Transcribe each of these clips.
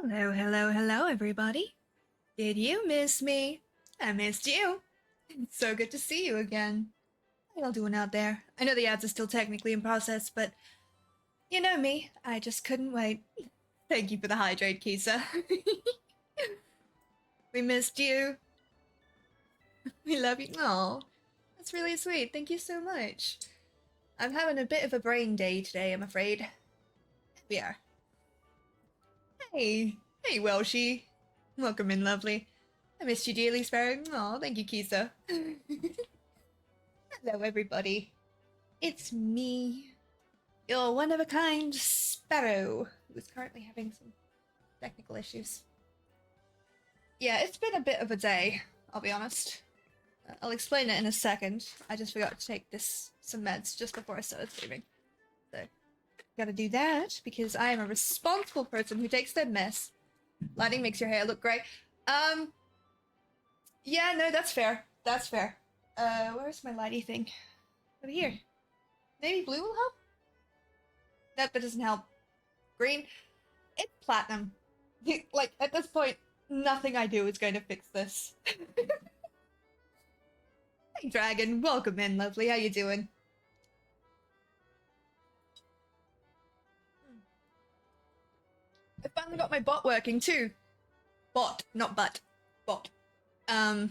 Hello, hello, hello, everybody. Did you miss me? I missed you. It's so good to see you again. How y'all doing out there? I know the ads are still technically in process, but you know me. I just couldn't wait. Thank you for the hydrate, Kisa. We missed you. We love you. Aw, that's really sweet. Thank you so much. I'm having a bit of a brain day today, I'm afraid. We are. Hey, hey, Welshie. Welcome in, lovely. I missed you dearly, Sparrow. Aw, thank you, Kisa. Hello, everybody. It's me, your one-of-a-kind Sparrow, who is currently having some technical issues. Yeah, it's been a bit of a day, I'll be honest. I'll explain it in a second. I just forgot to take some meds just before I started streaming. So, gotta do that, because I am a responsible person who takes their mess. Lighting makes your hair look great. Yeah, no, that's fair. That's fair. Where's my lighty thing? Over here. Maybe blue will help? Nope, that doesn't help. Green? It's platinum. Like, at this point, nothing I do is going to fix this. Hey, Dragon. Welcome in, lovely. How you doing? I finally got my bot working, too. Bot, not butt. Bot. I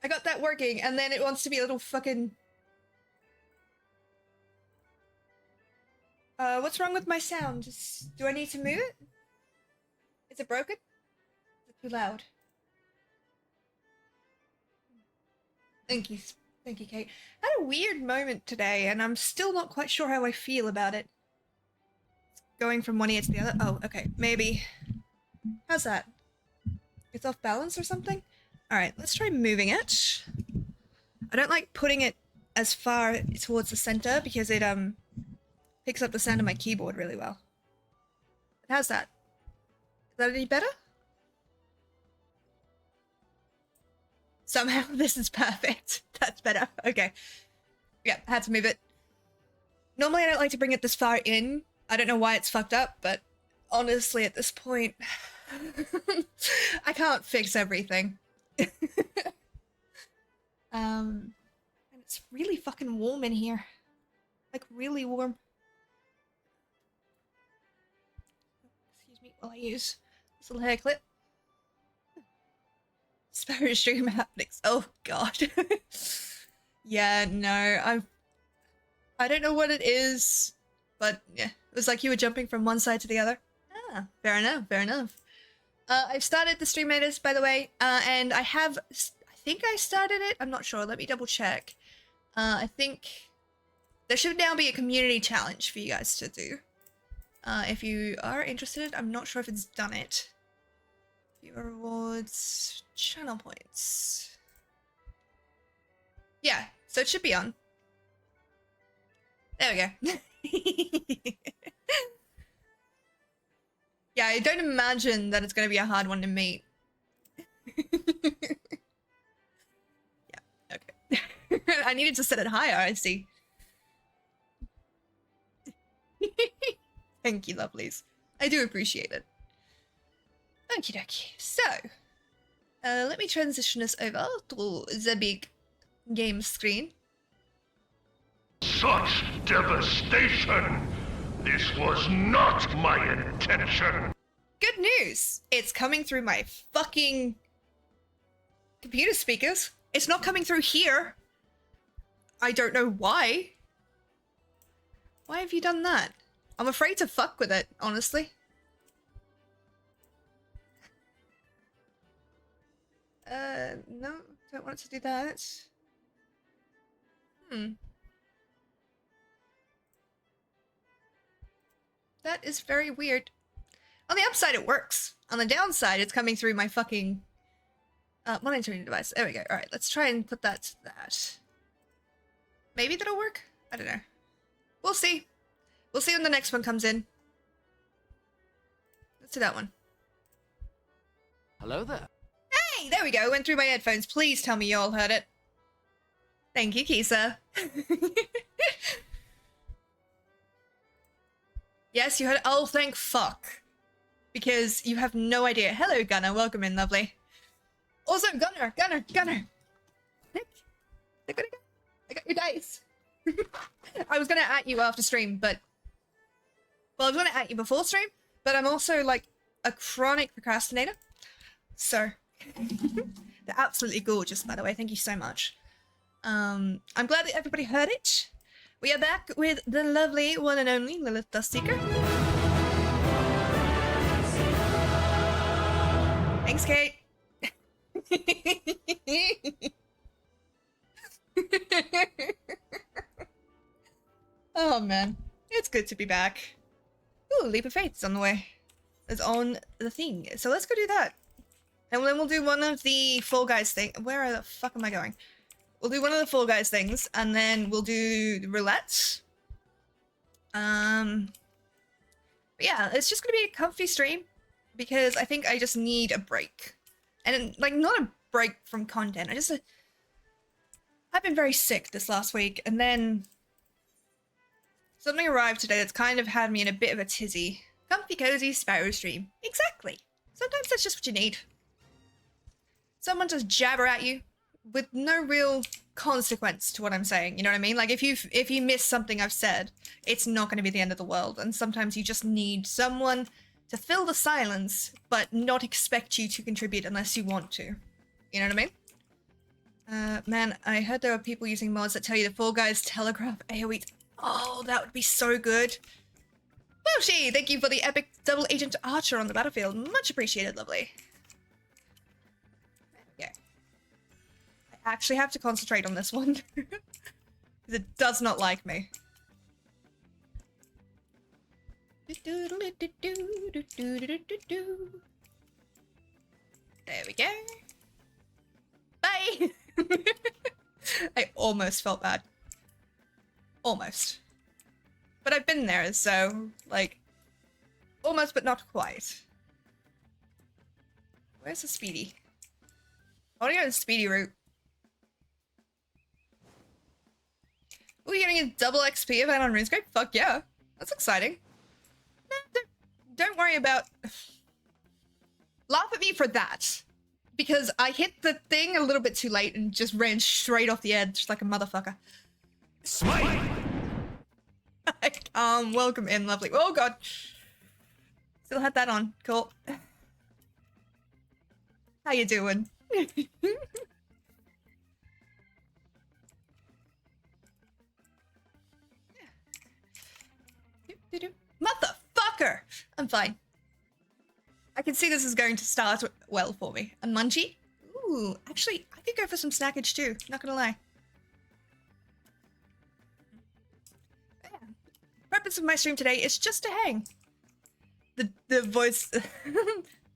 got that working, and then it wants to be a little fucking... what's wrong with my sound? Do I need to move it? Is it broken? Is it too loud? Thank you, Kate. I had a weird moment today, and I'm still not quite sure how I feel about it. It's going from one ear to the other. Oh, okay, maybe. How's that? It's off balance or something? Alright, let's try moving it. I don't like putting it as far towards the center because it, picks up the sound of my keyboard really well. How's that? Is that any better? Somehow this is perfect. That's better. Okay. Yeah, had to move it. Normally I don't like to bring it this far in. I don't know why it's fucked up, but honestly at this point, I can't fix everything. And it's really fucking warm in here. Like, really warm. Excuse me while I use this little hair clip. Sparrow stream happenings. Oh god. Yeah, no, I don't know what it is, but yeah, it was like you were jumping from one side to the other. Ah, fair enough, fair enough. I've started the stream edits, by the way, and I think I started it. I'm not sure. Let me double check. I think there should now be a community challenge for you guys to do. If you are interested, I'm not sure if it's done it. Viewer rewards, channel points. Yeah, so it should be on. There we go. Yeah, I don't imagine that it's going to be a hard one to meet. Yeah, okay. I needed to set it higher, I see. Thank you, lovelies. I do appreciate it. Okie dokie. So, let me transition us over to the big game screen. Such devastation! This was not my intention! Good news! It's coming through my fucking computer speakers. It's not coming through here. I don't know why. Why have you done that? I'm afraid to fuck with it, honestly. No, don't want to do that. That is very weird. On the upside, it works. On the downside, it's coming through my fucking monitoring device. There we go. Alright, let's try and put that to that. Maybe that'll work? I don't know. We'll see. We'll see when the next one comes in. Let's do that one. Hello there. Hey, there we go. Went through my headphones. Please tell me you all heard it. Thank you, Kisa. Yes, you heard it. Oh, thank fuck. because you have no idea. Hello, Gunner. Welcome in, lovely. Also, Gunner. Nick, look what I got. I got your dice. I was gonna at you after stream, but... Well, I was gonna at you before stream, but I'm also, like, a chronic procrastinator. So... They're absolutely gorgeous, by the way. Thank you so much. I'm glad that everybody heard it. We are back with the lovely one and only Lilith Dustseeker. Thanks, Kate. Oh man, it's good to be back. Ooh, Leap of Faith's on the way. It's on the thing. So let's go do that. And then we'll do one of the Fall Guys thing. Where the fuck am I going? We'll do one of the Fall Guys things, and then we'll do the roulette. But yeah, it's just gonna be a comfy stream because I think I just need a break. And like, not a break from content. I've been very sick this last week, and then something arrived today that's kind of had me in a bit of a tizzy. Comfy, cozy Sparrow stream. Exactly. Sometimes that's just what you need. Someone just jabber at you with no real consequence to what I'm saying. You know what I mean? Like, if you miss something I've said, it's not going to be the end of the world. And sometimes you just need someone to fill the silence, but not expect you to contribute unless you want to. You know what I mean? Man, I heard there are people using mods that tell you the Fall Guys telegraph AoE. Oh, that would be so good. Welshie, thank you for the epic double agent archer on the battlefield. Much appreciated, lovely. There we go. I actually have to concentrate on this one. Because it does not like me. There we go. Bye! I almost felt bad. Almost. But I've been there, so, like, almost but not quite. Where's the speedy? I want to go the speedy route. Ooh, you're getting a double XP event on RuneScape? Fuck yeah. That's exciting. No, don't worry about... Laugh at me for that. Because I hit the thing a little bit too late and just ran straight off the edge like a motherfucker. Smite! Welcome in, lovely. Oh god. Still had that on. Cool. How you doing? Motherfucker! I'm fine. I can see this is going to start well for me. A munchie? Ooh, actually, I could go for some snackage too. Not gonna lie. Yeah. Purpose of my stream today is just to hang. The voice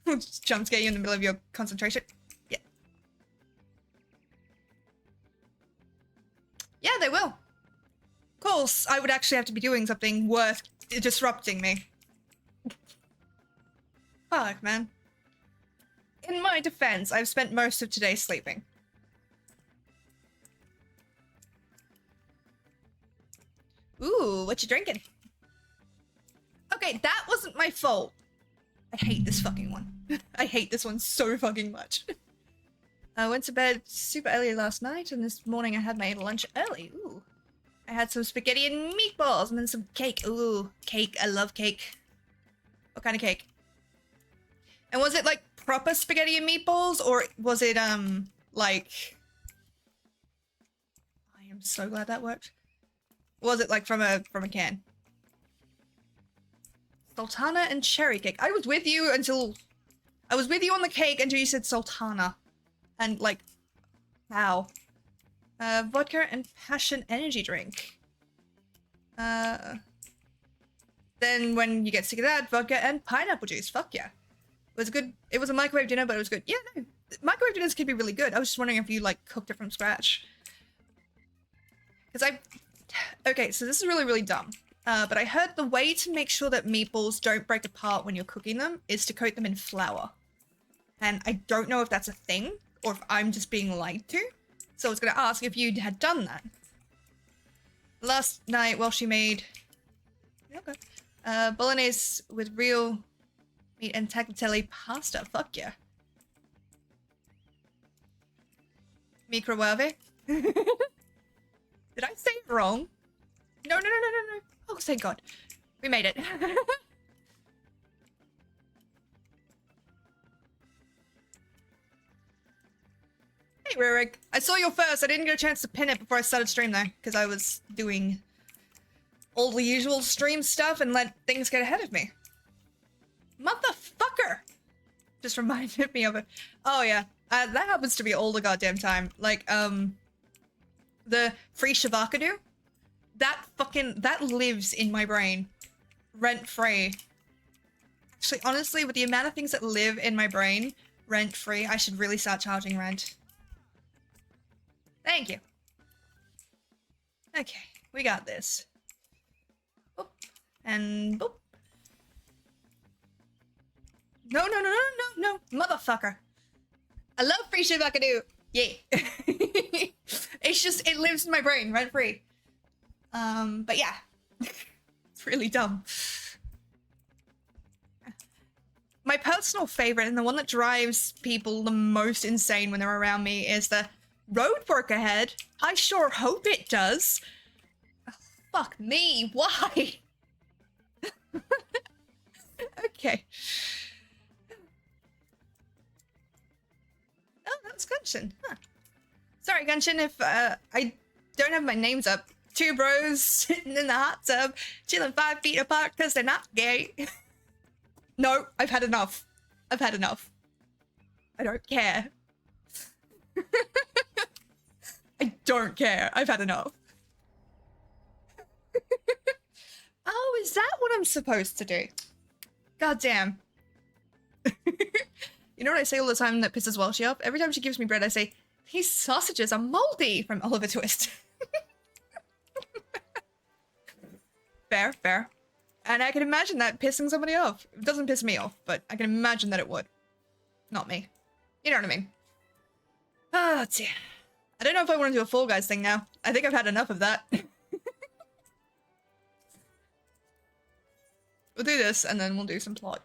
just jump scare you in the middle of your concentration. Yeah. Yeah, they will. Of course, I would actually have to be doing something worth disrupting me. Fuck, man. In my defense, I've spent most of today sleeping. Ooh, what you drinking? Okay, that wasn't my fault. I hate this fucking one. I hate this one so fucking much. I went to bed super early last night, and this morning I had my lunch early. Ooh. I had some spaghetti and meatballs, and then some cake. Ooh, cake. I love cake. What kind of cake? And was it, like, proper spaghetti and meatballs, or was it, like... I am so glad that worked. Was it, like, from a can? Sultana and cherry cake. I was with you until... I was with you on the cake until you said sultana. And, like, how? Vodka and passion energy drink. Then when you get sick of that, vodka and pineapple juice. Fuck yeah. It was good. It was a microwave dinner, but it was good. Yeah, no. Microwave dinners can be really good. I was just wondering if you, like, cooked it from scratch. Because okay, so this is really, really dumb. But I heard the way to make sure that meatballs don't break apart when you're cooking them is to coat them in flour. And I don't know if that's a thing, or if I'm just being lied to. So I was going to ask if you had done that. Last night, while she made... Okay. Bolognese with real Meat and tagliatelle pasta. Fuck yeah. Microwave. Did I say it wrong? No, no, no, no, no, no. Oh, thank God. We made it. Hey, Rurik. I saw you first. I didn't get a chance to pin it before I started stream though, because I was doing all the usual stream stuff and let things get ahead of me. Motherfucker! Just reminded me of it. Oh yeah, that happens to me all the goddamn time. Like, the free Shavakadu, that lives in my brain, rent-free. Actually, honestly, with the amount of things that live in my brain, rent-free, I should really start charging rent. Thank you. Okay, we got this. Boop. And boop. No, no, no, no, no, no, motherfucker. I love free Shavakadu. Yeah. It's just, it lives in my brain, rent-free. But yeah. It's really dumb. My personal favorite, and the one that drives people the most insane when they're around me, is the road work ahead. I sure hope it does. Oh, fuck me, why? Okay. Oh, that's Gunshin. Huh. Sorry, Gunshin, if I don't have my names up. Two bros sitting in the hot tub, chilling 5 feet apart because they're not gay. No, I've had enough. I've had enough. I don't care. I don't care. I've had enough. Oh, is that what I'm supposed to do? God damn. You know what I say all the time that pisses Welshie off? Every time she gives me bread, I say, these sausages are moldy from Oliver Twist. Fair, fair. And I can imagine that pissing somebody off. It doesn't piss me off, but I can imagine that it would. Not me. You know what I mean? Oh, dear. I don't know if I want to do a Fall Guys thing now. I think I've had enough of that. We'll do this, and then we'll do some plot.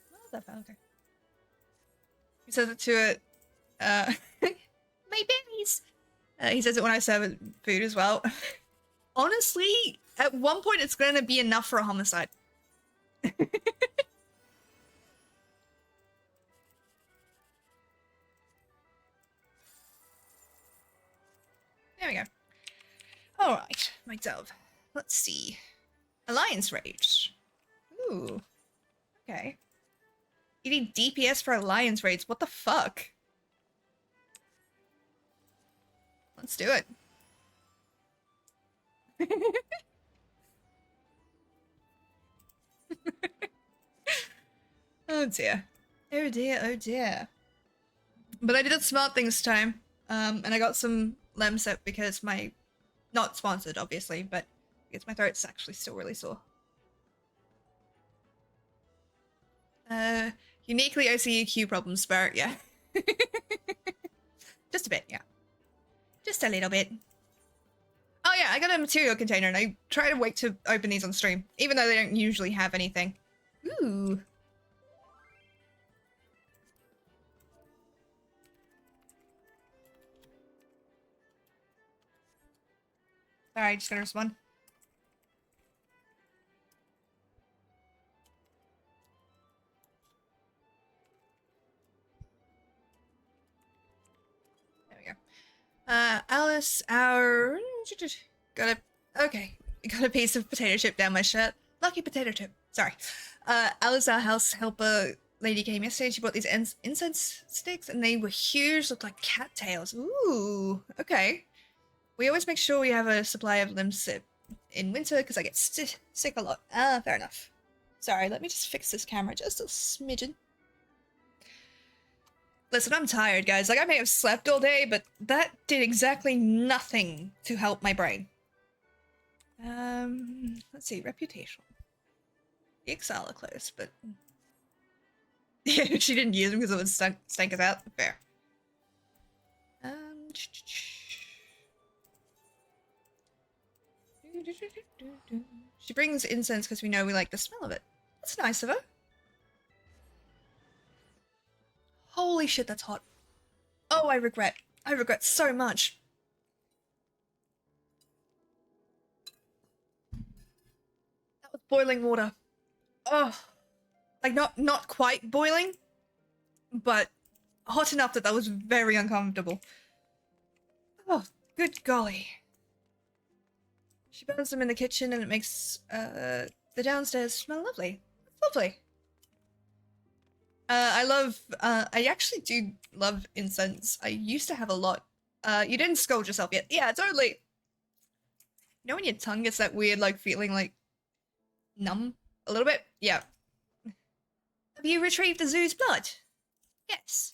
What was that found? Okay. He says it to it, my berries! He says it when I serve food as well. Honestly, at one point it's gonna be enough for a homicide. There we go. Alright, my dove. Let's see. Alliance Rage. Ooh. Okay. You need DPS for Alliance Raids. What the fuck? Let's do it. Oh dear. Oh dear, oh dear. But I did it smart thing this time. And I got some Lemsip because my... Not sponsored, obviously, but because my throat's actually still really sore. Uniquely OCEQ problems, Spirit, yeah. Just a bit, yeah. Just a little bit. Oh yeah, I got a material container and I try to wait to open these on stream, even though they don't usually have anything. Ooh. Alright, just gonna respond. There we go. Alice, our... Got a... Okay. Got a piece of potato chip down my shirt. Lucky potato chip. Sorry. Alice, our house helper lady came yesterday. She brought these incense sticks and they were huge, looked like cattails. Ooh. Okay. We always make sure we have a supply of Lemsip in winter because I get sick a lot. Ah, fair enough. Sorry, let me just fix this camera just a smidgen. Listen, I'm tired, guys. Like, I may have slept all day, but that did exactly nothing to help my brain. Let's see, reputation. The Excel are close, but... Yeah, she didn't use them because it would stank us out. Fair. She brings incense because we know we like the smell of it. That's nice of her. Holy shit, that's hot. Oh, I regret. I regret so much. That was boiling water. Oh. Like, not quite boiling, but hot enough that was very uncomfortable. Oh, good golly. She burns them in the kitchen and it makes the downstairs smell lovely. It's lovely. I actually do love incense. I used to have a lot. You didn't scold yourself yet. Yeah, totally. You know when your tongue gets that weird, like, feeling, like, numb? A little bit? Yeah. Have you retrieved the zoo's blood? Yes.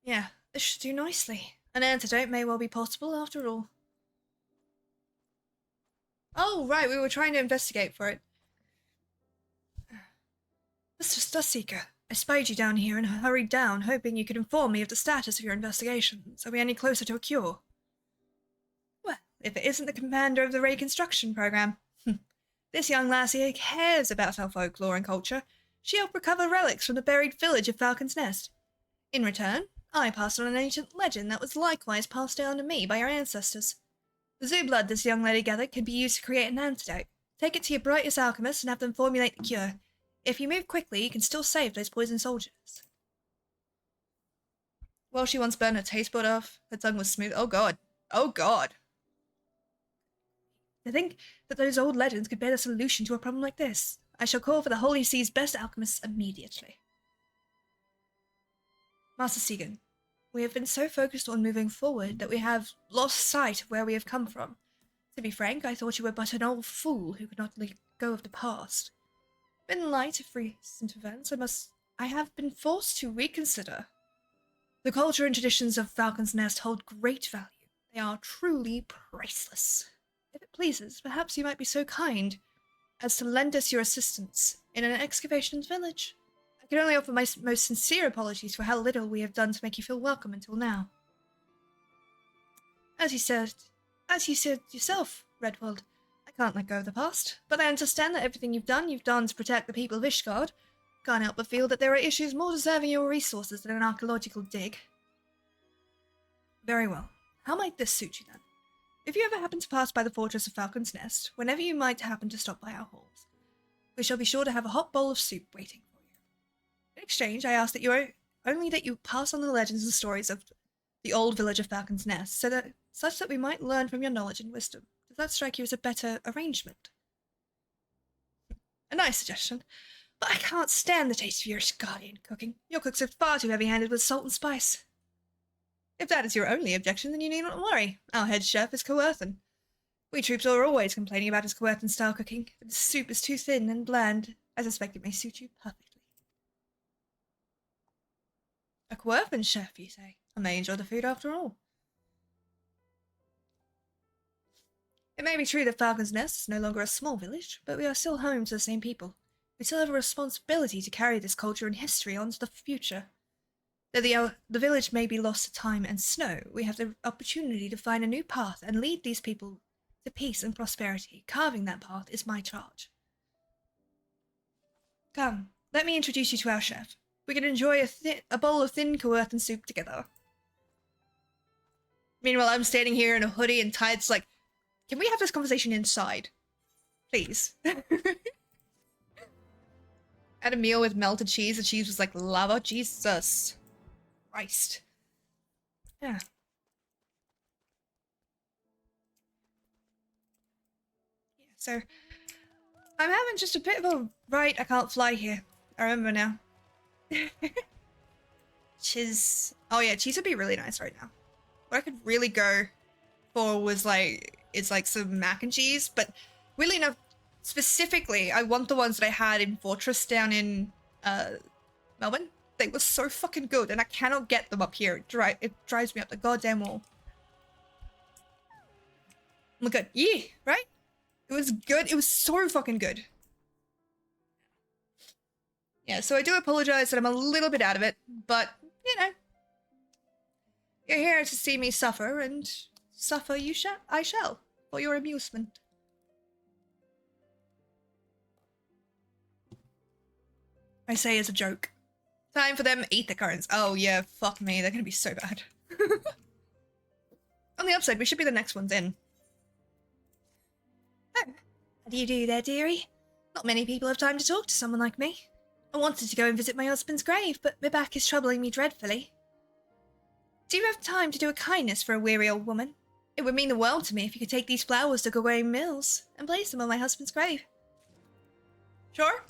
Yeah, this should do nicely. An antidote may well be possible after all. Oh, right, we were trying to investigate for it. Mr. Stussseeker, I spied you down here and hurried down, hoping you could inform me of the status of your investigations. Are we any closer to a cure? Well, if it isn't the commander of the reconstruction program. This young lassie cares about our folklore and culture. She helped recover relics from the buried village of Falcon's Nest. In return, I passed on an ancient legend that was likewise passed down to me by our ancestors. The zoo blood this young lady gathered can be used to create an antidote. Take it to your brightest alchemist and have them formulate the cure. If you move quickly, you can still save those poisoned soldiers. Well, she once burned her taste bud off. Her tongue was smooth. Oh god. Oh god. To think that those old legends could bear the solution to a problem like this. I shall call for the Holy Sea's best alchemists immediately. Master Segan, we have been so focused on moving forward that we have lost sight of where we have come from. To be frank, I thought you were but an old fool who could not let go of the past. In light of recent events, I have been forced to reconsider. The culture and traditions of Falcon's Nest hold great value. They are truly priceless. If it pleases, perhaps you might be so kind as to lend us your assistance in an excavation in the village. I can only offer my most sincere apologies for how little we have done to make you feel welcome until now. As you said yourself, Redwold, I can't let go of the past, but I understand that everything you've done to protect the people of Ishgard. Can't help but feel that there are issues more deserving your resources than an archaeological dig. Very well. How might this suit you then? If you ever happen to pass by the fortress of Falcon's Nest, whenever you might happen to stop by our halls, we shall be sure to have a hot bowl of soup waiting for you. In exchange, I ask that you pass on the legends and stories of the old village of Falcon's Nest, such that we might learn from your knowledge and wisdom. Does that strike you as a better arrangement? A nice suggestion, but I can't stand the taste of your Ishgardian cooking. Your cooks are far too heavy-handed with salt and spice. If that is your only objection, then you need not worry. Our head chef is Coerthan. We troops are always complaining about his Coerthan-style cooking. If the soup is too thin and bland, I suspect it may suit you perfectly. A Coerthan chef, you say? I may enjoy the food after all. It may be true that Falcon's Nest is no longer a small village, but we are still home to the same people. We still have a responsibility to carry this culture and history on to the future. Though the village may be lost to time and snow, we have the opportunity to find a new path and lead these people to peace and prosperity. Carving that path is my charge. Come, let me introduce you to our chef. We can enjoy a bowl of thin Coerthan soup together. Meanwhile, I'm standing here in a hoodie and tights like, can we have this conversation inside? Please. Had a meal with melted cheese. The cheese was like lava. Jesus Christ. Yeah. So, I'm having just a bit of a right, I can't fly here. I remember now. Cheese. Oh yeah, cheese would be really nice right now. What I could really go for was it's like some mac and cheese, but really enough, specifically, I want the ones that I had in Fortress down in Melbourne. They were so fucking good, and I cannot get them up here. It drives me up the goddamn wall. Look good. Yeah, right? It was good. It was so fucking good. Yeah, so I do apologize that I'm a little bit out of it, but, you know, You're here to see me suffer, and suffer I shall, for your amusement. I say as a joke. Time for them ether currents. Oh yeah, fuck me, they're gonna be so bad. On the upside, we should be the next ones in. Oh, how do you do there, dearie? Not many people have time to talk to someone like me. I wanted to go and visit my husband's grave, but my back is troubling me dreadfully. Do you have time to do a kindness for a weary old woman? It would mean the world to me if you could take these flowers to Gogway Mills and place them on my husband's grave. Sure.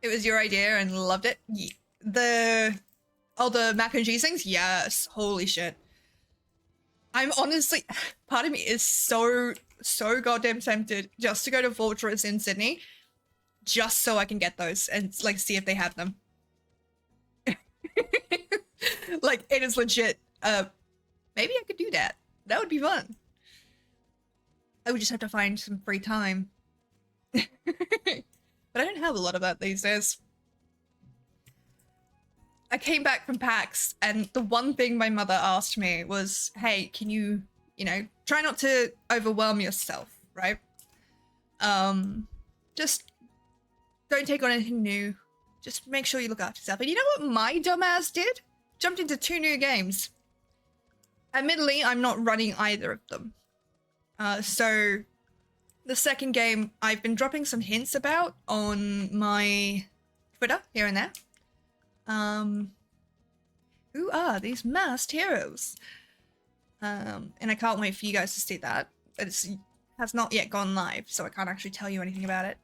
It was your idea and loved it. The mac and cheese things? Yes. Holy shit. I'm honestly, part of me is so goddamn tempted just to go to Fortress in Sydney just so I can get those and like see if they have them. Like, it is legit. Maybe I could do that. That would be fun. I would just have to find some free time. But I don't have a lot of that these days. I came back from PAX and the one thing my mother asked me was, hey, can you know, try not to overwhelm yourself, right? Just don't take on anything new. Just make sure you look after yourself. And you know what my dumbass did? Jumped into 2 new games. Admittedly, I'm not running either of them. So the second game I've been dropping some hints about on my Twitter here and there. Who are these masked heroes? And I can't wait for you guys to see that. It has not yet gone live, so I can't actually tell you anything about it.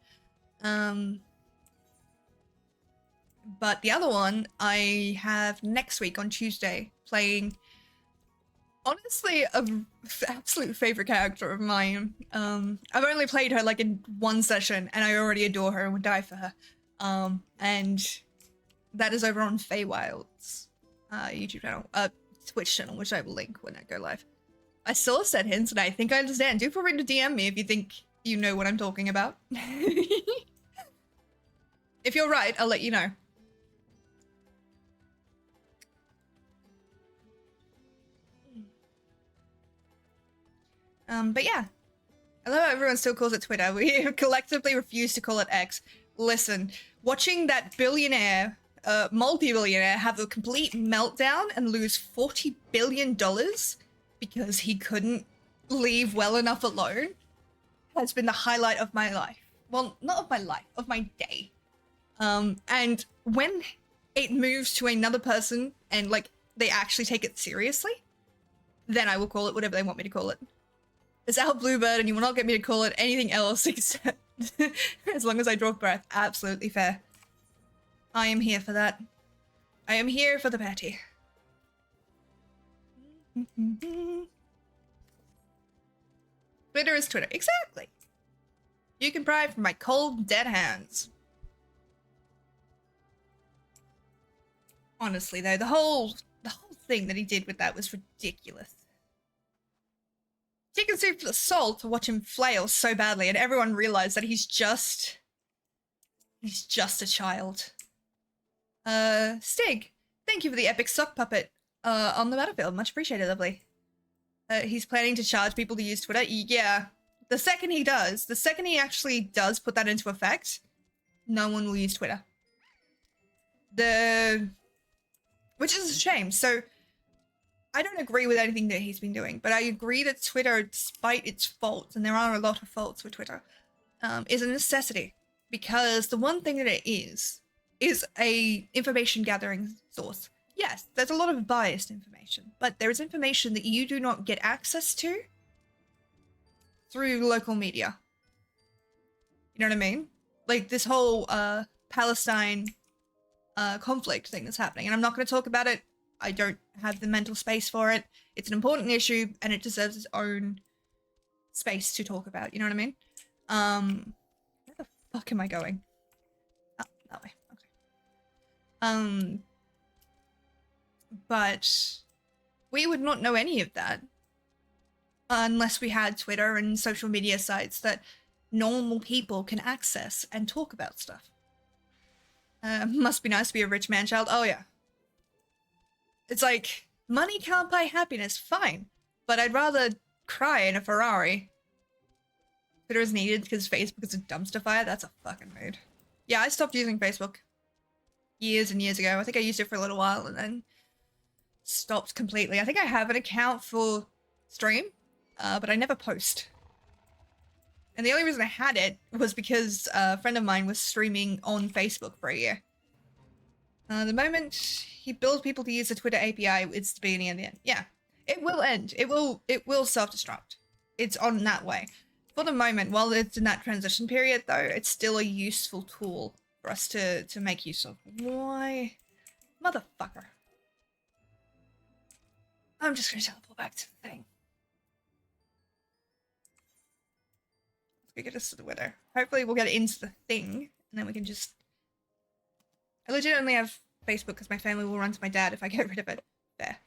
But the other one I have next week on Tuesday, playing honestly an absolute favorite character of mine. I've only played her like in 1 session and I already adore her and would die for her. And that is over on Feywild's YouTube channel, Twitch channel, which I will link when I go live. I still have said hints and I think I understand. Do feel free to DM me if you think you know what I'm talking about. If you're right, I'll let you know. But yeah. I love how everyone still calls it Twitter. We collectively refuse to call it X. Listen, watching that billionaire, multi-billionaire have a complete meltdown and lose $40 billion because he couldn't leave well enough alone has been the highlight of my life. Well, not of my life, of my day. And when it moves to another person and like they actually take it seriously, then I will call it whatever they want me to call it. It's Al Bluebird and you will not get me to call it anything else except as long as I draw breath. Absolutely fair. I am here for that. I am here for the patty. Twitter is Twitter. Exactly. You can pry from my cold, dead hands. Honestly, though, the whole thing that he did with that was ridiculous. Chicken soup for the soul to watch him flail so badly, and everyone realized that he's just a child. Stig, thank you for the epic sock puppet on the battlefield. Much appreciated, lovely. He's planning to charge people to use Twitter. Yeah. The second he actually does put that into effect, no one will use Twitter. Which is a shame. So, I don't agree with anything that he's been doing, but I agree that Twitter, despite its faults, and there are a lot of faults with Twitter, is a necessity. Because the one thing that it is a information gathering source. Yes, there's a lot of biased information, but there is information that you do not get access to through local media. You know what I mean? Like this whole Palestine conflict thing that's happening, and I'm not going to talk about it. I don't have the mental space for it. It's an important issue, and it deserves its own space to talk about. You know what I mean? Where the fuck am I going? Oh, that way. Okay. But we would not know any of that unless we had Twitter and social media sites that normal people can access and talk about stuff. Must be nice to be a rich man child. Oh yeah. It's like, money can't buy happiness, fine. But I'd rather cry in a Ferrari. Twitter is needed because Facebook is a dumpster fire. That's a fucking mood. Yeah, I stopped using Facebook years and years ago. I think I used it for a little while and then stopped completely. I think I have an account for stream, but I never post. And the only reason I had it was because a friend of mine was streaming on Facebook for a year. The moment he builds people to use the Twitter API, it's the beginning and the end. Yeah, it will end. It will self-destruct. It's on that way. For the moment, while it's in that transition period, though, it's still a useful tool for us to make use of. Why? Motherfucker. I'm just gonna teleport back to the thing. Let's get us to the weather. Hopefully we'll get into the thing, and then we can just... I legitimately have Facebook because my family will run to my dad if I get rid of it. There.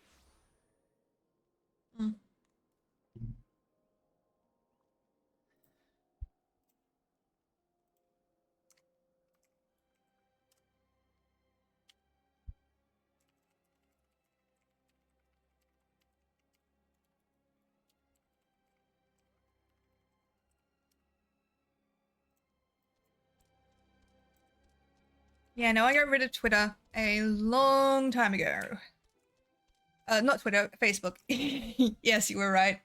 Yeah, no, I got rid of Twitter a long time ago. Not Twitter, Facebook. Yes, you were right.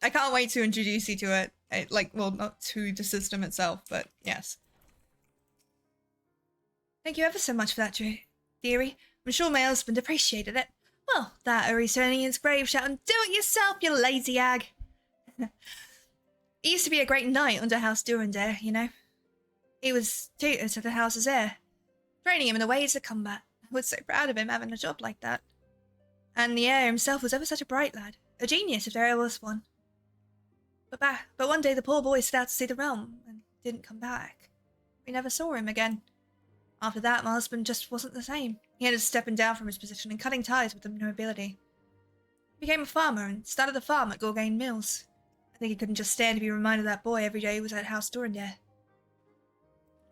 I can't wait to introduce you to it. Well, not to the system itself, but yes. Thank you ever so much for that, dearie. I'm sure my husband appreciated it. Well, that or he's turning in his grave shouting, "Do it yourself, you lazy hag!" It used to be a great night under House Durandare, you know. He was tutor to the house's heir, training him in the ways of combat. I was so proud of him having a job like that. And the heir himself was ever such a bright lad, a genius if there ever was one. But one day the poor boy set out to see the realm and didn't come back. We never saw him again. After that, my husband just wasn't the same. He ended up stepping down from his position and cutting ties with the nobility. He became a farmer and started a farm at Gorgain Mills. I think he couldn't just stand to be reminded of that boy every day he was at House Durandare.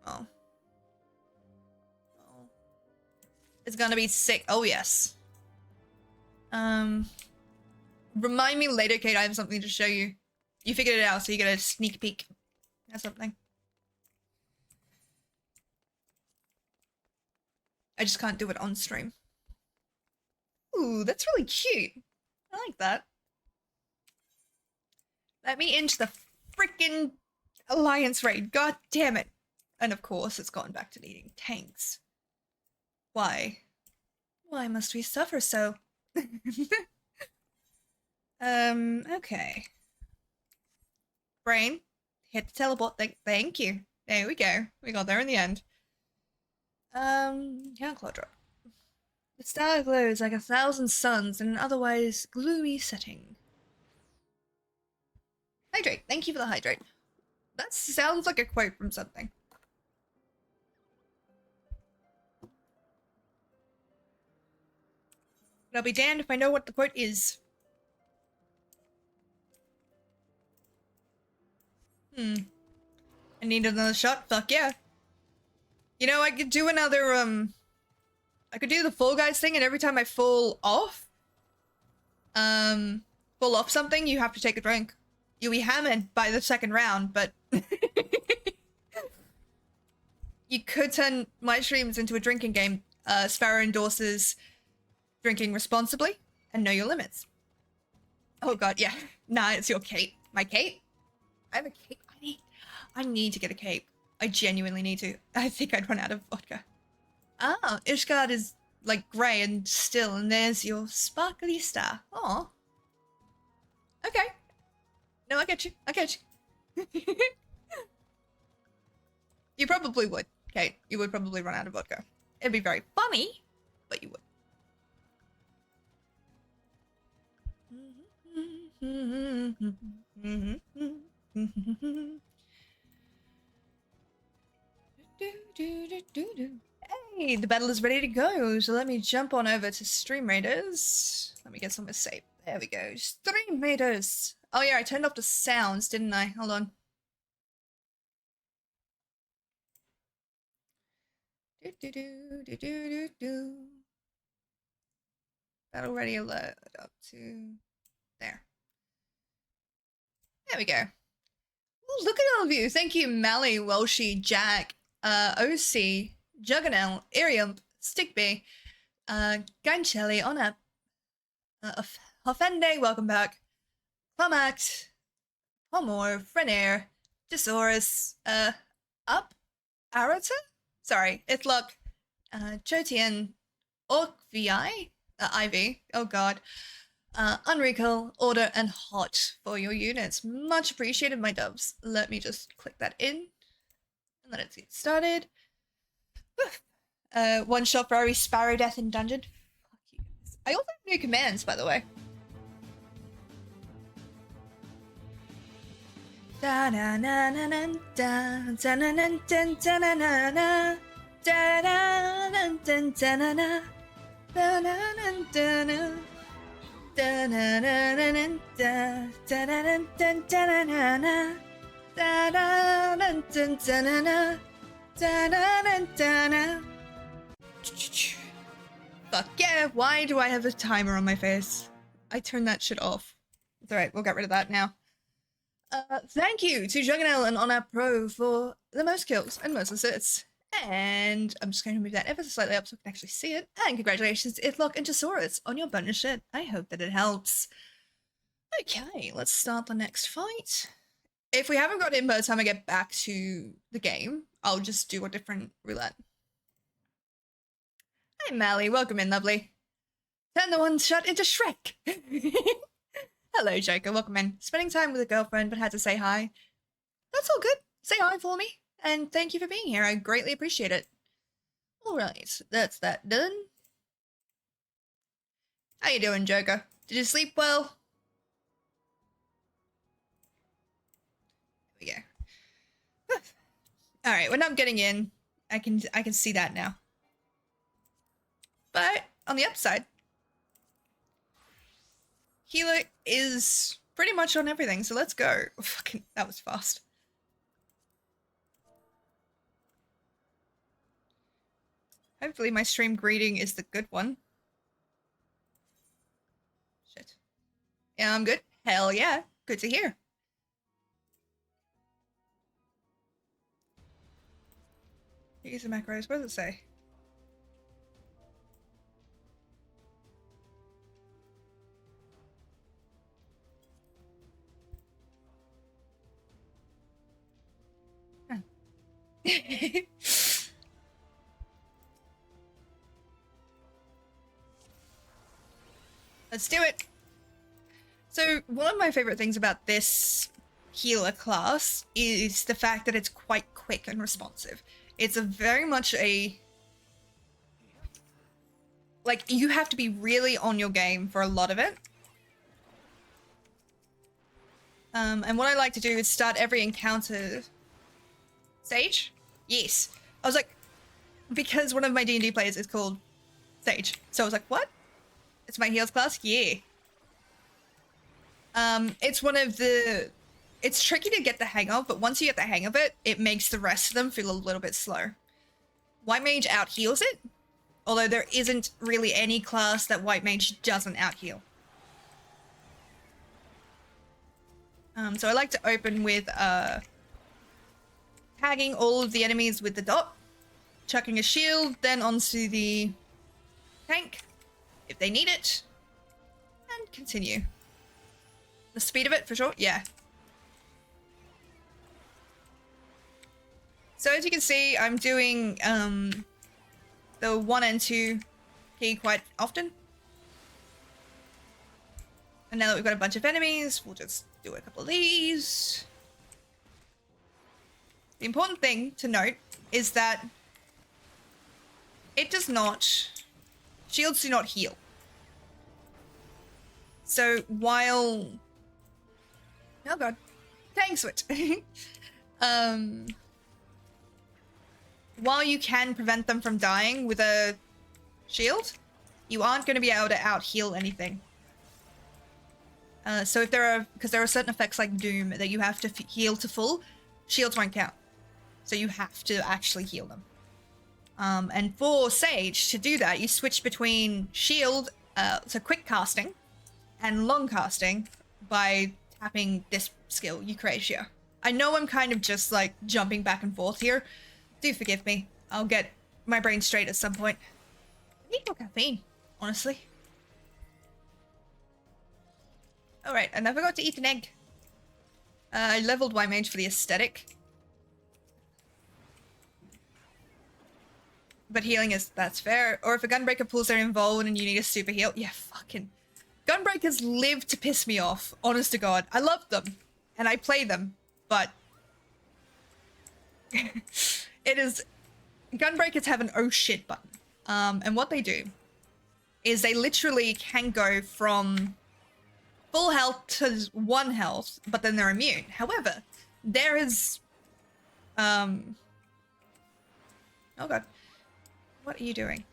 Oh. It's gonna be sick. Oh, yes. Remind me later, Kate, I have something to show you. You figured it out, so you get a sneak peek or something. I just can't do it on stream. Ooh, that's really cute. I like that. Let me into the freaking Alliance raid. God damn it. And of course, it's gone back to needing tanks. Why? Why must we suffer so? Okay. Brain, hit the teleport thing. Thank you. There we go. We got there in the end. Yeah, cloud drop. The star glows like 1,000 suns in an otherwise gloomy setting. Hydrate. Thank you for the hydrate. That sounds like a quote from something. But I'll be damned if I know what the quote is. I need another shot? Fuck yeah. You know, I could do another, I could do the Fall Guys thing, and every time I fall off something, you have to take a drink. You'll be hammered by the second round, but... You could turn my streams into a drinking game. Sparrow endorses drinking responsibly and know your limits. Oh god, yeah. Nah, it's your cape. My cape? I have a cape. I need to get a cape. I genuinely need to. I think I'd run out of vodka. Ah, Ishgard is like grey and still, and there's your sparkly star. Aw. Okay. No, I get you. I get you. You probably would, Kate. You would probably run out of vodka. It'd be very funny, but you would. Hey, the battle is ready to go, so let me jump on over to Stream Raiders. Let me get somewhere safe. There we go. Stream Raiders. Oh yeah, I turned off the sounds, didn't I? Hold on. that already alert up to there? There we go. Ooh, look at all of you. Thank you, Mally, Welshie, Jack, OC, Juggernaut, Irium, Stickby, Ganchelli, Onap, Hoffende, welcome back, Clumact, Pomor, Frenair, Disaurus, Up, Arata? Sorry, Itlock, Jotian, Orkvi, Ivy, oh god, Unrecall, Order, and Hot for your units. Much appreciated, my doves. Let me just click that in and let it get started. One shot for every Sparrow Death in Dungeon. Fuck you. I also have new commands, by the way. Da na na na na da da na na da da na na na da da na da da na na da na na da na da na na na na da da na na da da na na da da na da da na na da na na da na. Fuck yeah! Why do I have a timer on my face? I turned that shit off. It's alright, we'll get rid of that now. Thank you to Juggernaut and On Our Pro for the most kills and most assists. And I'm just going to move that ever so slightly up so I can actually see it. And congratulations to Itlock and Tesaurus on your bonus shit. I hope that it helps. Okay, let's start the next fight. If we haven't got in by the time I get back to the game, I'll just do a different roulette. Hey Mally, welcome in, lovely. Turn the one shot into Shrek. Hello, Joker. Welcome in. Spending time with a girlfriend, but had to say hi. That's all good. Say hi for me. And thank you for being here. I greatly appreciate it. Alright, that's that done. How you doing, Joker? Did you sleep well? There we go. Alright, when I'm getting in, I can see that now. But on the upside, healer is pretty much on everything, so let's go. Fucking, that was fast. Hopefully my stream greeting is the good one. Shit. Yeah, I'm good. Hell yeah. Good to hear. Use the macros. What does it say? Let's do it. So one of my favorite things about this healer class is the fact that it's quite quick and responsive. It's a very much a, like, you have to be really on your game for a lot of it. And what I like to do is start every encounter. Sage? Yes. I was like, because one of my D&D players is called Sage. So I was like, what? It's my heals class? Yeah. It's one of the... It's tricky to get the hang of, but once you get the hang of it, it makes the rest of them feel a little bit slow. White Mage out-heals it, although there isn't really any class that White Mage doesn't out-heal. So I like to open with, tagging all of the enemies with the dot, chucking a shield, then onto the tank, if they need it, and continue. The speed of it, for sure, yeah. So as you can see, I'm doing the 1 and 2 key quite often. And now that we've got a bunch of enemies, we'll just do a couple of these. The important thing to note is that it does not... Shields do not heal. So while... Oh god. Tank switch. While you can prevent them from dying with a shield, you aren't going to be able to out-heal anything. So if there are... Because there are certain effects like Doom that you have to heal to full, shields won't count. So you have to actually heal them. And for Sage, to do that, you switch between shield, So quick casting and long casting by tapping this skill you create here. I know I'm kind of just like jumping back and forth here. Do forgive me. I'll get my brain straight at some point. I need more caffeine, honestly. Alright, and I forgot to eat an egg. I leveled White Mage for the aesthetic. But healing is, that's fair. Or if a Gunbreaker pulls their involved and you need a super heal. Yeah, fucking. Gunbreakers live to piss me off, honest to God. I love them, and I play them, but... it is... Gunbreakers have an oh shit button. And what they do is they literally can go from full health to 1 health, but then they're immune. However, there is... Oh god. What are you doing?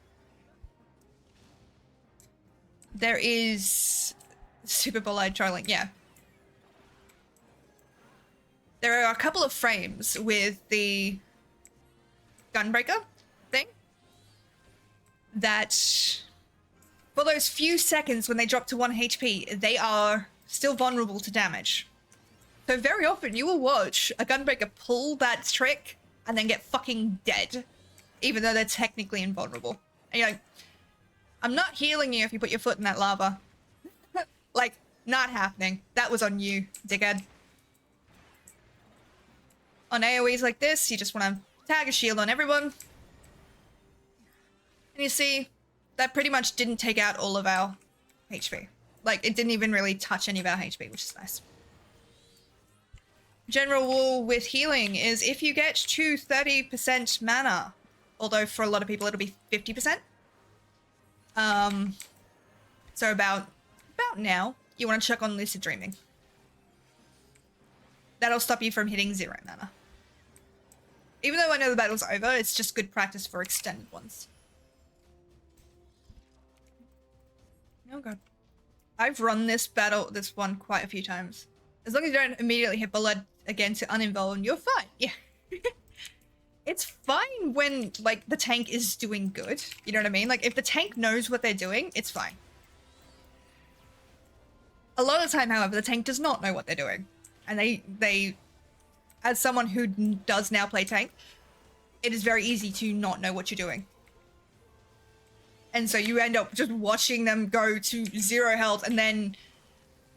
There is... Super Bolide trolling, yeah. There are a couple of frames with the Gunbreaker thing that for those few seconds when they drop to 1 HP, they are still vulnerable to damage. So very often you will watch a Gunbreaker pull that trick and then get fucking dead, even though they're technically invulnerable. And you're like, I'm not healing you if you put your foot in that lava. Like, not happening. That was on you, dickhead. On AoEs like this, you just want to tag a shield on everyone. And you see, that pretty much didn't take out all of our HP. Like, it didn't even really touch any of our HP, which is nice. General rule with healing is if you get to 30% mana, although for a lot of people it'll be 50%. So about now, you want to check on Lucid Dreaming. That'll stop you from hitting 0 mana. Even though I know the battle's over, it's just good practice for extended ones. Oh god. I've run this one quite a few times. As long as you don't immediately hit blood again to uninvolve, you're fine. Yeah. It's fine when, like, the tank is doing good. You know what I mean? Like, if the tank knows what they're doing, it's fine. A lot of the time, however, the tank does not know what they're doing. And they, as someone who does now play tank, it is very easy to not know what you're doing. And so you end up just watching them go to 0 health and then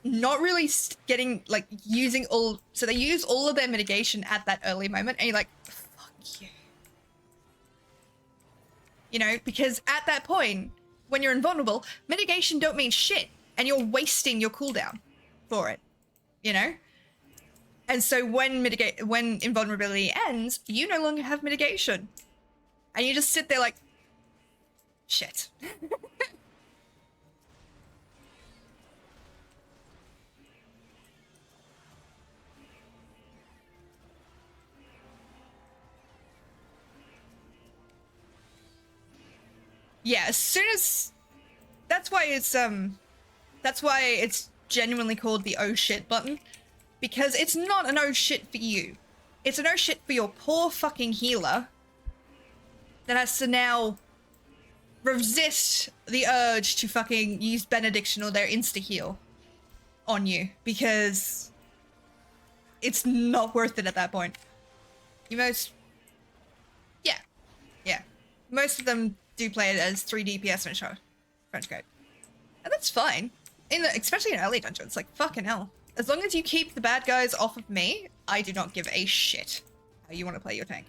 not really getting, like, using all... So they use all of their mitigation at that early moment, and you're like, fuck you. You know, because at that point, when you're invulnerable, mitigation don't mean shit, and you're wasting your cooldown for it, you know? And so when invulnerability ends, you no longer have mitigation. And you just sit there like, shit. Yeah, as soon as... That's why it's genuinely called the oh shit button. Because it's not an oh shit for you. It's an oh shit for your poor fucking healer that has to now resist the urge to fucking use Benediction or their insta-heal on you. Because it's not worth it at that point. Yeah. Most of them do play it as 3 DPS and a French code. And that's fine. Especially in early dungeons, like fucking hell. As long as you keep the bad guys off of me, I do not give a shit how you want to play your tank.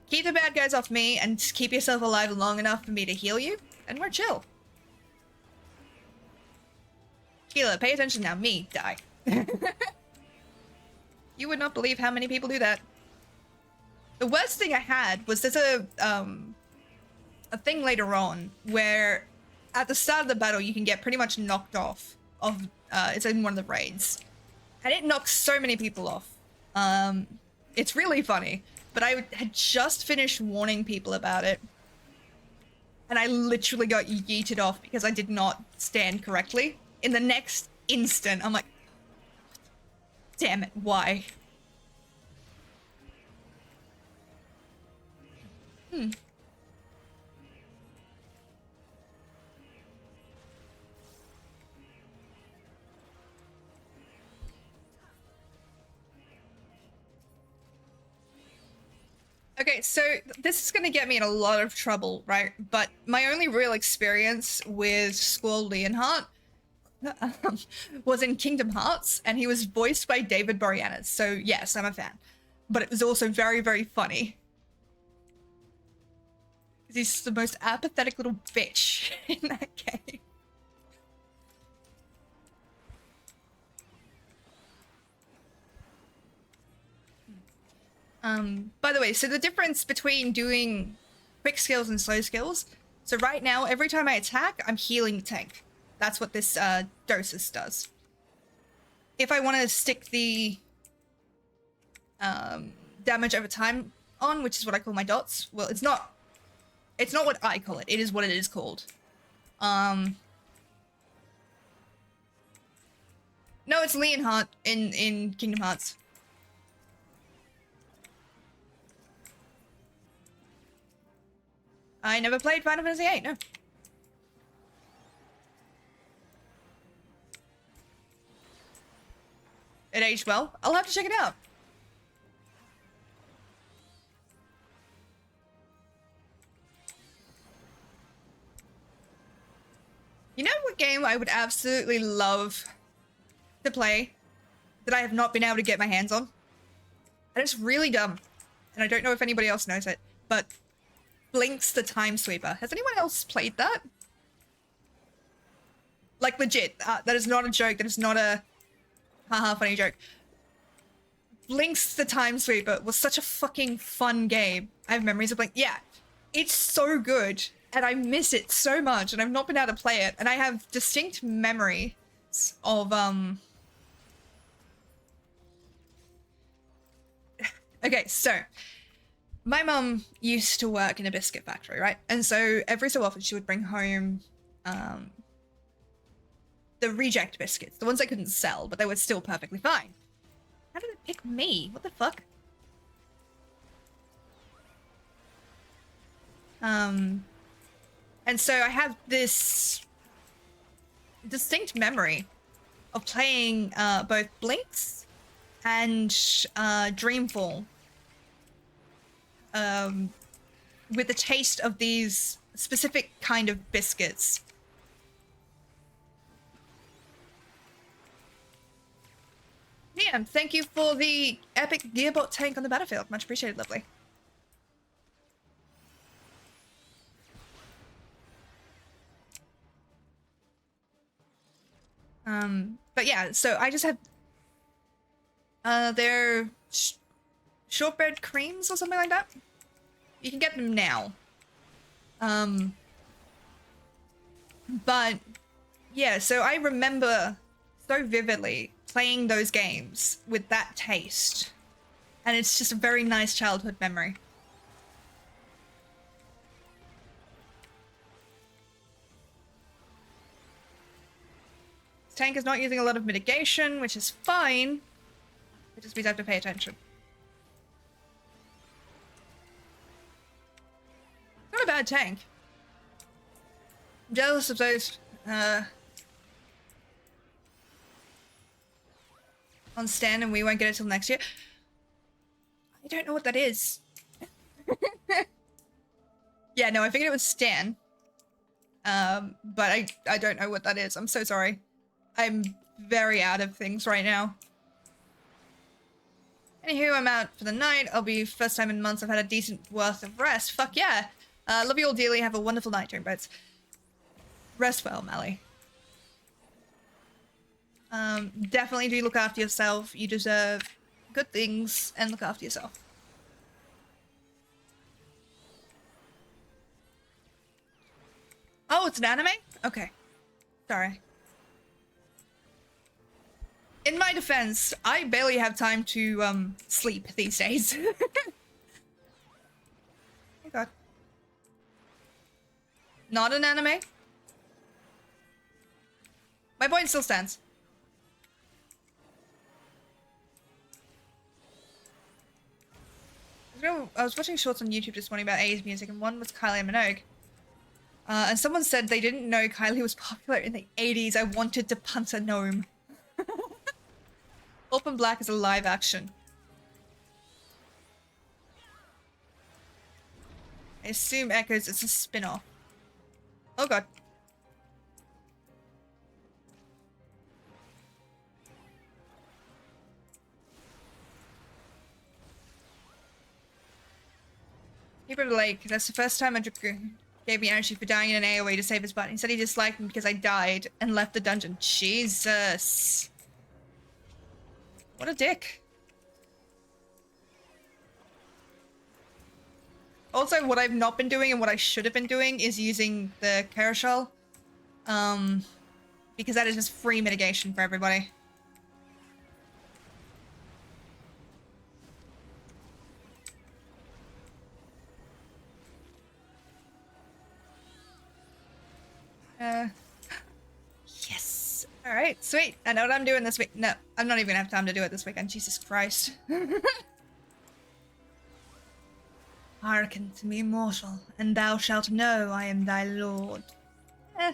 Keep the bad guys off me and keep yourself alive long enough for me to heal you, and we're chill. Healer, pay attention now. Me, die. You would not believe how many people do that. The worst thing I had was there's a thing later on where at the start of the battle you can get pretty much knocked off of it's in one of the raids. And it knocks so many people off. It's really funny. But I had just finished warning people about it. And I literally got yeeted off because I did not stand correctly. In the next instant, I'm like, damn it, why? Okay, so this is gonna get me in a lot of trouble, right? But my only real experience with Squall Leonhardt was in Kingdom Hearts, and he was voiced by David Boreanaz. So yes, I'm a fan. But it was also very, very funny. He's the most apathetic little bitch in that game. By the way, so the difference between doing quick skills and slow skills. So right now, every time I attack, I'm healing the tank. That's what this Dosis does. If I want to stick the damage over time on, which is what I call my dots. Well, it's not what I call it. It is what it is called. No, it's Leonhardt in Kingdom Hearts. I never played Final Fantasy VIII, no. It aged well. I'll have to check it out. You know what game I would absolutely love to play that I have not been able to get my hands on? And it's really dumb. And I don't know if anybody else knows it, but Blinks the Time Sweeper. Has anyone else played that? Like, legit. That is not a joke. That is not a haha funny joke. Blinks the Time Sweeper was such a fucking fun game. I have memories of Blink. Yeah, it's so good. And I miss it so much, and I've not been able to play it. And I have distinct memories of, Okay, so my mum used to work in a biscuit factory, right? And so every so often she would bring home the reject biscuits, the ones I couldn't sell, but they were still perfectly fine. How did it pick me? What the fuck? And so I have this distinct memory of playing both Blinks and Dreamfall with the taste of these specific kind of biscuits. Yeah, thank you for the epic Gearbot tank on the battlefield. Much appreciated, lovely. But yeah, so I just had they're shortbread creams or something like that. You can get them now. But yeah, so I remember so vividly playing those games with that taste. And it's just a very nice childhood memory. This tank is not using a lot of mitigation, which is fine. It just means I have to pay attention. Not a bad tank. I'm jealous of those, on Stan, and we won't get it till next year. I don't know what that is. Yeah, no, I figured it was Stan. But I don't know what that is. I'm so sorry. I'm very out of things right now. Anywho, I'm out for the night. I'll be first time in months I've had a decent worth of rest. Fuck yeah. Love you all dearly. Have a wonderful night, Dreambirds. Rest well, Mally. Definitely do look after yourself. You deserve good things and look after yourself. Oh, it's an anime? Okay. Sorry. In my defense, I barely have time to, sleep these days. Oh god. Not an anime? My point still stands. I was watching shorts on YouTube this morning about 80s music, and one was Kylie Minogue. And someone said they didn't know Kylie was popular in the 80s. I wanted to punt a gnome. Orphan Black is a live action. I assume Echoes is a spin-off. Oh god. Keeper of the Lake. That's the first time Andrew gave me energy for dying in an AoE to save his butt. He said he disliked me because I died and left the dungeon. Jesus. What a dick. Also, what I've not been doing and what I should have been doing is using the Carousel. Because that is just free mitigation for everybody. Yes. All right, sweet. I know what I'm doing this week. No, I'm not even gonna have time to do it this weekend. Jesus Christ. Hearken to me, mortal, and thou shalt know I am thy lord. Eh.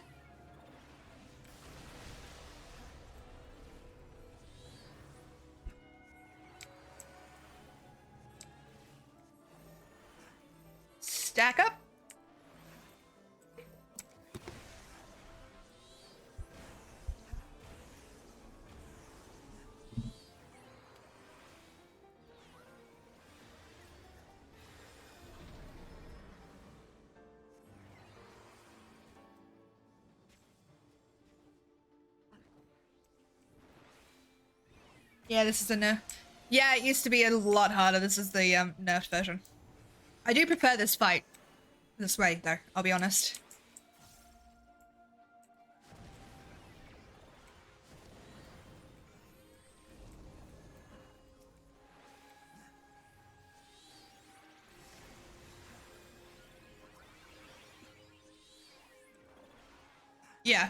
Stack up. Yeah, this is a nerf. Yeah, it used to be a lot harder. This is the nerfed version. I do prefer this fight this way, though, I'll be honest. Yeah.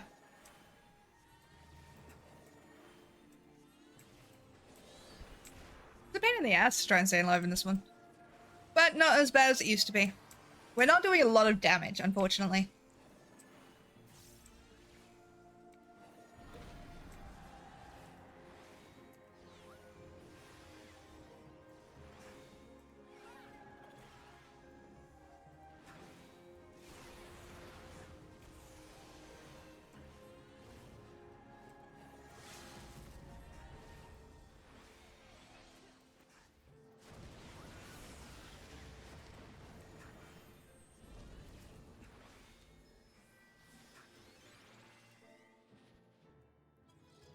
It's a pain in the ass to try and stay alive in this one. But not as bad as it used to be. We're not doing a lot of damage, unfortunately.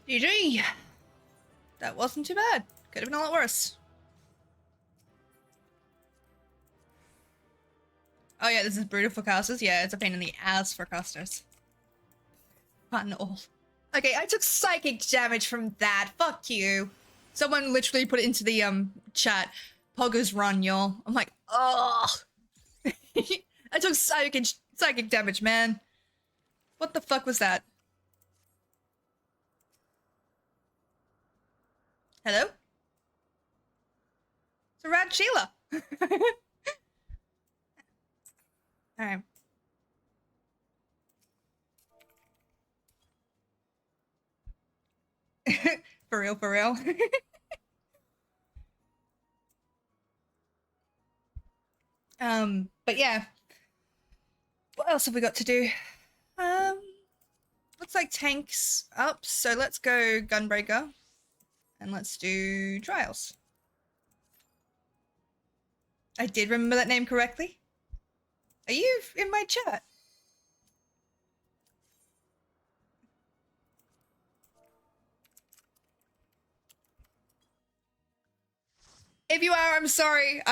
GG! That wasn't too bad. Could have been a lot worse. Oh yeah, this is brutal for casters. Yeah, it's a pain in the ass for casters. Fun all. Okay, I took psychic damage from that. Fuck you. Someone literally put it into the chat. Poggers run, y'all. I'm like, ugh. I took psychic damage, man. What the fuck was that? Hello? It's a rad Sheila. Alright. For real, for real. But yeah. What else have we got to do? Looks like tanks up, so let's go Gunbreaker. And let's do Trials. I did remember that name correctly. Are you in my chat? If you are, I'm sorry.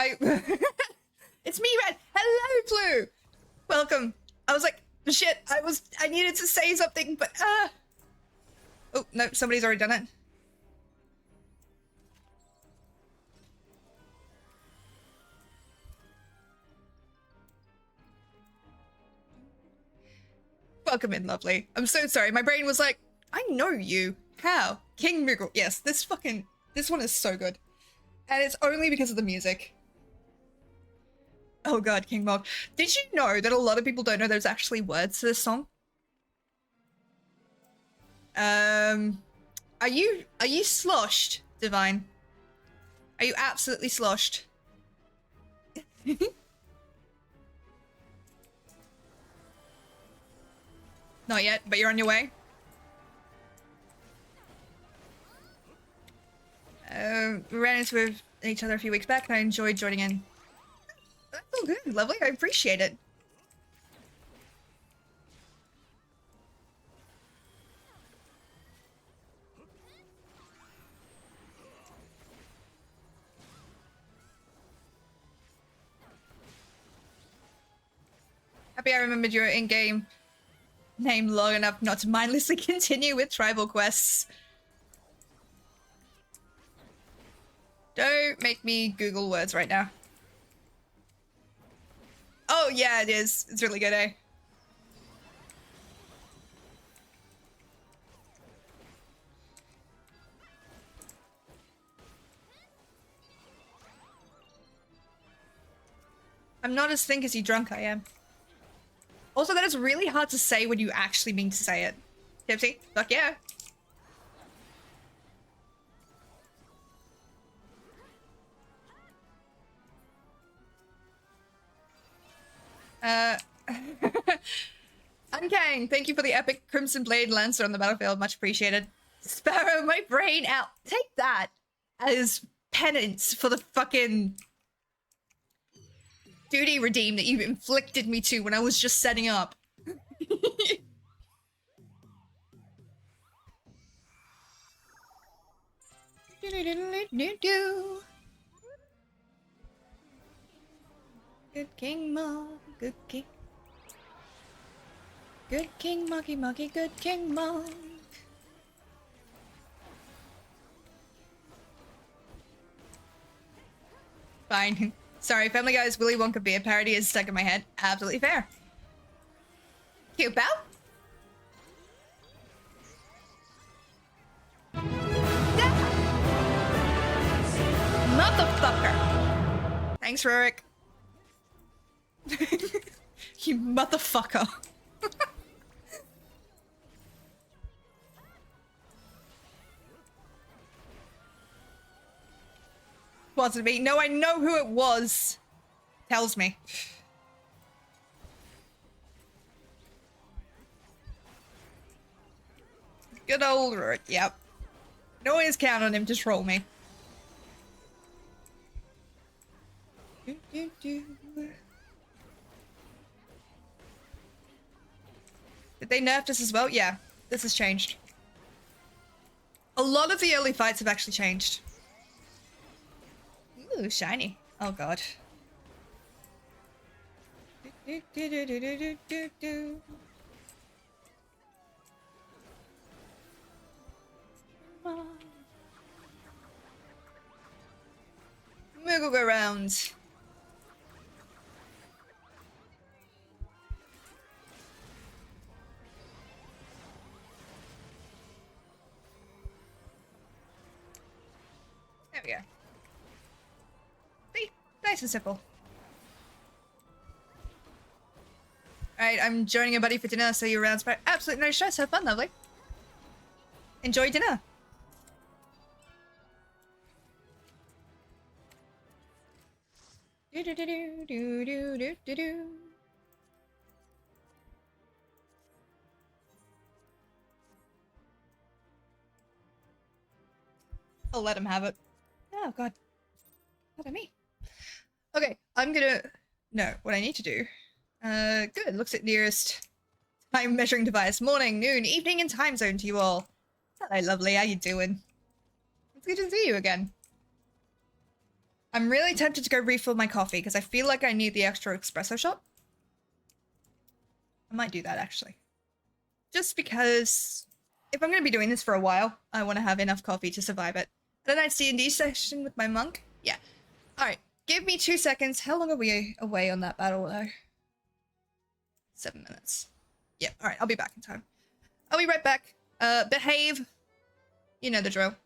It's me, Red. Hello, Blue. Welcome. I was like, shit, I needed to say something, but oh, no, somebody's already done it. Welcome in, lovely. I'm so sorry. My brain was like, I know you. How? King Moogle. Yes, this one is so good. And it's only because of the music. Oh god, King Mog. Did you know that a lot of people don't know there's actually words to this song? Are you sloshed, Divine? Are you absolutely sloshed? Not yet, but you're on your way. We ran into each other a few weeks back and I enjoyed joining in. That's all good, lovely. I appreciate it. Happy I remembered your in-game name long enough not to mindlessly continue with tribal quests. Don't make me Google words right now. Oh yeah, it is. It's really good, eh? I'm not as think as you drunk I am. Also, that is really hard to say when you actually mean to say it. Tipsy? Fuck yeah. Unkang, thank you for the epic Crimson Blade Lancer on the battlefield. Much appreciated. Sparrow, my brain out. Take that as penance for the fucking duty redeem that you inflicted me to when I was just setting up. Good King Mog, good King. Good King Moggy Moggy, good King Mog. Fine. Sorry, Family Guy's Willy Wonka beer parody is stuck in my head. Absolutely fair. Cute pal? Motherfucker! Thanks, Rurik. You motherfucker. Was it me? No, I know who it was. Tells me. Good old Rurik, yep. Can always count on him to troll me. Did they nerf us as well? Yeah, this has changed. A lot of the early fights have actually changed. Ooh, shiny. Oh god. Moogle go round. There we go. See? Nice and simple. Alright, I'm joining a buddy for dinner, so you're around. Absolutely no stress. Have fun, lovely. Enjoy dinner. I'll let him have it. Oh god. What me? Okay, I'm gonna... No, what I need to do. Good. Looks at nearest time measuring device. Morning, noon, evening, and time zone to you all. Hello, lovely. How you doing? It's good to see you again. I'm really tempted to go refill my coffee because I feel like I need the extra espresso shot. I might do that, actually. Just because if I'm going to be doing this for a while, I want to have enough coffee to survive it. A nice D&D session with my monk? Yeah. Alright, give me 2 seconds. How long are we away on that battle, though? 7 minutes. Yeah, alright, I'll be back in time. I'll be right back. Behave. You know the drill.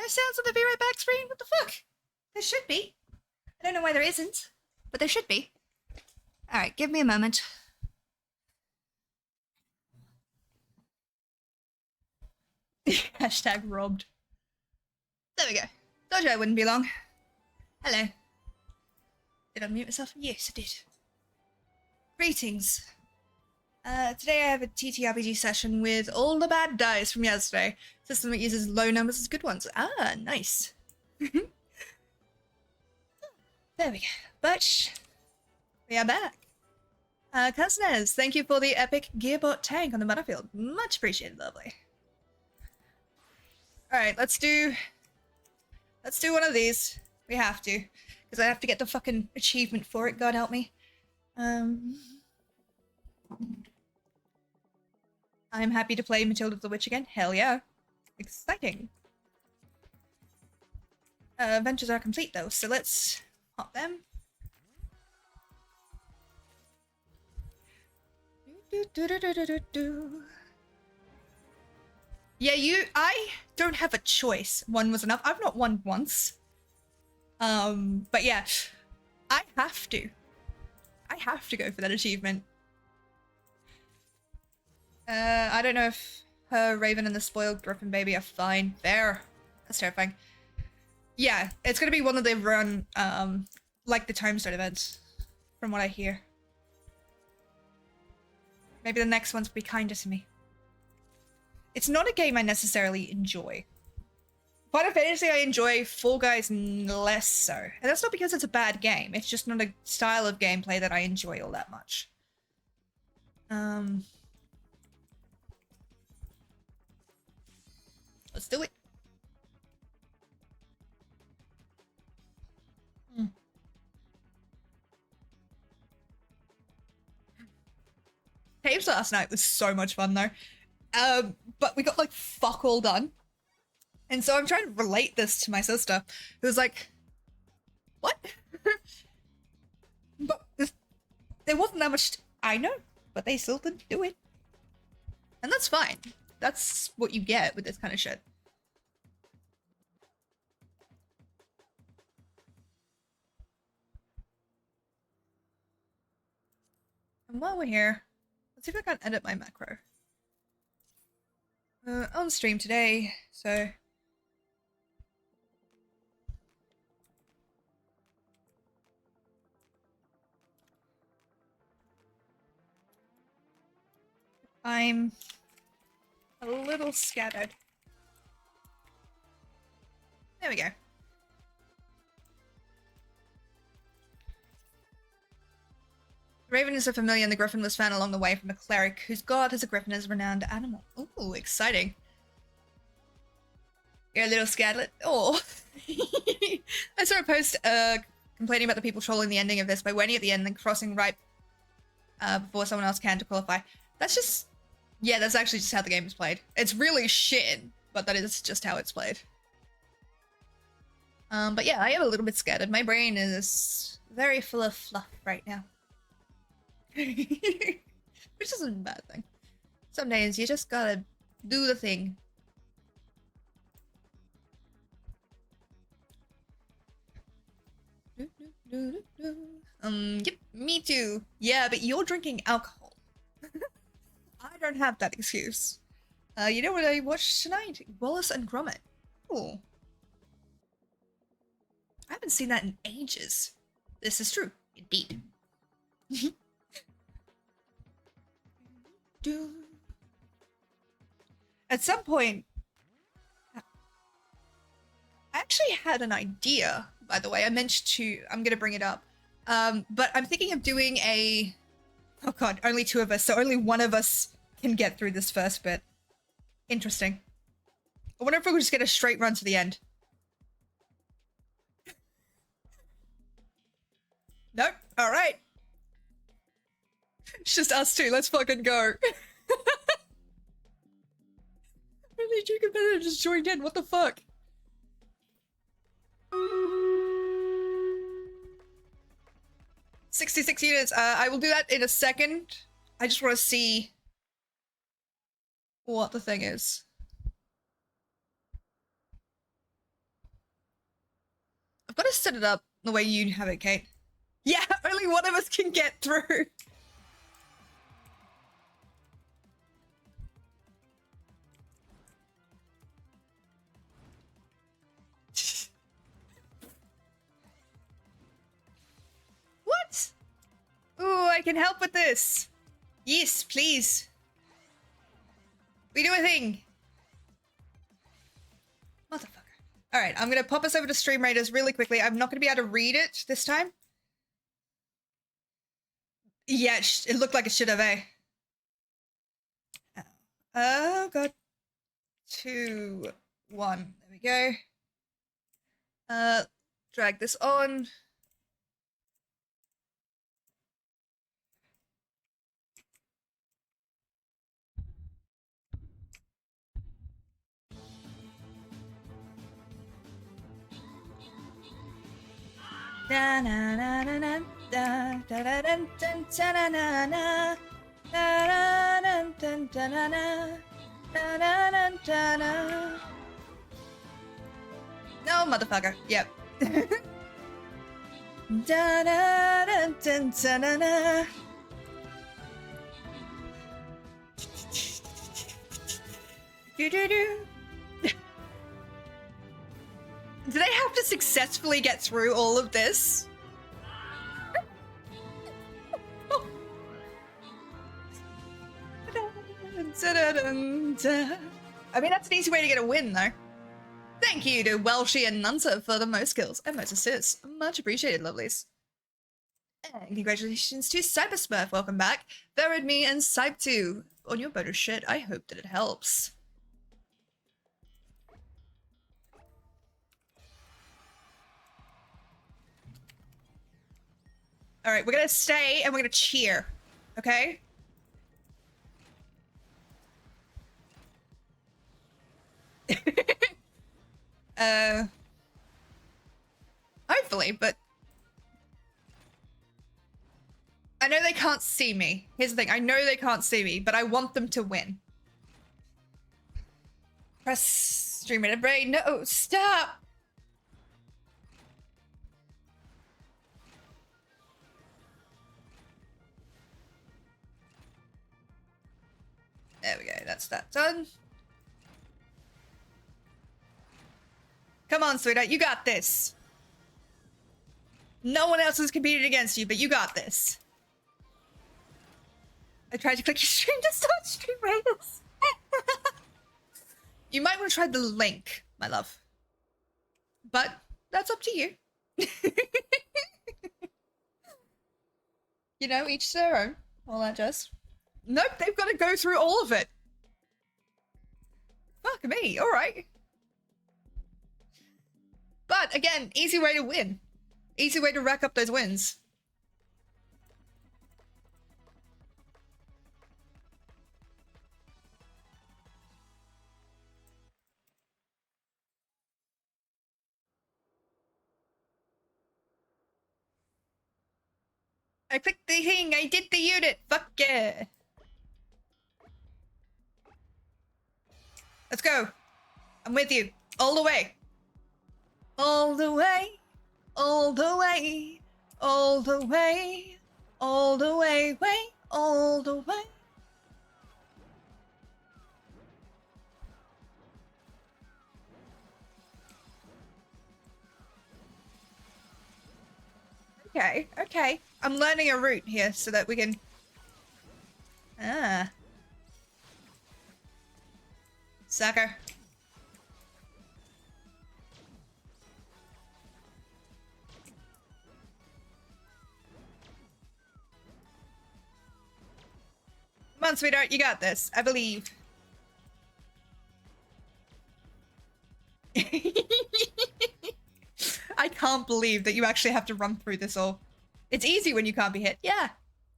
No sounds on the Be Right Back screen? What the fuck? There should be. I don't know why there isn't, but there should be. Alright, give me a moment. Hashtag robbed. There we go. Told you I wouldn't be long. Hello. Did I mute myself? Yes, I did. Greetings. Today I have a TTRPG session with all the bad dice from yesterday. System that uses low numbers as good ones. Ah, nice. There we go. But we are back. Cousinez, thank you for the epic Gearbot tank on the battlefield. Much appreciated, lovely. Alright, let's do one of these. We have to. Because I have to get the fucking achievement for it, God help me. I'm happy to play Matilda the Witch again. Hell yeah. Exciting. Adventures are complete though, so let's hop them. Yeah, I don't have a choice. One was enough. I've not won once. But yeah, I have to. I have to go for that achievement. I don't know if her Raven and the spoiled Griffin baby are fine. There. That's terrifying. Yeah, it's gonna be one that they've run, like the Timestone events, from what I hear. Maybe the next ones will be kinder to me. It's not a game I necessarily enjoy. Final Fantasy I enjoy, Fall Guys less so. And that's not because it's a bad game, it's just not a style of gameplay that I enjoy all that much. Let's do it. Caves last night was so much fun though. But we got like fuck all done. And so I'm trying to relate this to my sister, who was like, what? But there wasn't that much, I know, but they still didn't do it. And that's fine. That's what you get with this kind of shit. And while we're here, let's see if I can edit my macro. On stream today, so... I'm a little scattered. There we go. The Raven is a familiar and the Griffin was found along the way from a cleric whose god is a griffin as a renowned animal. Ooh, exciting. You're a little scatlet. Oh. I saw a post complaining about the people trolling the ending of this by waiting at the end and then crossing right before someone else can to qualify. That's just... Yeah, that's actually just how the game is played. It's really shit, but that is just how it's played. But yeah, I am a little bit scattered. My brain is very full of fluff right now. Which isn't a bad thing. Some days you just gotta do the thing. Yep, me too. Yeah, but you're drinking alcohol. I don't have that excuse. You know what I watched tonight? Wallace and Gromit. Ooh. I haven't seen that in ages. This is true. Indeed. At some point... I actually had an idea, by the way. I'm gonna bring it up. But I'm thinking of doing a... Oh god, only two of us, so only one of us can get through this first bit. Interesting. I wonder if we could just get a straight run to the end. Nope. Alright. It's just us two, let's fucking go. Only two competitors just joined in, what the fuck? 66 units. I will do that in a second. I just want to see what the thing is. I've got to set it up the way you have it, Kate. Yeah, only one of us can get through. What? Ooh, I can help with this. Yes, please. We do a thing. Motherfucker. Alright, I'm gonna pop us over to Stream Raiders really quickly. I'm not gonna be able to read it this time. Yeah, it looked like it should have, eh? Oh, God. 2, 1. There we go. Drag this on. Da na na na na da da da dun dun da na na na da da dun dun da na na da da dun da na. No, motherfucker. Yep. Da da dun dun da na na. Do do do. Do they have to successfully get through all of this? I mean, that's an easy way to get a win, though. Thank you to Welshie and Nunsa for the most kills and most assists. Much appreciated, lovelies. And congratulations to Cybersmurf, welcome back. Verid me and Cybe2 on your boat of shit. I hope that it helps. All right, we're gonna stay and we're gonna cheer, okay? Hopefully, but I know they can't see me. Here's the thing, I know they can't see me, but I want them to win. Press stream at a brain. No, stop! There we go, that's that done. Come on, sweetheart, you got this. No one else has competed against you, but you got this. I tried to click your stream to start Stream Raiders. You might want to try the link, my love. But that's up to you. You know, each their own. All that just. Nope, they've got to go through all of it. Fuck me, alright. But again, easy way to win. Easy way to rack up those wins. I clicked the thing, I did the unit, fuck yeah. Let's go. I'm with you, all the way. All the way, all the way, all the way, all the way, all the way. Okay, okay. I'm learning a route here so that we can... Ah. Sucker. Come on, sweetheart, you got this. I believe. I can't believe that you actually have to run through this all. It's easy when you can't be hit. Yeah.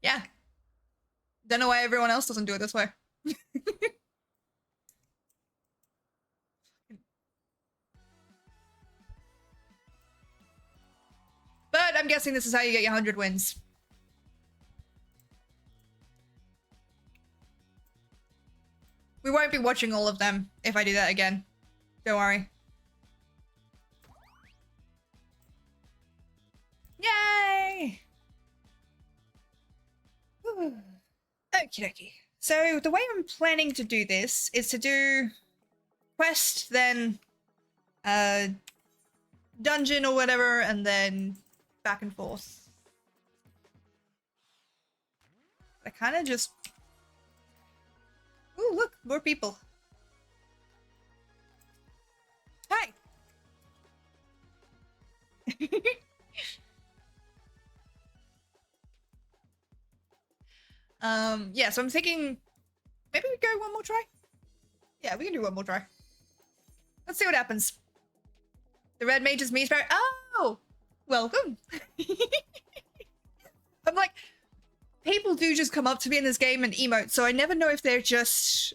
Yeah. Don't know why everyone else doesn't do it this way. But I'm guessing this is how you get your 100 wins. We won't be watching all of them if I do that again. Don't worry. Yay! Okie dokie. So the way I'm planning to do this is to do quest, then dungeon or whatever, and then back and forth. I kind of just... Ooh, look, more people. Hi! Yeah, so I'm thinking maybe we go one more try? Yeah, we can do one more try. Let's see what happens. The red mage is me. Oh! Welcome! I'm like, people do just come up to me in this game and emote, so I never know if they're just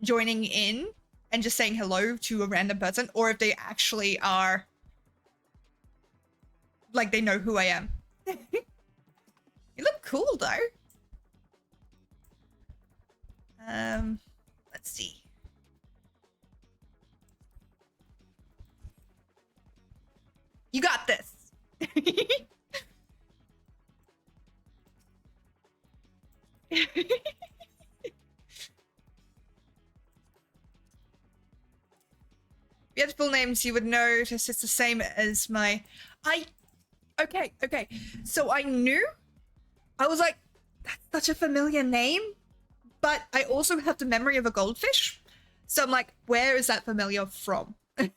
joining in and just saying hello to a random person, or if they actually are like they know who I am. You look cool though. Let's see. You got this. If you had full names, you would notice it's the same as my... Okay. So I knew. I was like, that's such a familiar name. But I also have the memory of a goldfish. So I'm like, where is that familiar from? For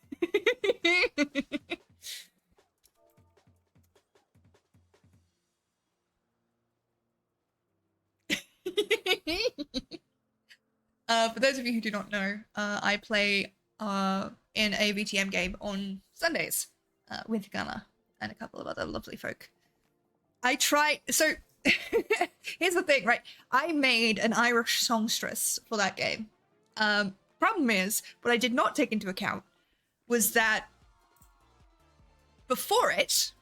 those of you who do not know, I play in a VTM game on Sundays with Gunnar and a couple of other lovely folk. So here's the thing, right? I made an Irish songstress for that game. Problem is, what I did not take into account was that before it,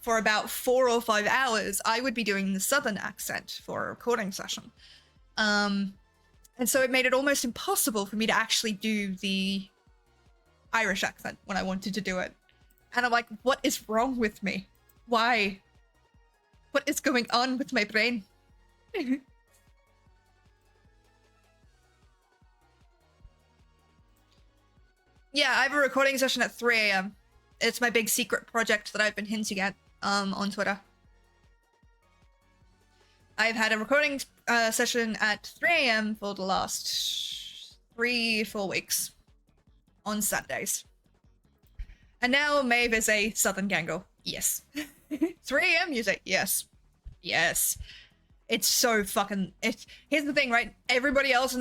for about 4 or 5 hours, I would be doing the southern accent for a recording session. And so it made it almost impossible for me to actually do the Irish accent when I wanted to do it. And I'm like, what is wrong with me? Why? What is going on with my brain? Yeah, I have a recording session at 3 a.m. It's my big secret project that I've been hinting at on Twitter. I've had a recording session at 3 a.m. for the last 3-4 weeks on Saturdays. And now Maeve is a Southern Gango. Yes. 3 a.m. you say yes. Yes. It's so fucking... Here's the thing, right? Everybody else in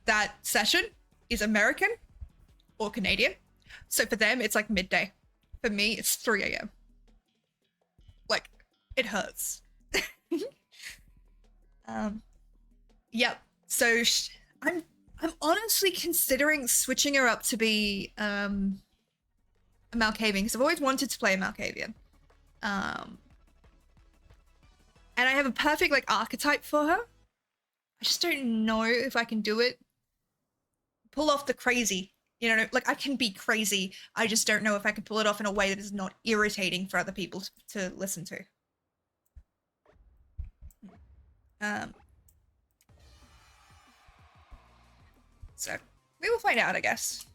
that session is American or Canadian. So for them, it's like midday. For me, it's 3 a.m. Like, it hurts. Yep. So I'm honestly considering switching her up to be a Malkavian, because I've always wanted to play a Malkavian. And I have a perfect like archetype for her. I just don't know if I can do it. Pull off the crazy. You know, like I can be crazy. I just don't know if I can pull it off in a way that is not irritating for other people to listen to. So we will find out, I guess.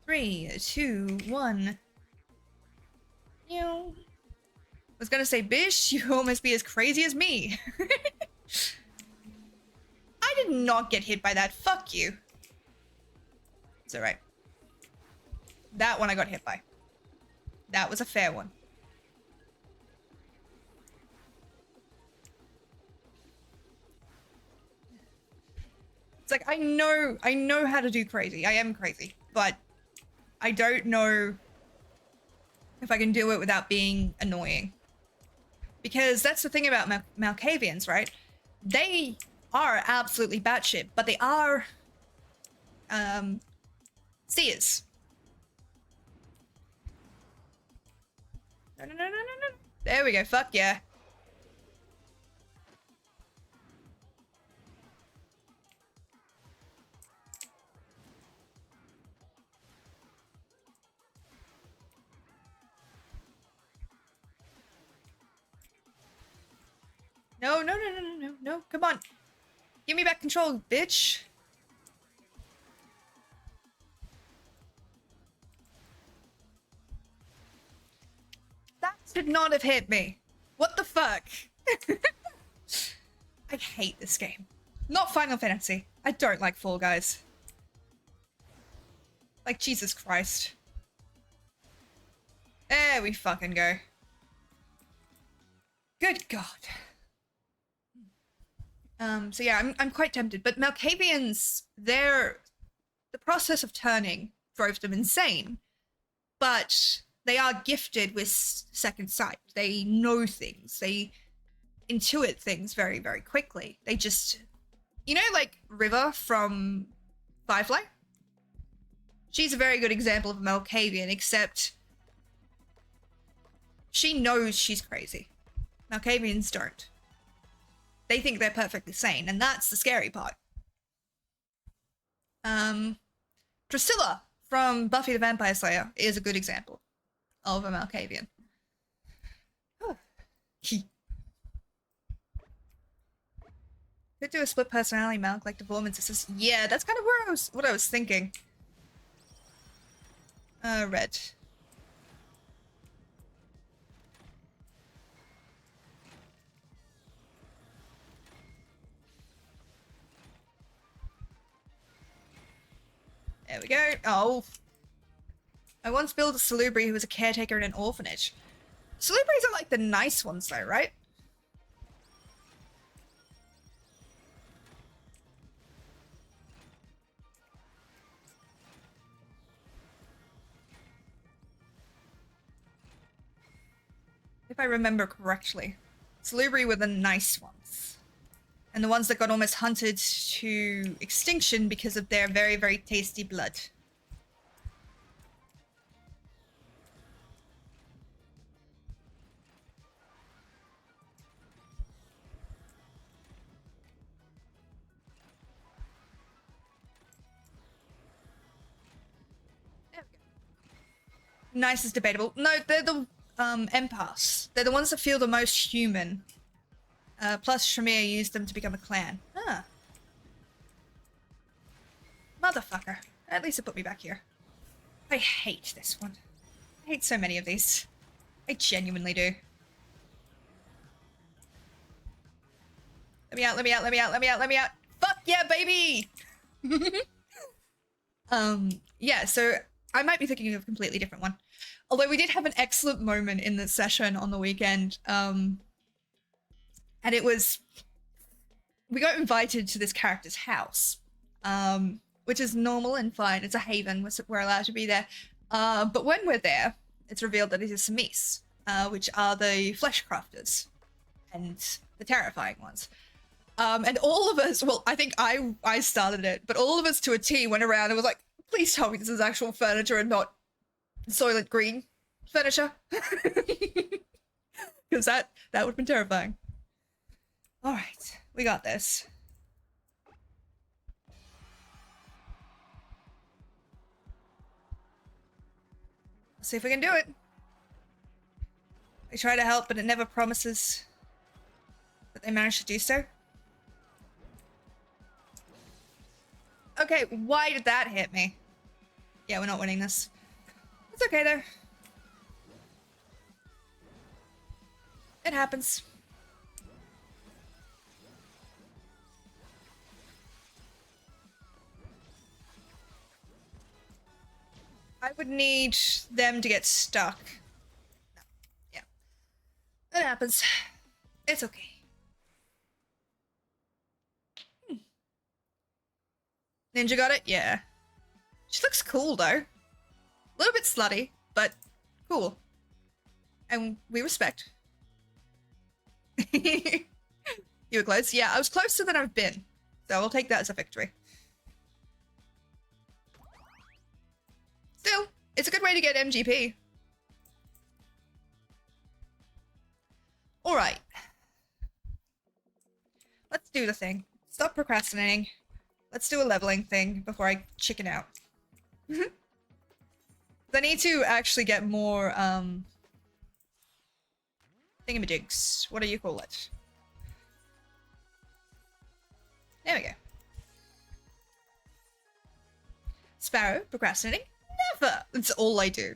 Three, two, one. I was gonna say, Bish, you almost be as crazy as me. I did not get hit by that. Fuck you. It's alright. That one I got hit by. That was a fair one. It's like, I know how to do crazy. I am crazy, but I don't know if I can do it without being annoying. Because that's the thing about Malkavians, right? They are absolutely batshit, but they are seers. No. There we go, fuck yeah. No, no, no, no, no, no, no. Come on. Give me back control, bitch. That should not have hit me. What the fuck? I hate this game. Not Final Fantasy. I don't like Fall Guys. Like, Jesus Christ. There we fucking go. Good God. So yeah, I'm quite tempted, but Malkavians, the process of turning drove them insane. But they are gifted with second sight. They know things. They intuit things very, very quickly. They just, you know, like River from Firefly? She's a very good example of a Malkavian, except she knows she's crazy. Malkavians don't. They think they're perfectly sane, and that's the scary part. Drusilla from Buffy the Vampire Slayer is a good example of a Malkavian. Could do a split personality Malk like Devorments assist. Yeah, that's kind of what I was thinking. Red. There we go. Oh. I once built a Salubri who was a caretaker in an orphanage. Salubris are like the nice ones though, right? If I remember correctly. Salubri were the nice ones. And the ones that got almost hunted to extinction because of their very, very tasty blood. There we go. Nice is debatable. No, they're the empaths. They're the ones that feel the most human. Plus, Shamir used them to become a clan. Ah. Motherfucker. At least it put me back here. I hate this one. I hate so many of these. I genuinely do. Let me out, let me out, let me out, let me out, let me out. Fuck yeah, baby! Yeah, so I might be thinking of a completely different one. Although we did have an excellent moment in the session on the weekend. And it was... We got invited to this character's house. Which is normal and fine. It's a haven. We're allowed to be there. But when we're there, it's revealed that it is Samis, which are the flesh crafters. And the terrifying ones. And all of us, well, I think I started it, but all of us to a T went around and was like, please tell me this is actual furniture and not Soylent Green furniture. Because that would have been terrifying. Alright, we got this. Let's see if we can do it. I try to help, but it never promises that they manage to do so. Okay, why did that hit me? Yeah, we're not winning this. It's okay, though. It happens. I would need them to get stuck. No. Yeah. It happens. It's okay. Ninja got it? Yeah. She looks cool, though. A little bit slutty, but cool. And we respect. You were close? Yeah, I was closer than I've been. So I'll take that as a victory. Still, it's a good way to get MGP. Alright. Let's do the thing. Stop procrastinating. Let's do a leveling thing before I chicken out. I need to actually get more, thingamajigs. What do you call it? There we go. Sparrow, procrastinating? Never! That's all I do.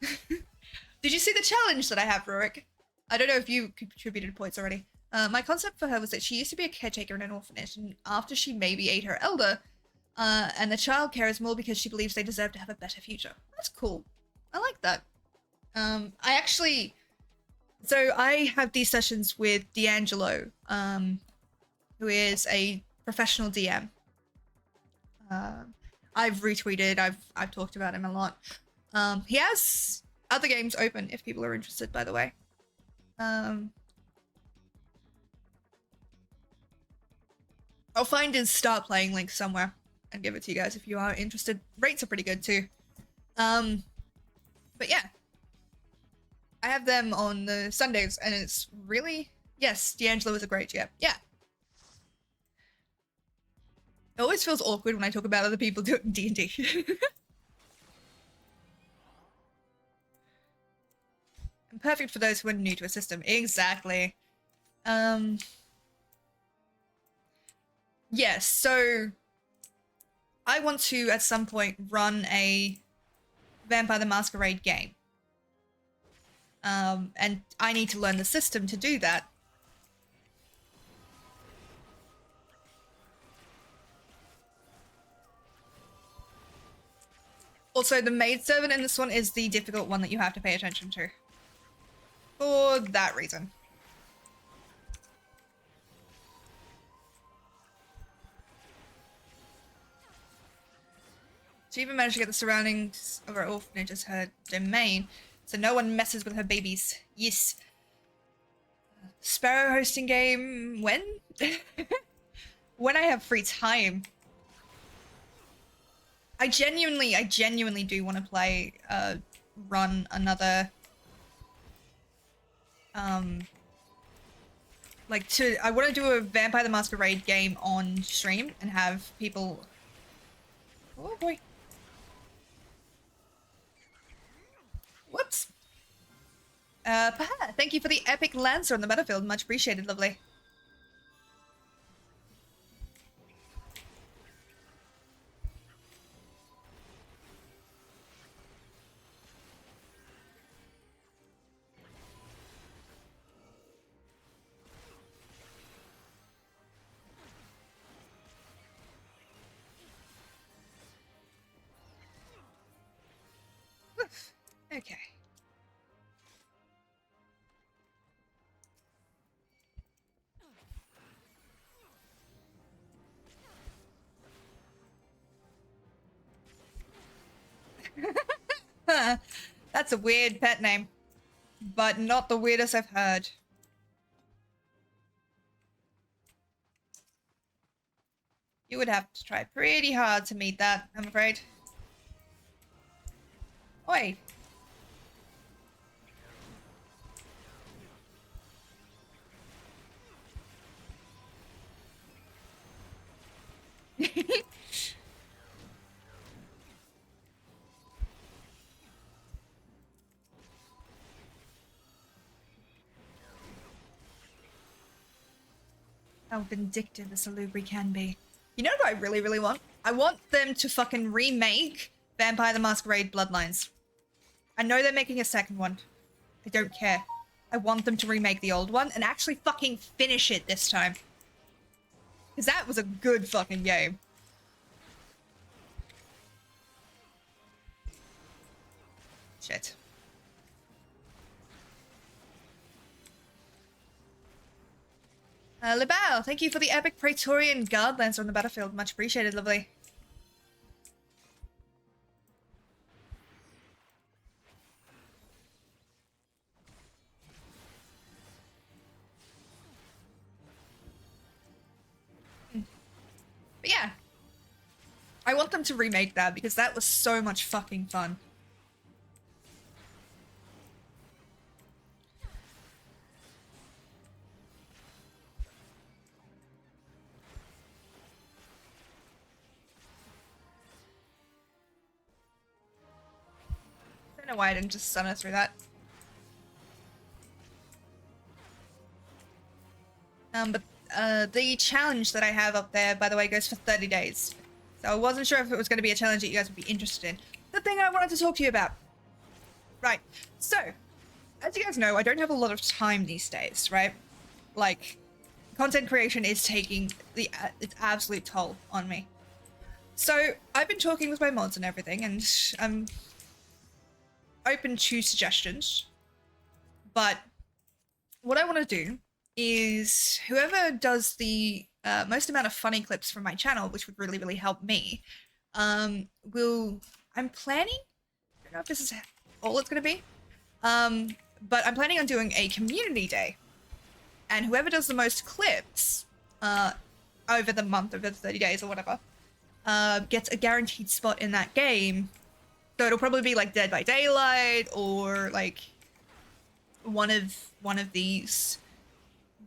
Did you see the challenge that I have, Rurik? I don't know if you contributed points already. My concept for her was that she used to be a caretaker in an orphanage, and after she maybe ate her elder, and the child cares more because she believes they deserve to have a better future. That's cool. I like that. So I have these sessions with D'Angelo, who is a professional DM. I've retweeted, I've talked about him a lot. He has other games open if people are interested, by the way. I'll find his start playing link somewhere and give it to you guys if you are interested. Rates are pretty good too. But yeah. I have them on the Sundays and it's really... Yes, D'Angelo is a great GM. Yeah. It always feels awkward when I talk about other people doing D&D. And perfect for those who are new to a system. Exactly. Yes, so I want to at some point run a Vampire the Masquerade game. And I need to learn the system to do that. Also, the maidservant in this one is the difficult one that you have to pay attention to. For that reason. She even managed to get the surroundings of her orphanage as her domain, so no one messes with her babies. Yes. Sparrow hosting game, when? When I have free time. I genuinely do want to play, run another, I want to do a Vampire the Masquerade game on stream and have people... Oh boy. Whoops. Paha, thank you for the epic Lancer on the battlefield. Much appreciated, lovely. Okay. That's a weird pet name, but not the weirdest I've heard. You would have to try pretty hard to meet that, I'm afraid. Oi. How vindictive a Salubri can be. You know what I really want? I want them to fucking remake Vampire the Masquerade Bloodlines. I know they're making a second one. I don't care. I want them to remake the old one and actually fucking finish it this time. Because that was a good fucking game. Shit. Libal, thank you for the epic Praetorian Guard Lancer on the battlefield. Much appreciated, lovely. But yeah. I want them to remake that because that was so much fucking fun. I don't know why I didn't just stun her through that. But the challenge that I have up there, by the way, goes for 30 days. So I wasn't sure if it was going to be a challenge that you guys would be interested in. The thing I wanted to talk to you about. Right. So, as you guys know, I don't have a lot of time these days, right? Like, content creation is taking its absolute toll on me. So, I've been talking with my mods and everything, and I'm open to suggestions. But what I want to do is whoever does the most amount of funny clips from my channel, which would really, really help me, I'm planning, I don't know if this is all it's going to be, but I'm planning on doing a community day. And whoever does the most clips over the month, over the 30 days or whatever, gets a guaranteed spot in that game. So it'll probably be like Dead by Daylight or like one of these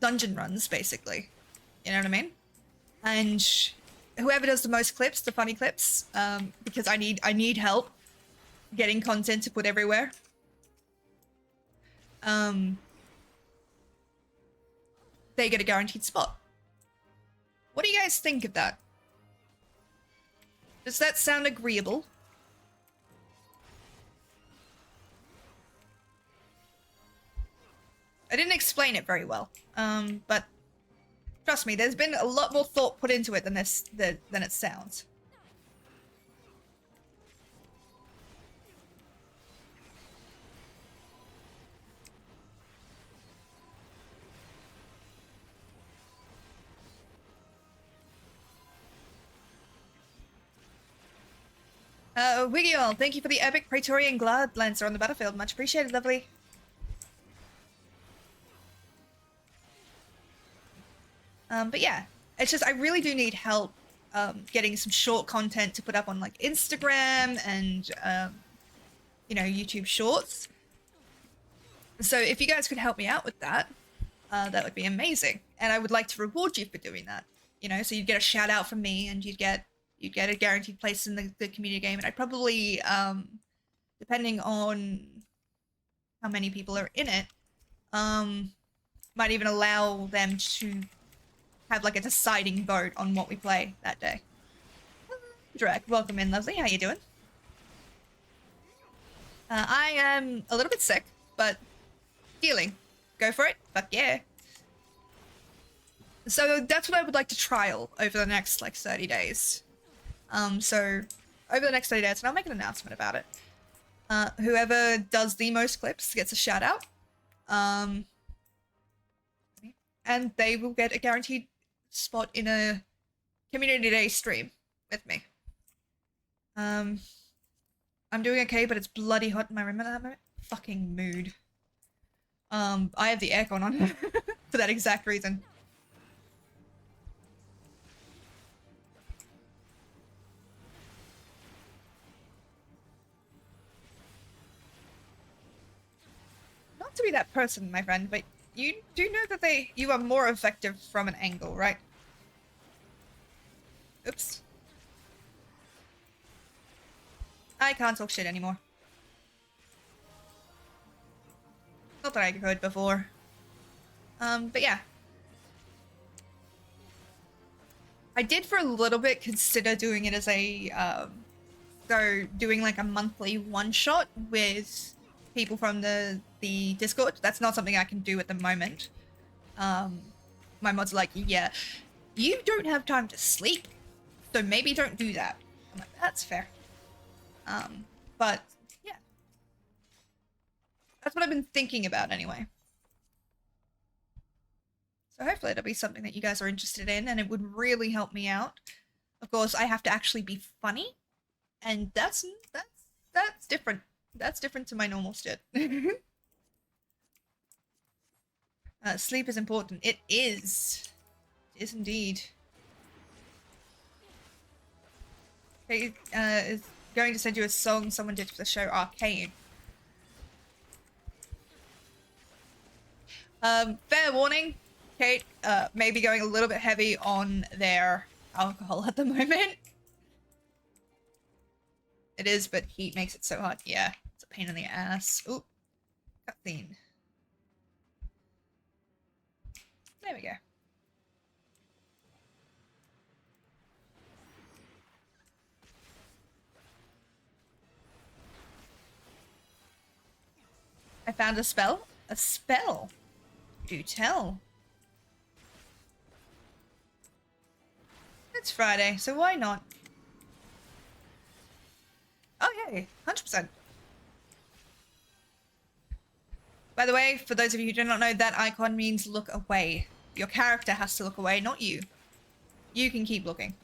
dungeon runs, basically. You know what I mean? And whoever does the most clips, the funny clips, because I need help getting content to put everywhere. They get a guaranteed spot. What do you guys think of that? Does that sound agreeable? I didn't explain it very well, but trust me, there's been a lot more thought put into it than than it sounds. Wiggyall, thank you for the epic Praetorian Glad Lancer on the battlefield. Much appreciated, lovely. But yeah, it's just I really do need help getting some short content to put up on like Instagram and you know, YouTube Shorts. So if you guys could help me out with that, that would be amazing. And I would like to reward you for doing that. You know, so you'd get a shout out from me, and you'd get a guaranteed place in the community game. And I'd probably, depending on how many people are in it, might even allow them to have like a deciding vote on what we play that day. Drek, welcome in, lovely. How you doing? I am a little bit sick, but healing. Go for it. Fuck yeah. So that's what I would like to trial over the next like 30 days. So over the next 30 days, and I'll make an announcement about it. Whoever does the most clips gets a shout out. And they will get a guaranteed spot in a community day stream with me. I'm doing okay, but it's bloody hot in my room at that moment. Fucking mood. I have the aircon on for that exact reason. Not to be that person, my friend, but you do know that you are more effective from an angle, right? Oops. I can't talk shit anymore. Not that I could before. But yeah. I did for a little bit consider doing it as a, doing like a monthly one-shot with people from the Discord. That's not something I can do at the moment. My mod's like, yeah, you don't have time to sleep, so maybe don't do that. I'm like, that's fair. But yeah, that's what I've been thinking about anyway. So hopefully it'll be something that you guys are interested in, and it would really help me out. Of course, I have to actually be funny, and that's different. That's different to my normal shit. Sleep is important. It is. It is indeed. Okay, is going to send you a song someone did for the show Arcane. Fair warning, Kate, maybe going a little bit heavy on their alcohol at the moment. It is, but heat makes it so hot. Yeah, it's a pain in the ass. Ooh, cutscene. There we go. found a spell. A spell. Do tell. It's Friday, so why not? Oh yay, 100%. By the way, for those of you who do not know, that icon means look away. Your character has to look away, not you. You can keep looking.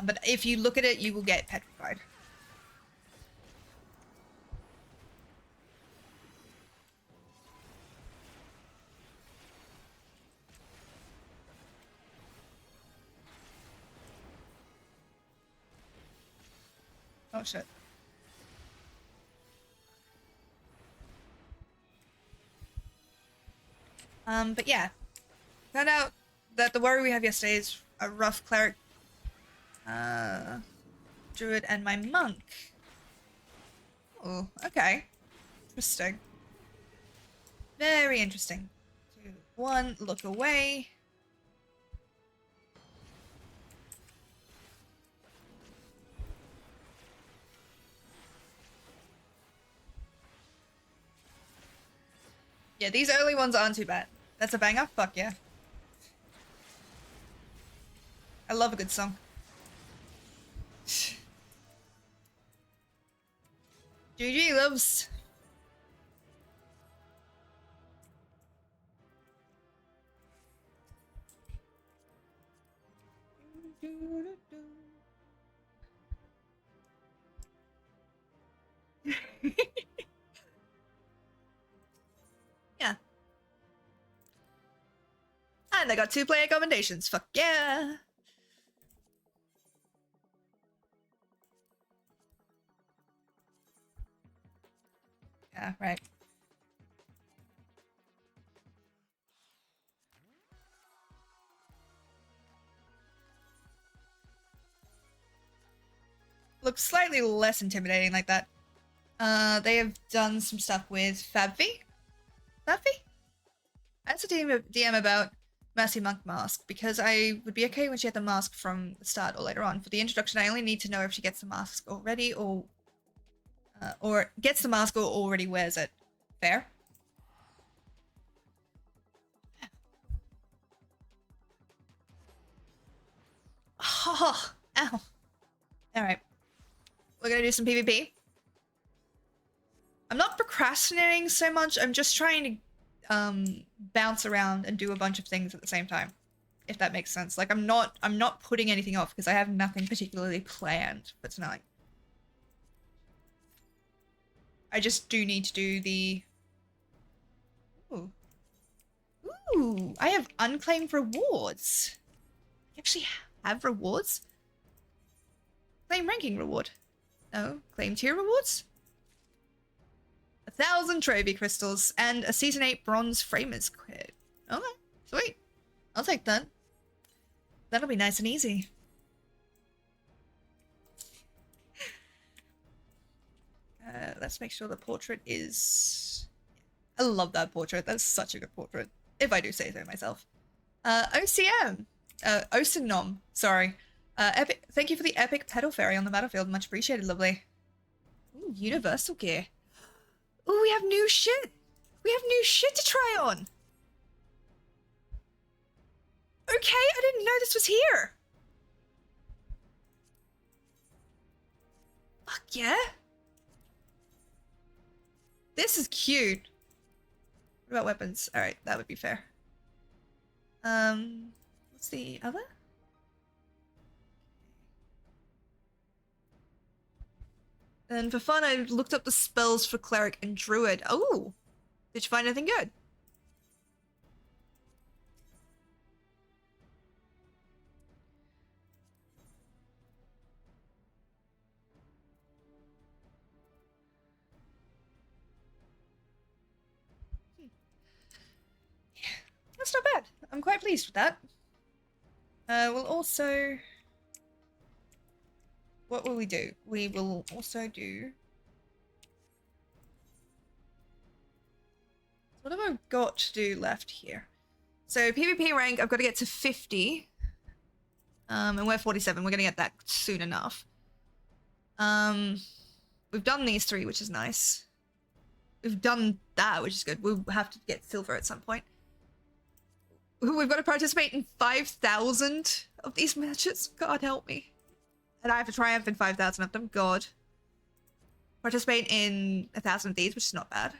But if you look at it, you will get petrified. Oh shit. But yeah. Found out that the worry we have yesterday is a rough cleric, druid, and my monk. Oh, okay. Interesting. Very interesting. 2, 1, look away. Yeah, these early ones aren't too bad. That's a banger? Fuck yeah. I love a good song. GG loves. Yeah. And I got 2 player commendations. Fuck yeah. Yeah, right. Looks slightly less intimidating like that. They have done some stuff with Fabvi? Fabvi? I asked a DM about Mercy Monk mask because I would be okay when she had the mask from the start or later on. For the introduction, I only need to know if she gets the mask already or gets the mask or already wears it. Fair? Oh, ow. Alright. We're gonna do some PvP. I'm not procrastinating so much, I'm just trying to bounce around and do a bunch of things at the same time. If that makes sense. Like I'm not putting anything off because I have nothing particularly planned for tonight. I just do need to do the... Ooh. Ooh, I have unclaimed rewards. I actually have rewards? Claim ranking reward. No, claim tier rewards? 1,000 trophy crystals and a season 8 bronze framers quid. Okay, sweet. I'll take that. That'll be nice and easy. Let's make sure the portrait is... I love that portrait. That's such a good portrait. If I do say so myself. OCM. Osinom. Sorry. Epic. Thank you for the epic pedal fairy on the battlefield. Much appreciated, lovely. Ooh, universal gear. Ooh, we have new shit. We have new shit to try on. Okay, I didn't know this was here. Fuck yeah. This is cute. What about weapons? Alright, that would be fair. What's the other? And for fun, I looked up the spells for cleric and druid. Oh! Did you find anything good? That's not bad. I'm quite pleased with that. We'll also... What will we do? We will also do... What have I got to do left here? So PvP rank, I've got to get to 50. And we're 47. We're going to get that soon enough. We've done these 3, which is nice. we've done that, which is good. We'll have to get silver at some point. We've got to participate in 5,000 of these matches. God help me. And I have to triumph in 5,000 of them. God. Participate in 1,000 of these, which is not bad.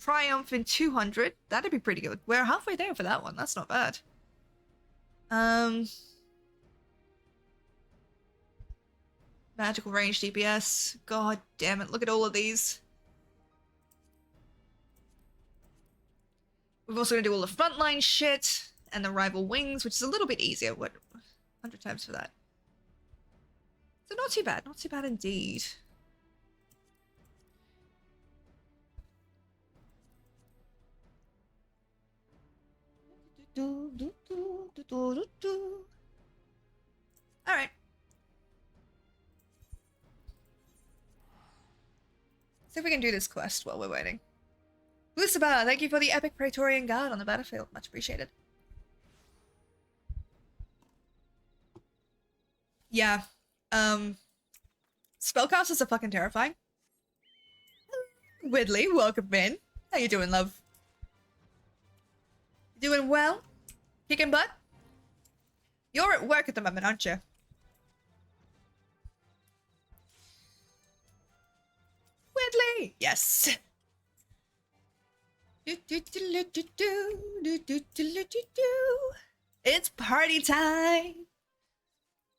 Triumph in 200. That'd be pretty good. We're halfway there for that one. That's not bad. Magical range DPS. God damn it. Look at all of these. We've also going to do all the frontline shit and the rival wings, which is a little bit easier. What? 100 times for that. So not too bad. Not too bad indeed. Alright. See if we can do this quest while we're waiting. Lucibah, thank you for the epic Praetorian Guard on the battlefield. Much appreciated. Yeah. Spellcasters are fucking terrifying. Widley, welcome in. How you doing, love? Doing well? Kicking butt? You're at work at the moment, aren't you? Widley! Yes. It's party time.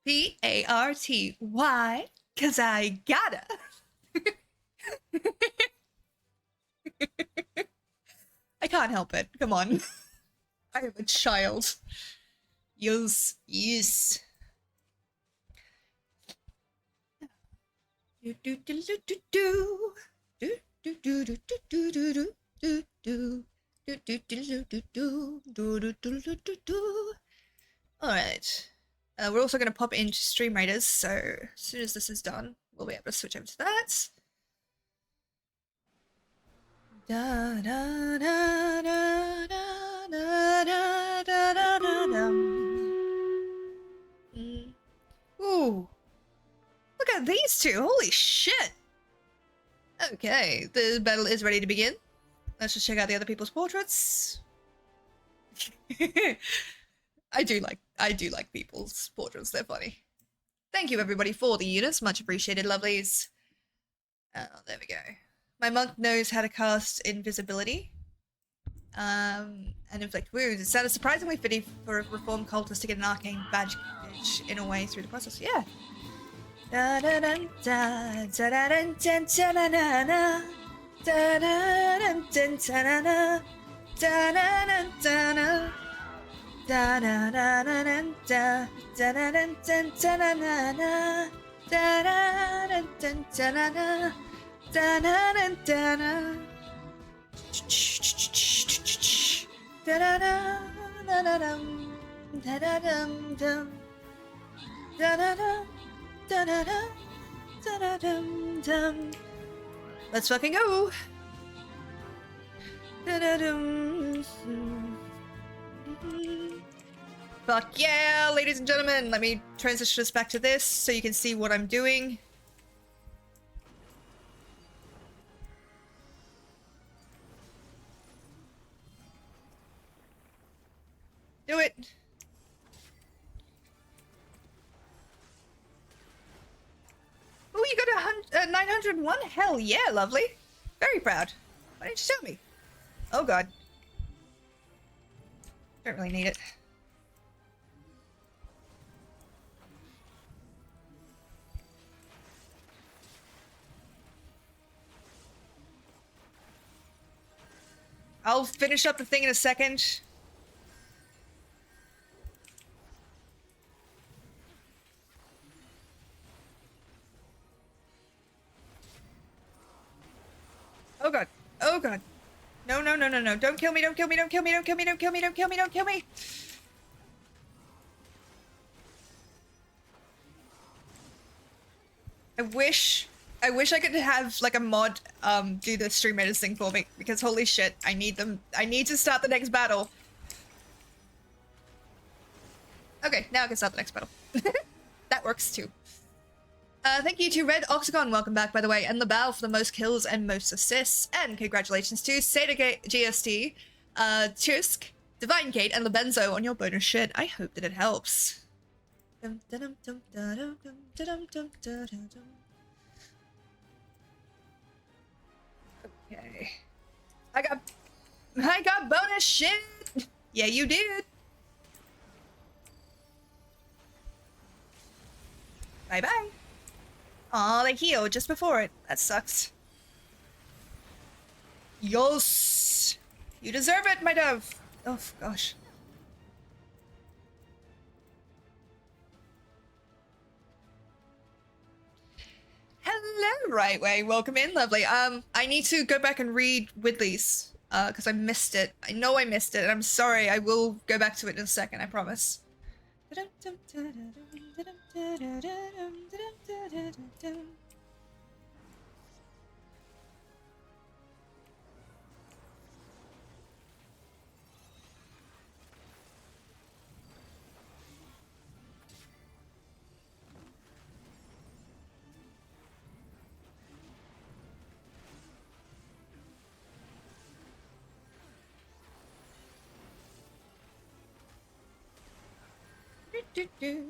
P-A-R-T-Y. 'Cause I gotta. I can't help it. Come on. I am a child. Yes, yes. Alright. We're also going to pop into Stream Raiders, so as soon as this is done, we'll be able to switch over to that. Da da da da da da da da da da. Ooh. Look at these two, holy shit! Okay, the battle is ready to begin. Let's just check out the other people's portraits. I do like people's portraits, they're funny. Thank you everybody for the units, much appreciated, lovelies. Oh, there we go. My monk knows how to cast invisibility. And inflict wounds. It sounded surprisingly fitting for a reformed cultist to get an arcane badge in a way through the process. Yeah. Da da da da da da da da da da da da da Let's fucking go. Fuck yeah, ladies and gentlemen. Let me transition us back to this so you can see what I'm doing. Do it. Oh, you got a 901? Hell yeah, lovely. Very proud. Why didn't you tell me? Oh god. Don't really need it. I'll finish up the thing in a second. Oh god. Oh god. No, no, no, no, no. Don't kill me, don't kill me, don't kill me, don't kill me, don't kill me, don't kill me, don't kill me. I wish I could have like a mod do the stream edits thing for me, because holy shit, I need them. I need to start the next battle. Okay, now I can start the next battle. That works too. Thank you to Red Octagon, welcome back by the way, and the Bow for the most kills and most assists, and congratulations to Seda GST, Tusk, Divine Gate, and Labenzo on your bonus shit. I hope that it helps. Okay. I got bonus shit! Yeah, you did! Bye-bye. Aw, they healed just before it. That sucks. Yos! You deserve it, my dove! Oh, gosh. Hello, Right Way. Welcome in, lovely. I need to go back and read Widley's, because I missed it. I know I missed it, and I'm sorry. I will go back to it in a second, I promise.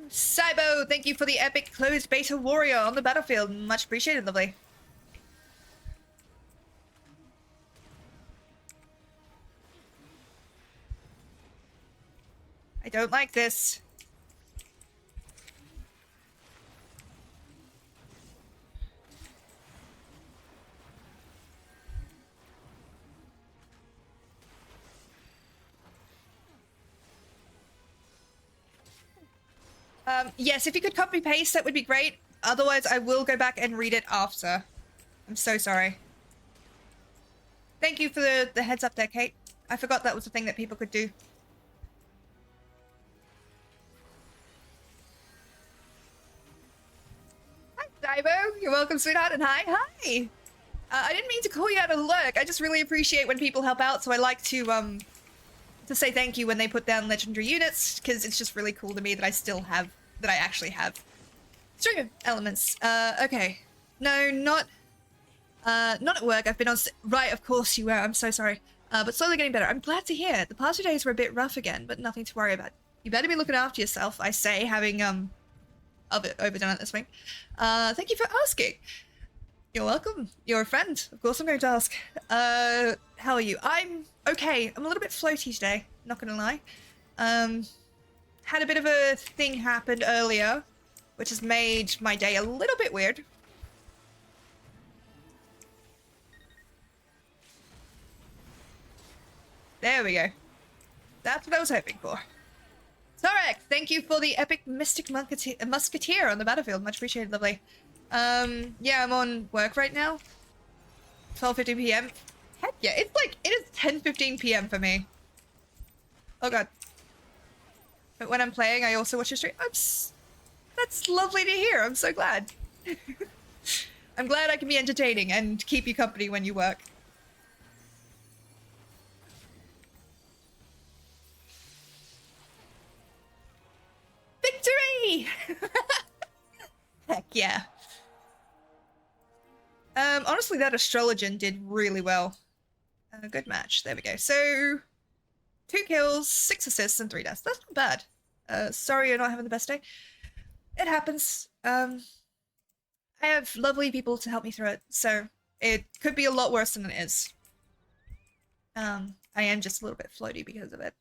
Cybo, thank you for the epic closed beta warrior on the battlefield. Much appreciated, lovely. I don't like this. Yes, if you could copy paste, that would be great. Otherwise, I will go back and read it after. I'm so sorry. Thank you for the heads up there, Kate. I forgot that was a thing that people could do. Hi, Divo. You're welcome, sweetheart, and hi. I didn't mean to call you out of the lurk. I just really appreciate when people help out, so I like to say thank you when they put down legendary units, because it's just really cool to me that I actually have stream elements. Okay. No, not at work. I've been on right, of course you were. I'm so sorry. But slowly getting better. I'm glad to hear. The past 2 days were a bit rough again, but nothing to worry about. You better be looking after yourself, I say, having overdone it this week. Thank you for asking. You're welcome. You're a friend. Of course I'm going to ask. How are you? I'm okay. I'm a little bit floaty today, not gonna lie. Had a bit of a thing happen earlier, which has made my day a little bit weird. There we go. That's what I was hoping for. Tarek, thank you for the epic Mystic Musketeer on the battlefield. Much appreciated, lovely. Yeah, I'm on work right now. 12:50 p.m. Heck yeah, it is 10:15 p.m. for me. Oh god. But when I'm playing, I also watch a stream. That's lovely to hear. I'm so glad. I'm glad I can be entertaining and keep you company when you work. Victory! Heck yeah. Honestly, that Astrologian did really well. Good match. There we go. So, 2 kills, 6 assists, and 3 deaths. That's not bad. Sorry you're not having the best day. It happens. I have lovely people to help me through it, so it could be a lot worse than it is. I am just a little bit floaty because of it.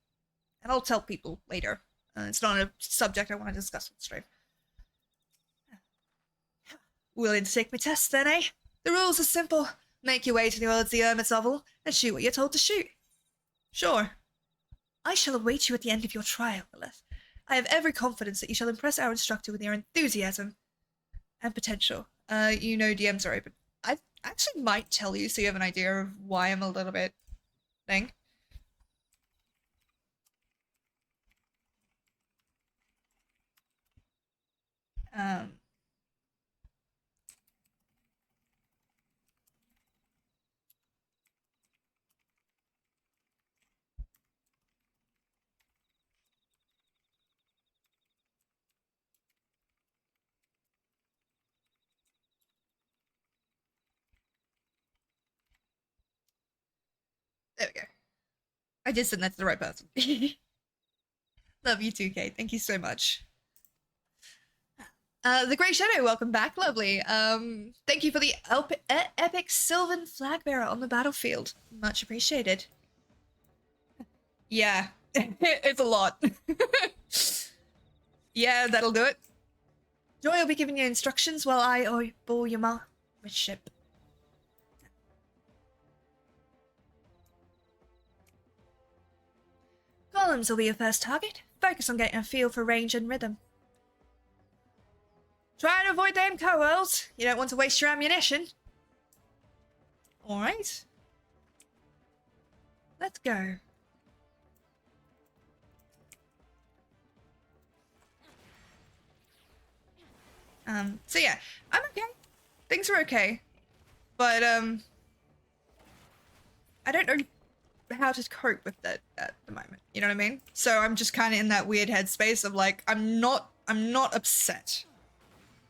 And I'll tell people later. It's not a subject I want to discuss with the stream. Willing to take my test then, eh? The rules are simple. Make your way towards the Hermit's Oval and shoot what you're told to shoot. Sure. I shall await you at the end of your trial, Lilith. I have every confidence that you shall impress our instructor with your enthusiasm and potential. You know DMs are open. I actually might tell you so you have an idea of why I'm a little bit thing. There we go. I did send that to the right person. Love you too, Kate. Thank you so much. The Grey Shadow, welcome back, lovely. Thank you for the epic Sylvan flag bearer on the battlefield. Much appreciated. Yeah, it's a lot. Yeah, that'll do it. Joy will be giving you instructions while I eyeball your ship. Golems will be your first target. Focus on getting a feel for range and rhythm. Try and avoid them co-wells. You don't want to waste your ammunition. Alright. Let's go. So yeah, I'm okay. Things are okay. But, I don't know how to cope with that at the moment. You know what I mean? So I'm just kind of in that weird headspace of like, I'm not upset.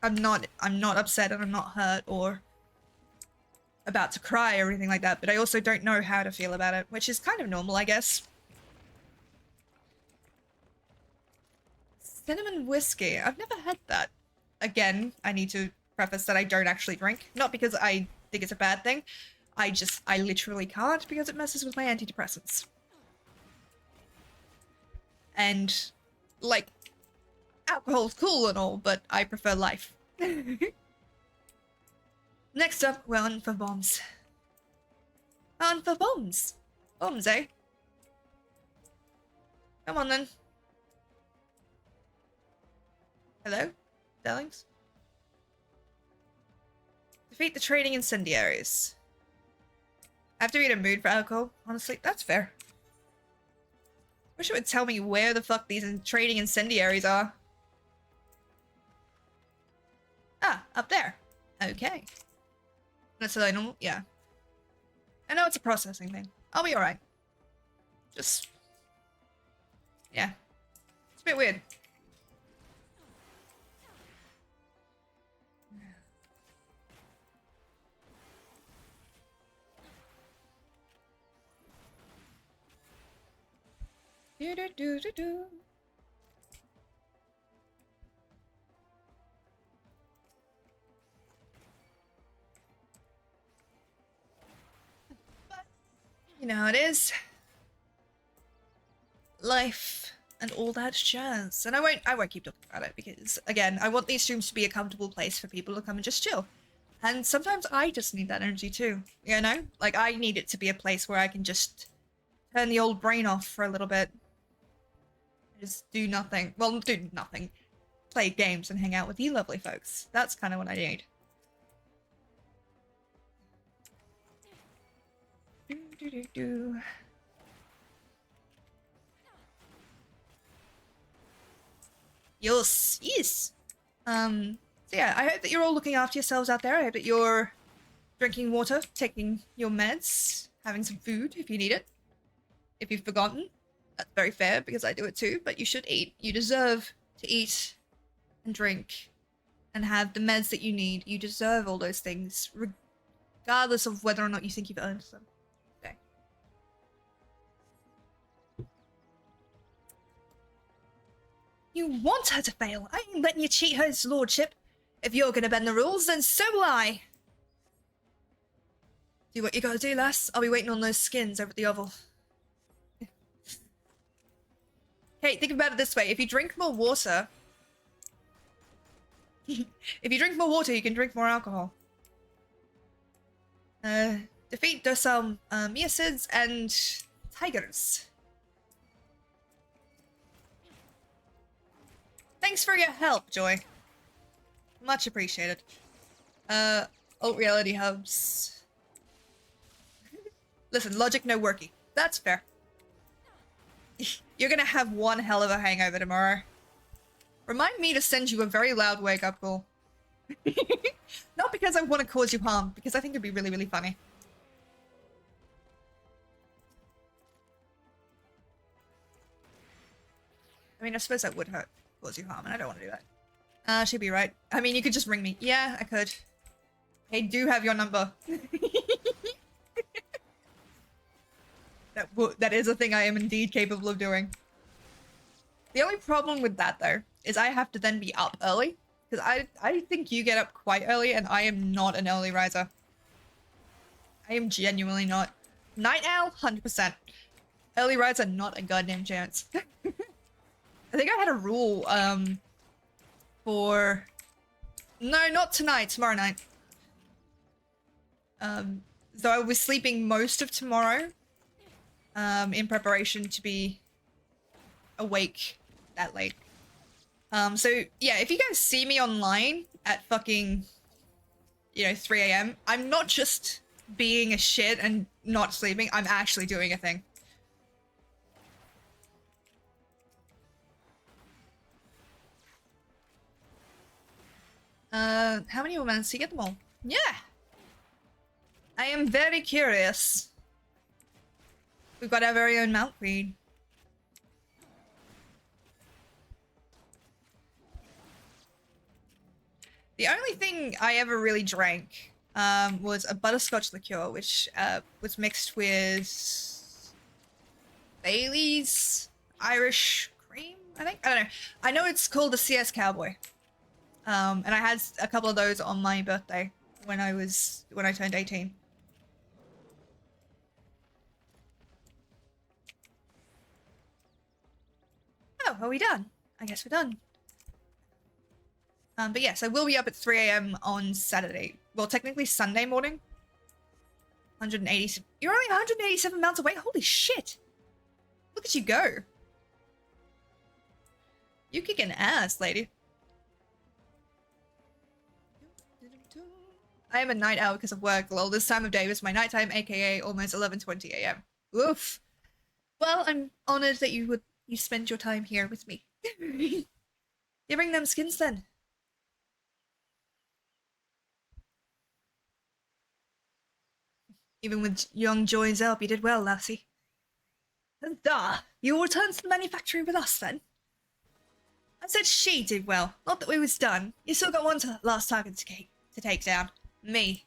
I'm not upset and I'm not hurt or about to cry or anything like that, but I also don't know how to feel about it, which is kind of normal, I guess. Cinnamon whiskey. I've never had that. Again, I need to preface that I don't actually drink. Not because I think it's a bad thing. I literally can't because it messes with my antidepressants. And, like, alcohol's cool and all, but I prefer life. Next up, we're on for bombs. On for bombs. Bombs, eh? Come on, then. Hello, darlings? Defeat the trading incendiaries. I have to be in a mood for alcohol. Honestly, that's fair. Wish it would tell me where the fuck these trading incendiaries are. Ah, up there. Okay. That's like normal? Yeah. I know it's a processing thing. I'll be alright. Just... yeah. It's a bit weird. Do-do-do-do-do. You know how it is. Life and all that jazz. And I won't keep talking about it because again, I want these streams to be a comfortable place for people to come and just chill. And sometimes I just need that energy too. You know? Like I need it to be a place where I can just turn the old brain off for a little bit. Just do nothing. Well, do nothing. Play games and hang out with you lovely folks. That's kind of what I need. Do-do-do-do. Yes, yes. So yeah, I hope that you're all looking after yourselves out there. I hope that you're drinking water, taking your meds, having some food if you need it. If you've forgotten, that's very fair because I do it too, but you should eat. You deserve to eat and drink and have the meds that you need. You deserve all those things, regardless of whether or not you think you've earned them. Okay. You want her to fail. I ain't letting you cheat her lordship. If you're gonna bend the rules, then so will I. Do what you gotta do, lass. I'll be waiting on those skins over at the oval. Hey, think about it this way. If you drink more water... if you drink more water, you can drink more alcohol. Defeat docile Miacids and tigers. Thanks for your help, Joy. Much appreciated. Alt reality hubs. Listen, logic no worky. That's fair. You're gonna have one hell of a hangover tomorrow. Remind me to send you a very loud wake-up call. Not because I want to cause you harm, because I think it'd be really, really funny. I mean, I suppose that would cause you harm, and I don't want to do that. She'd be right. I mean, you could just ring me. Yeah, I could. I do have your number. That is a thing I am indeed capable of doing. The only problem with that, though, is I have to then be up early. Because I think you get up quite early, and I am not an early riser. I am genuinely not. Night owl, 100%. Early riser, not a goddamn chance. I think I had a rule, for... No, not tonight, tomorrow night. So I was sleeping most of tomorrow, in preparation to be awake that late. So yeah, if you guys see me online at fucking, 3 a.m., I'm not just being a shit and not sleeping, I'm actually doing a thing. How many more minutes do you get them all? Yeah! I am very curious. We've got our very own Mount Queen. The only thing I ever really drank was a butterscotch liqueur, which was mixed with Bailey's Irish cream, I think? I don't know. I know it's called the CS Cowboy. And I had a couple of those on my birthday when I turned 18. Oh, are we done? I guess we're done. But yes, I will be up at 3 a.m. on Saturday. Well, technically Sunday morning. 180. You're only 187 miles away? Holy shit! Look at you go. You kicking ass, lady. I am a night owl because of work. Lol, this time of day was my nighttime, aka almost 11:20 a.m. Oof. Well, I'm honored that you spend your time here with me. You bring them skins then? Even with young Joy's help, you did well, lassie. Huzzah! You will return to the manufactory with us, then? I said she did well, not that we was done. You still got one last target to take down. Me.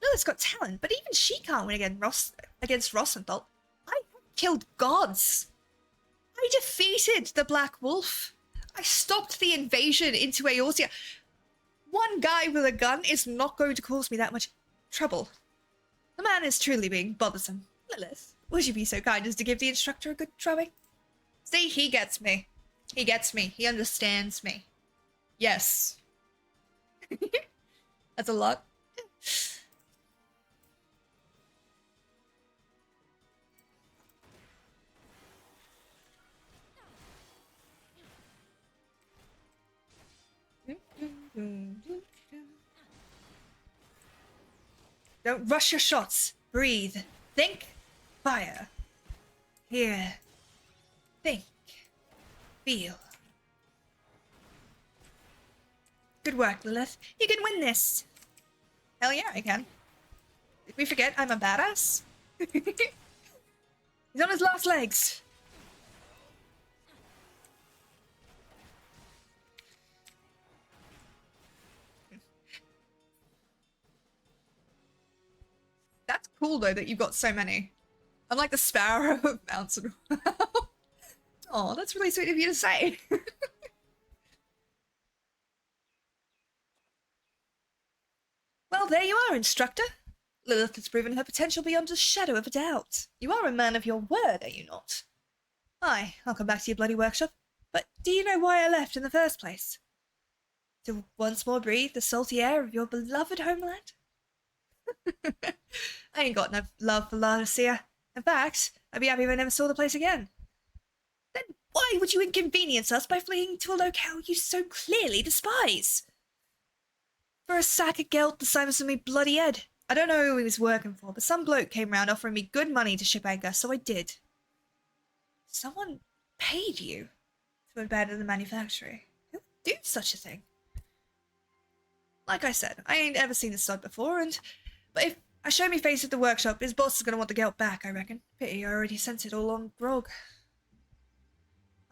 Lila's got talent, but even she can't win against Rossenthal. I killed gods. I defeated the Black Wolf. I stopped the invasion into Eorzea. One guy with a gun is not going to cause me that much trouble. The man is truly being bothersome. Lilith, would you be so kind as to give the instructor a good drubbing? See, he gets me. He gets me. He understands me. Yes. That's a lot. Don't rush your shots. Breathe. Think. Fire. Hear. Think. Feel. Good work, Lilith. You can win this. Hell yeah, I can. Did we forget I'm a badass? He's on his last legs. That's cool, though, that you've got so many. I'm like the sparrow of Mountain. Oh, that's really sweet of you to say. Well, there you are, instructor. Lilith has proven her potential beyond a shadow of a doubt. You are a man of your word, are you not? Aye, I'll come back to your bloody workshop. But do you know why I left in the first place? To once more breathe the salty air of your beloved homeland? I ain't got no love for Laodicea. In fact, I'd be happy if I never saw the place again. Then why would you inconvenience us by fleeing to a locale you so clearly despise? For a sack of gelt the size of me bloody head. I don't know who he was working for, but some bloke came round offering me good money to ship anchor, so I did. Someone paid you to abandon the manufactory. Who would do such a thing? Like I said, I ain't ever seen this sod before, but if I show me face at the workshop, his boss is gonna want the gelt back, I reckon. Pity I already sent it all on grog.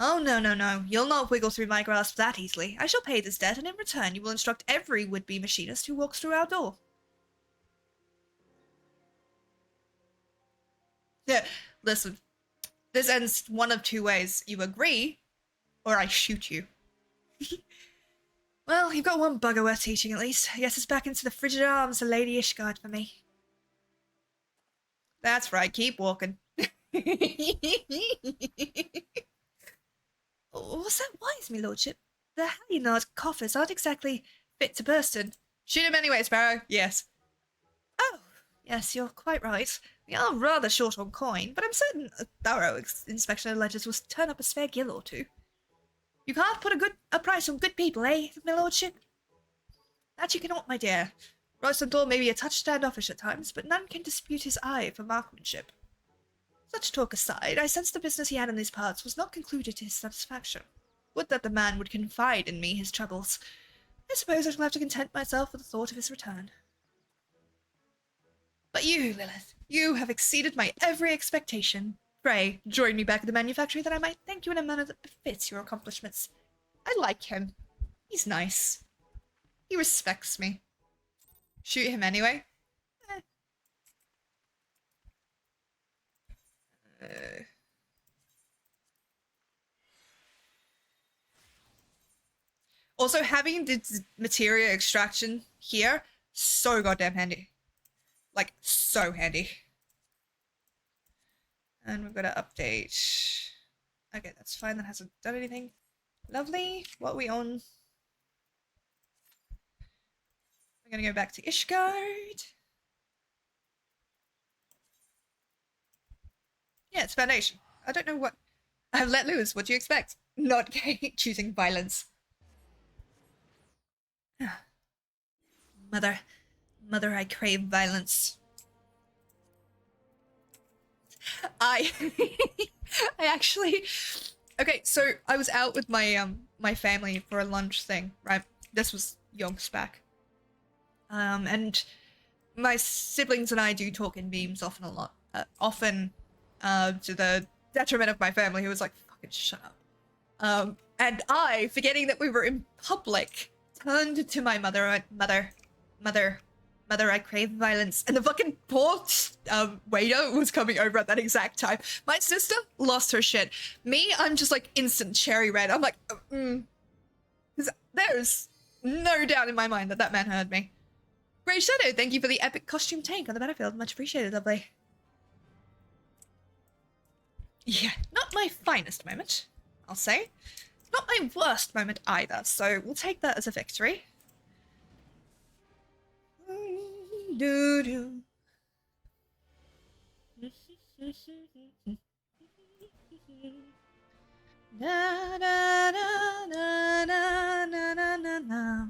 Oh, no. You'll not wiggle through my grasp that easily. I shall pay this debt, and in return you will instruct every would-be machinist who walks through our door. Yeah, listen, this ends one of two ways. You agree, or I shoot you. Well, you've got one bugger worth teaching at least. I guess it's back into the frigid arms of Lady Ishgard for me. That's right, keep walking. What's that wise, me lordship? The Halliard coffers aren't exactly fit to burst in. Shoot him anyway, Sparrow. Yes. Oh, yes, you're quite right. We are rather short on coin, but I'm certain a thorough inspection of ledgers will turn up a spare gill or two. You can't put a price on good people, eh, my lordship? That you cannot, my dear. Royston Thor may be a touch standoffish at times, but none can dispute his eye for marksmanship. Such talk aside, I sense the business he had in these parts was not concluded to his satisfaction. Would that the man would confide in me his troubles. I suppose I shall have to content myself with the thought of his return. But you, Lilith, you have exceeded my every expectation. Pray, join me back at the manufactory that I might thank you in a manner that befits your accomplishments. I like him. He's nice. He respects me. Shoot him anyway? Also, having the materia extraction here, so goddamn handy. Like, so handy. And we've got to update. Okay, that's fine. That hasn't done anything. Lovely. What are we on? We're going to go back to Ishgard. Yeah, it's Foundation. I don't know what... I've let loose. What do you expect? Not gay. Choosing violence. Mother, I crave violence. I actually, okay, so I was out with my my family for a lunch thing, right? This was yonks back. And my siblings and I do talk in memes often a lot. Often to the detriment of my family, who was like, fucking shut up. And I, forgetting that we were in public, turned to my mother and went, Mother, I crave violence. And the fucking poor waiter was coming over at that exact time. My sister lost her shit. Me, I'm just like instant cherry red. I'm like, because there's no doubt in my mind that that man heard me. Grey Shadow, thank you for the epic costume tank on the battlefield. Much appreciated, lovely. Yeah, not my finest moment, I'll say. Not my worst moment either, so we'll take that as a victory. Doo-doo. Na, na, na, na, na, na, na, na.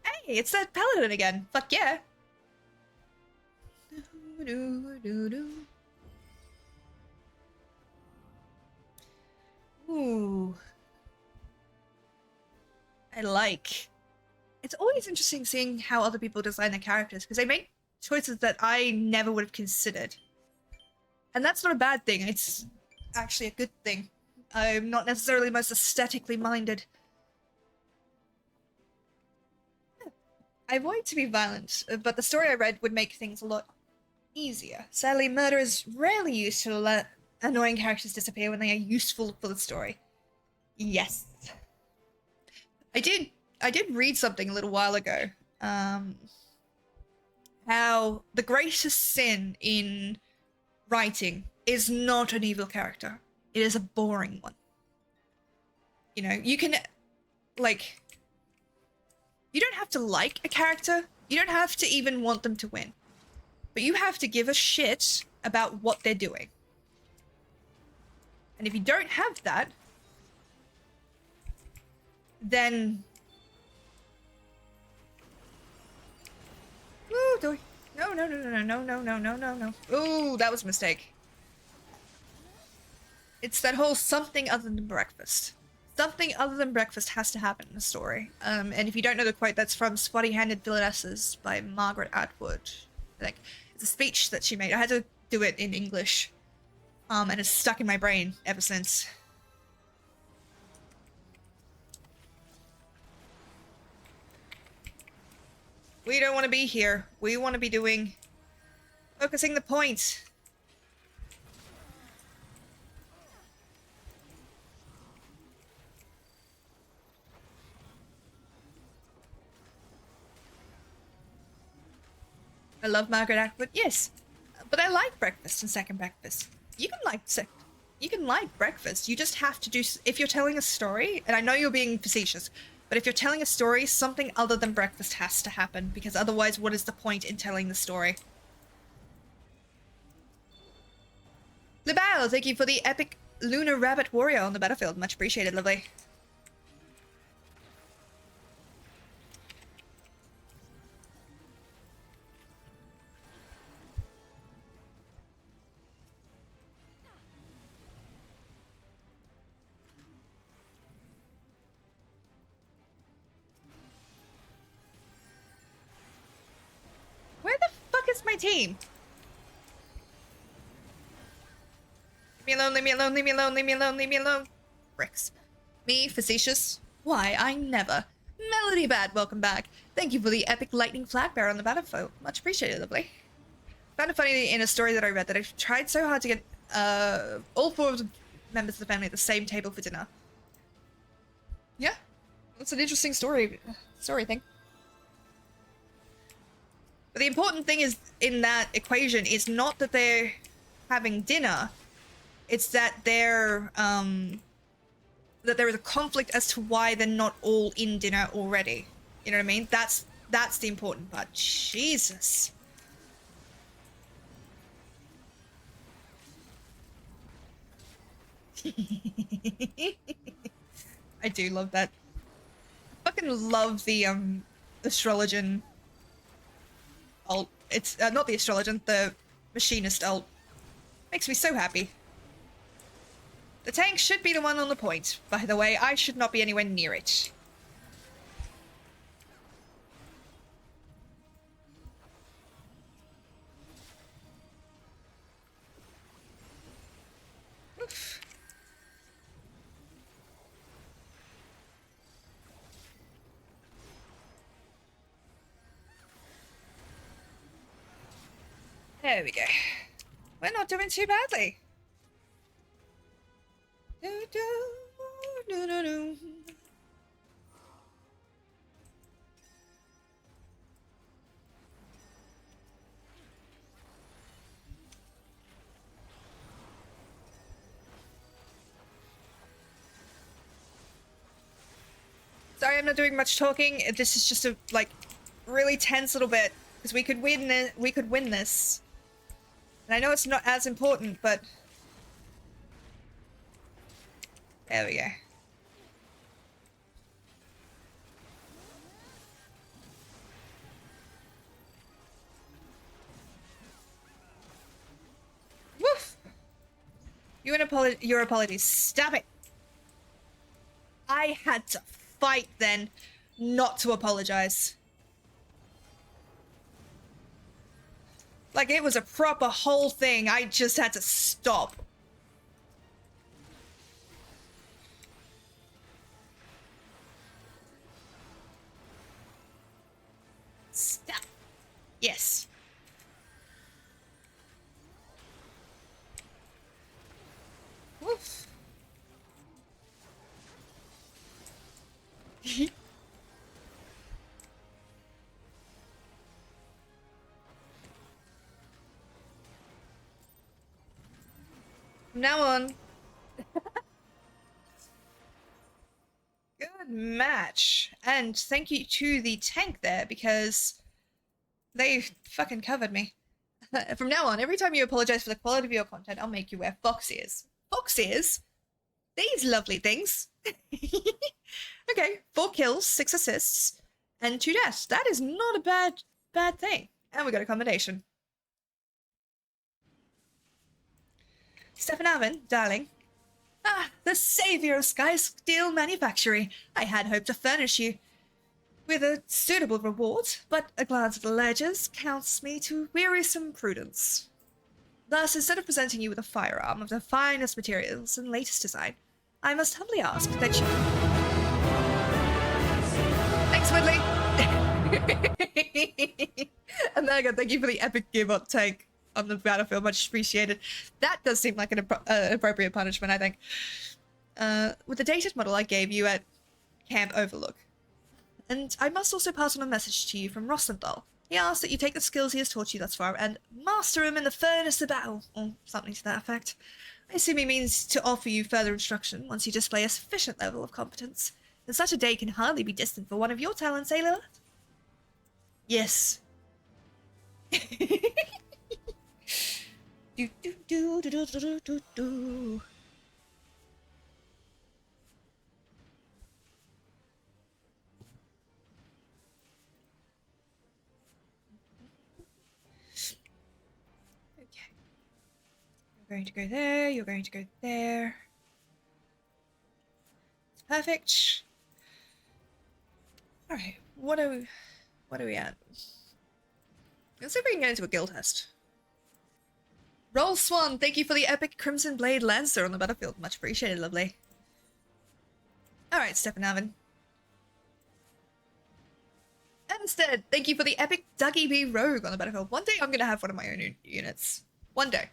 Hey, it's that paladin again. Fuck yeah. Doo-doo-doo-doo. Ooh. I like. It's always interesting seeing how other people design their characters, because they make choices that I never would have considered. And that's not a bad thing, it's actually a good thing. I'm not necessarily most aesthetically minded. I avoid to be violent, but the story I read would make things a lot easier. Sadly, murder is rarely used to let annoying characters disappear when they are useful for the story. Yes. I did read something a little while ago. How the greatest sin in writing is not an evil character. It is a boring one. You know, you can, like, you don't have to like a character. You don't have to even want them to win. But you have to give a shit about what they're doing. And if you don't have that, then... Ooh, no, no, no, no, no, no, no, no, no, no, no. Ooh, that was a mistake. It's that whole something other than breakfast. Something other than breakfast has to happen in the story. And if you don't know the quote, that's from Spotty-Handed Villainesses by Margaret Atwood. Like, it's a speech that she made. I had to do it in English. And it's stuck in my brain ever since. We don't want to be here. We want to be doing Focusing the point. I love Margaret Atwood. Yes, but I like breakfast and second breakfast. You can like breakfast. You just have to do, if you're telling a story, and I know you're being facetious, but if you're telling a story, something other than breakfast has to happen, because otherwise, what is the point in telling the story? Libal, thank you for the epic Lunar Rabbit Warrior on the battlefield. Much appreciated, lovely. Where the fuck is my team? Leave me alone, leave me alone, leave me alone, leave me alone, leave me alone. Bricks. Me, facetious? Why, I never. Melody Bad, welcome back. Thank you for the epic lightning flag bearer on the battlefield. Much appreciated, lovely. Found it funny in a story that I read that I tried so hard to get all 4 of the members of the family at the same table for dinner. Yeah, that's an interesting story thing. But the important thing is in that equation is not that they're having dinner, it's that they're that there is a conflict as to why they're not all in dinner already. You know what I mean? That's the important part. Jesus. I do love that. I fucking love the astrologian ult. It's not the astrologian, the machinist ult. Makes me so happy. The tank should be the one on the point. By the way, I should not be anywhere near it. Oof. There we go. We're not doing too badly. Do, do, do, do, do. Sorry, I'm not doing much talking. This is just a like really tense little bit because we could win it. We could win this. And I know it's not as important, but there we go. Woof! Your apologies. Stop it! I had to fight then not to apologize. Like, it was a proper whole thing. I just had to stop. Stop. Yes. Woof. From now on. Good match. And thank you to the tank there because they fucking covered me. From now on, every time you apologize for the quality of your content, I'll make you wear fox ears. Fox ears? These lovely things. Okay, 4 kills, 6 assists, and 2 deaths. That is not a bad thing. And we got a combination. Stefan Alvin, darling. Ah, the savior of Sky Steel Manufacturing. I had hoped to furnish you with a suitable reward, but a glance at the ledgers counts me to wearisome prudence. Thus, instead of presenting you with a firearm of the finest materials and latest design, I must humbly ask that you... Thanks, Woodley! And there you go, thank you for the epic gearbot tank. on the battlefield. Much appreciated. That does seem like an appropriate punishment, I think. With the dated model I gave you at Camp Overlook. And I must also pass on a message to you from Rossenthal. He asks that you take the skills he has taught you thus far and master him in the furnace of battle, or something to that effect. I assume he means to offer you further instruction once you display a sufficient level of competence. And such a day can hardly be distant for one of your talents, eh, Lilith? Yes. do do do do do do do do. Okay. You're going to go there, you're going to go there. It's perfect. Alright, what are we at? Let's see if we can get into a guild test. Roll Swan, thank you for the epic Crimson Blade Lancer on the battlefield. Much appreciated, lovely. Alright, Stephanavin. And instead, thank you for the epic Dougie B Rogue on the battlefield. One day I'm gonna have one of my own units. One day.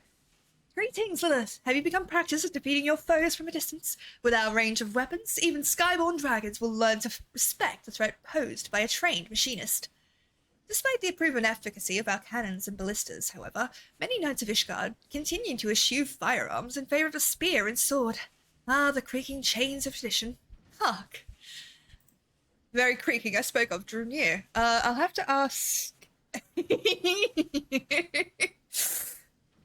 Greetings, Lilith. Have you become practiced at defeating your foes from a distance? With our range of weapons, even skyborn dragons will learn to respect the threat posed by a trained machinist. Despite the proven efficacy of our cannons and ballistas, however, many knights of Ishgard continue to eschew firearms in favor of a spear and sword. Ah, the creaking chains of tradition. Hark. The very creaking I spoke of drew near. I'll have to ask...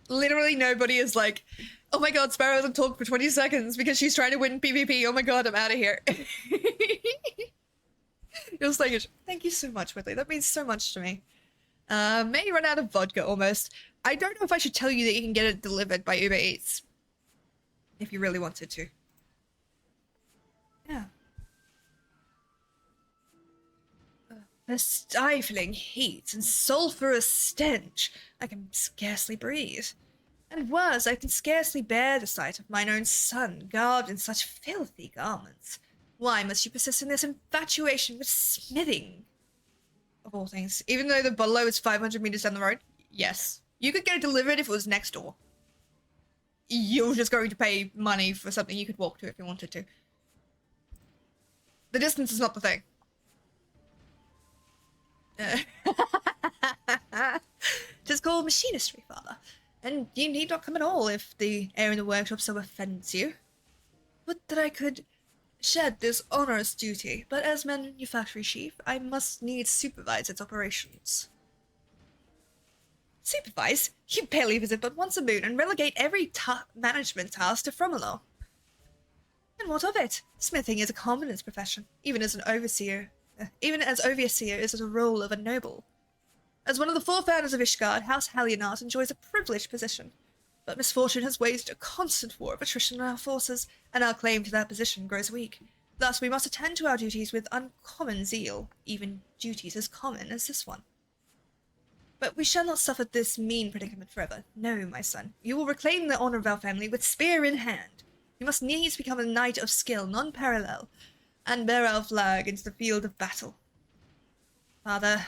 Literally nobody is like, oh my god, Sparrow hasn't talked for 20 seconds because she's trying to win PvP. Oh my god, I'm out of here. You're sluggish. Thank you so much, Whitley. That means so much to me. May run out of vodka almost. I don't know if I should tell you that you can get it delivered by Uber Eats. If you really wanted to. Yeah. The stifling heat and sulphurous stench. I can scarcely breathe. And worse, I can scarcely bear the sight of mine own son garbed in such filthy garments. Why must you persist in this infatuation with smithing? Of all things. Even though the bungalow is 500 meters down the road? Yes. You could get it delivered if it was next door. You're just going to pay money for something you could walk to if you wanted to. The distance is not the thing. Tis called machinistry, father. And you need not come at all if the air in the workshop so offends you. Would that I could shed this onerous duty, but as manufactory chief, I must needs supervise its operations. Supervise? You barely visit but once a moon and relegate every management task to Fromelo. And what of it? Smithing is a commonest profession, even as overseer is the role of a noble. As one of the forefathers of Ishgard, House Hallionart enjoys a privileged position, but misfortune has waged a constant war of attrition in our forces, and our claim to that position grows weak. Thus we must attend to our duties with uncommon zeal, even duties as common as this one. But we shall not suffer this mean predicament forever. No, my son. You will reclaim the honor of our family with spear in hand. You must needs become a knight of skill non-parallel, and bear our flag into the field of battle. Father,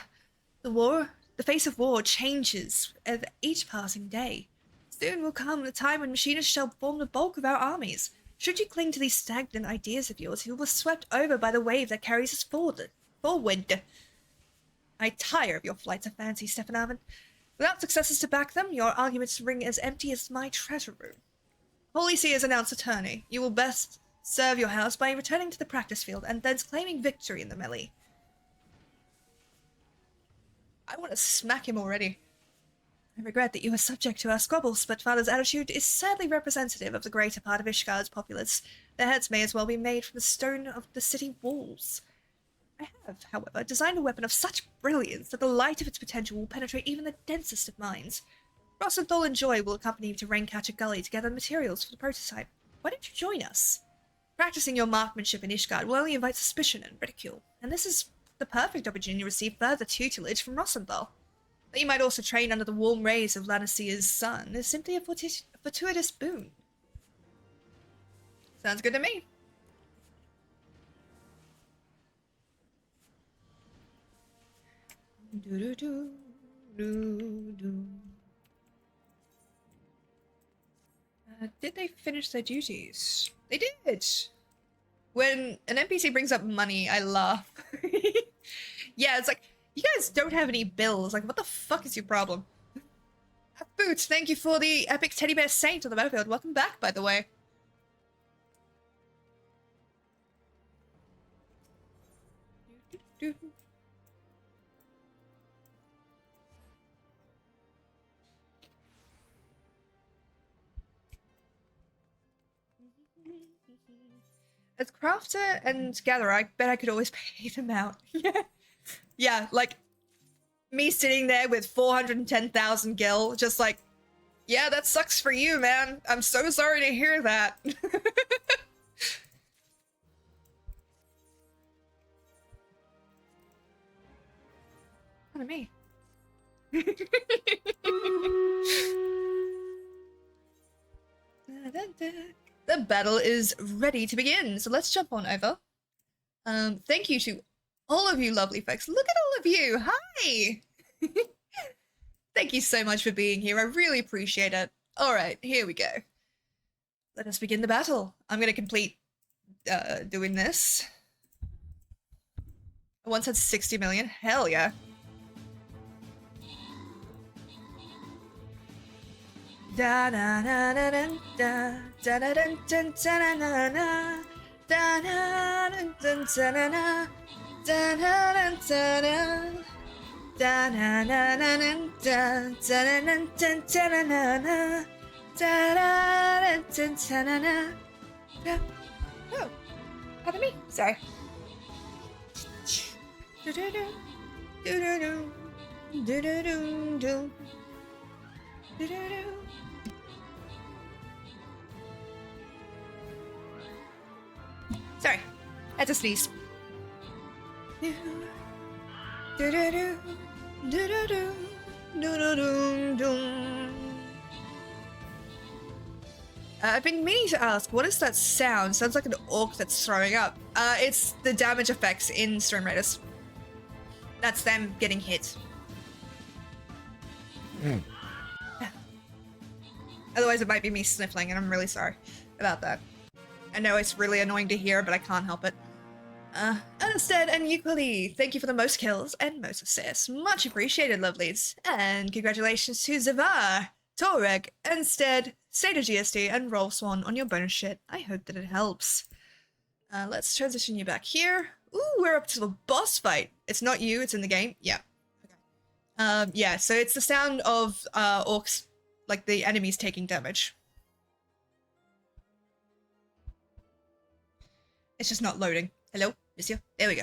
the face of war changes with each passing day. Soon will come the time when machinists shall form the bulk of our armies. Should you cling to these stagnant ideas of yours, you will be swept over by the wave that carries us forward. I tire of your flights of fancy, Stephanavin. Without successes to back them, your arguments ring as empty as my treasure room. Holy See has announced a tourney. You will best serve your house by returning to the practice field and thence claiming victory in the melee. I want to smack him already. I regret that you are subject to our squabbles, but Father's attitude is sadly representative of the greater part of Ishgard's populace. Their heads may as well be made from the stone of the city walls. I have, however, designed a weapon of such brilliance that the light of its potential will penetrate even the densest of minds. Rossenthal and Joy will accompany you to Raincatcher Gully to gather materials for the prototype. Why don't you join us? Practicing your marksmanship in Ishgard will only invite suspicion and ridicule, and this is the perfect opportunity to receive further tutelage from Rossenthal. That you might also train under the warm rays of Lanacia's sun is simply a fortuitous boon. Sounds good to me. Do-do-do, do-do. Did they finish their duties? They did! When an NPC brings up money, I laugh. Yeah, it's like, you guys don't have any bills. Like, what the fuck is your problem? Boots, thank you for the epic teddy bear saint on the battlefield. Welcome back, by the way. As crafter and gatherer, I bet I could always pay them out. Yeah. Yeah, like, me sitting there with 410,000 gil, just like, yeah, that sucks for you, man. I'm so sorry to hear that. What me? The battle is ready to begin, so let's jump on over. Thank you to all of you lovely folks. Look at all of you. Hi! Thank you so much for being here. I really appreciate it. All right, here we go. Let us begin the battle. I'm going to complete doing this. I once had 60 million. Hell yeah. Da da da da da da da da da da da da da. Oh, pardon me. Sorry. Do do do do do do do do do do do. Sorry, I had to sneeze. I've been meaning to ask, what is that sound? Sounds like an orc that's throwing up. It's the damage effects in Stone Raiders. That's them getting hit. Otherwise it might be me sniffling, and I'm really sorry about that. I know it's really annoying to hear, but I can't help it. Instead and equally, thank you for the most kills and most assists. Much appreciated, lovelies. And congratulations to Zavar, Torek, Instead, State of GST, and Roll Swan on your bonus shit. I hope that it helps. Let's transition you back here. Ooh, we're up to the boss fight. It's not you, it's in the game. Yeah. Okay. Yeah, so it's the sound of orcs, like the enemies taking damage. It's just not loading. Hello, monsieur? There we go.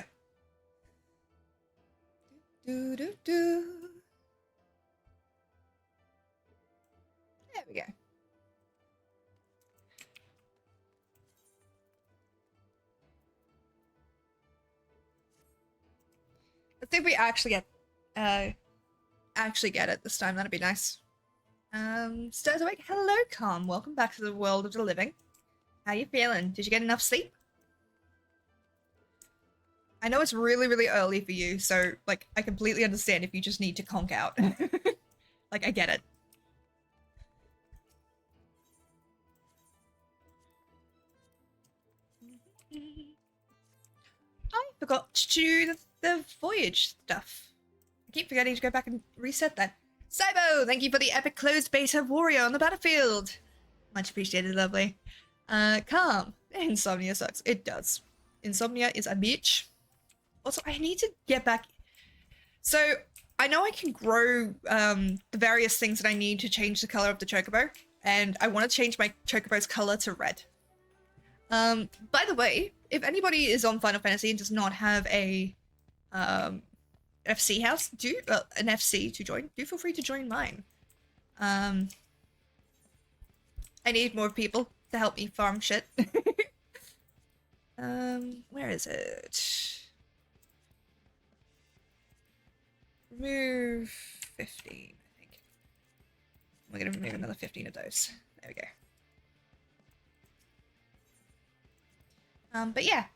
Do, do, do. There we go. Let's see if we actually get it this time. That'd be nice. Stairs awake. Hello, Calm. Welcome back to the world of the living. How you feeling? Did you get enough sleep? I know it's really, really early for you, so, like, I completely understand if you just need to conk out. Like, I get it. I forgot to do the voyage stuff. I keep forgetting to go back and reset that. Cybo, thank you for the epic closed beta warrior on the battlefield. Much appreciated, lovely. Calm. Insomnia sucks. It does. Insomnia is a bitch. Also, I need to get back. So, I know I can grow the various things that I need to change the color of the chocobo, and I want to change my chocobo's color to red. By the way, if anybody is on Final Fantasy and does not have a FC house, an FC to join, do feel free to join mine. I need more people to help me farm shit. Where is it? Remove 15, I think. We're gonna remove another 15 of those. There we go. But yeah,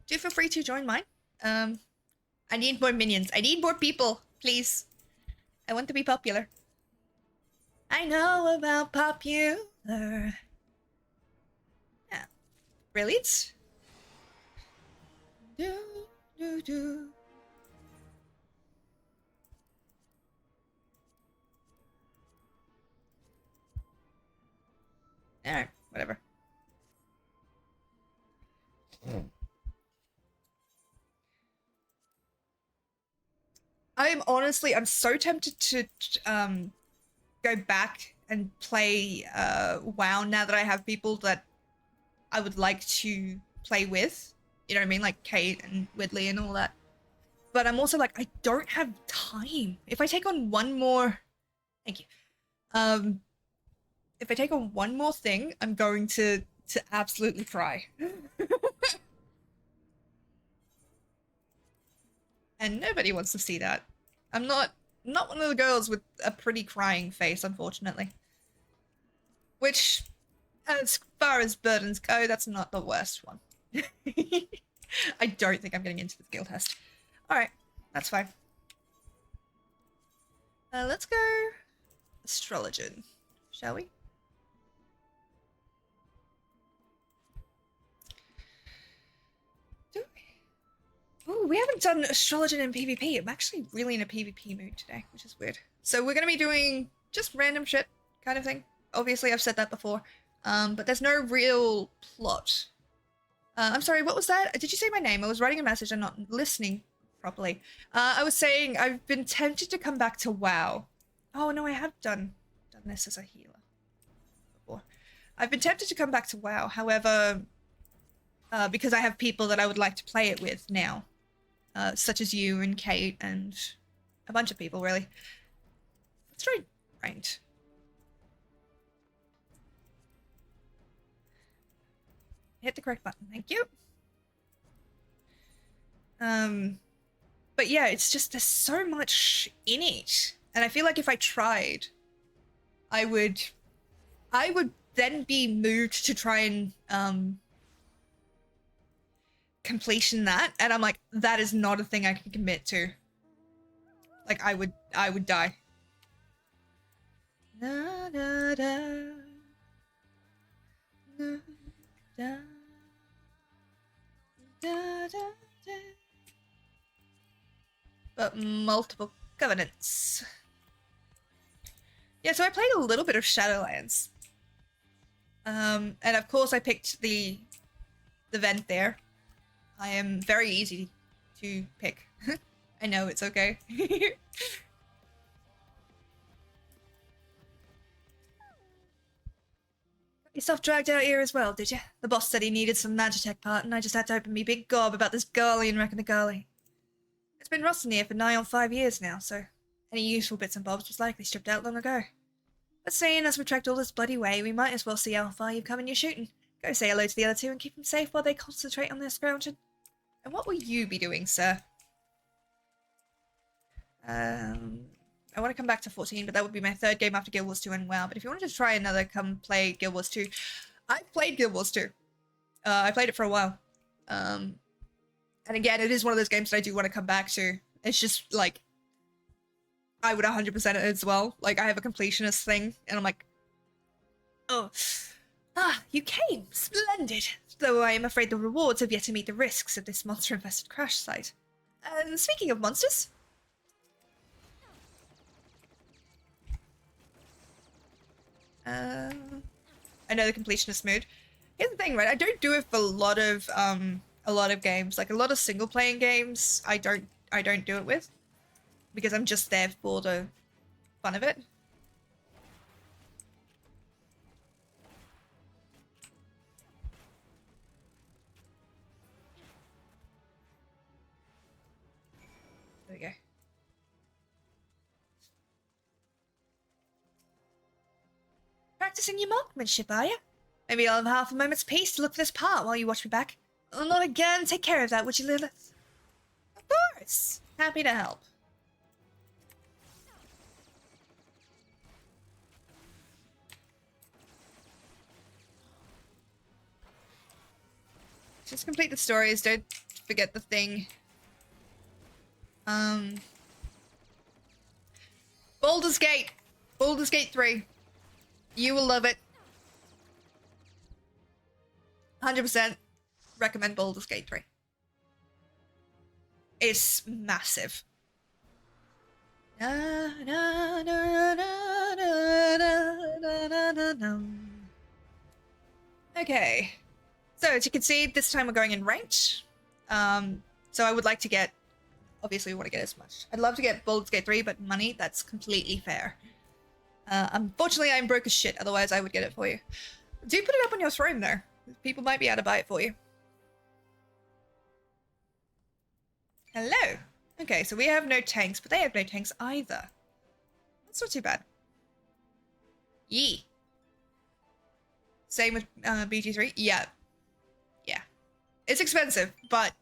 do feel free to join mine. I need more minions. I need more people, please. I want to be popular. I know about Yeah. Brilliant. Do, do, do. Alright, whatever. I'm so tempted to go back and play WoW now that I have people that I would like to play with. You know what I mean? Like Kate and Whitley and all that. But I'm also like, I don't have time. If I take on one more... Thank you. If I take on one more thing, I'm going to absolutely cry. And nobody wants to see that. I'm not one of the girls with a pretty crying face, unfortunately. Which, as far as burdens go, that's not the worst one. I don't think I'm getting into the skill test. Alright, that's fine. Let's go astrologian, shall we? Oh, we haven't done astrologian in PvP. I'm actually really in a PvP mood today, which is weird. So we're going to be doing just random shit kind of thing. Obviously, I've said that before. But there's no real plot. I'm sorry, what was that? Did you say my name? I was writing a message and not listening properly. I was saying I've been tempted to come back to WoW. Oh, no, I have done this as a healer before. I've been tempted to come back to WoW. However, because I have people that I would like to play it with now. Such as you and Kate and a bunch of people, really. Let's try ranked. Hit the correct button, thank you. But yeah, it's just, there's so much in it. And I feel like if I tried, I would then be moved to try and, completion that, and I'm like, that is not a thing I can commit to. Like, I would die. Da, da, da. Da, da. Da, da, da. But multiple covenants. Yeah, so I played a little bit of Shadowlands. And of course I picked the vent there. I am very easy to pick. I know, it's okay. Yourself dragged out here as well, did you? The boss said he needed some Magitech part, and I just had to open me big gob about this girlie and wrecking the girlie. It's been rusting here for nigh on 5 years now, so any useful bits and bobs was likely stripped out long ago. But seeing as we trekked all this bloody way, we might as well see how far you've come in your shooting. Go say hello to the other two and keep them safe while they concentrate on their scrounging. And what will you be doing, sir? I want to come back to 14, but that would be my third game after Guild Wars 2 and WoW. But if you wanted to try another, come play Guild Wars 2. I've played Guild Wars 2. I played it for a while. And again, it is one of those games that I do want to come back to. It's just, like, I would 100% it as well. Like, I have a completionist thing, and I'm like, oh. Ah, you came. Splendid. Though I am afraid the rewards have yet to meet the risks of this monster-infested crash site. And speaking of monsters... I know the completionist mood. Here's the thing, right? I don't do it for a lot of games. Like, a lot of single-playing games, I don't do it with. Because I'm just there for the fun of it. There we go. Practicing your marksmanship, are you? Maybe I'll have half a moment's peace to look for this part while you watch me back. Oh, not again. Take care of that, would you, Lilith? Of course. Happy to help. Just complete the stories, don't forget the thing. Baldur's Gate. Baldur's Gate 3. You will love it. 100% recommend Baldur's Gate 3. It's massive. Okay. So as you can see, this time we're going in ranked. So I would like to get, obviously we want to get as much. I'd love to get Baldur's Gate 3, but money, that's completely fair. Unfortunately, I'm broke as shit, otherwise I would get it for you. Do put it up on your throne though. People might be able to buy it for you. Hello. Okay, so we have no tanks, but they have no tanks either. That's not too bad. Yee. Same with BG3. Yeah. Yeah. It's expensive, but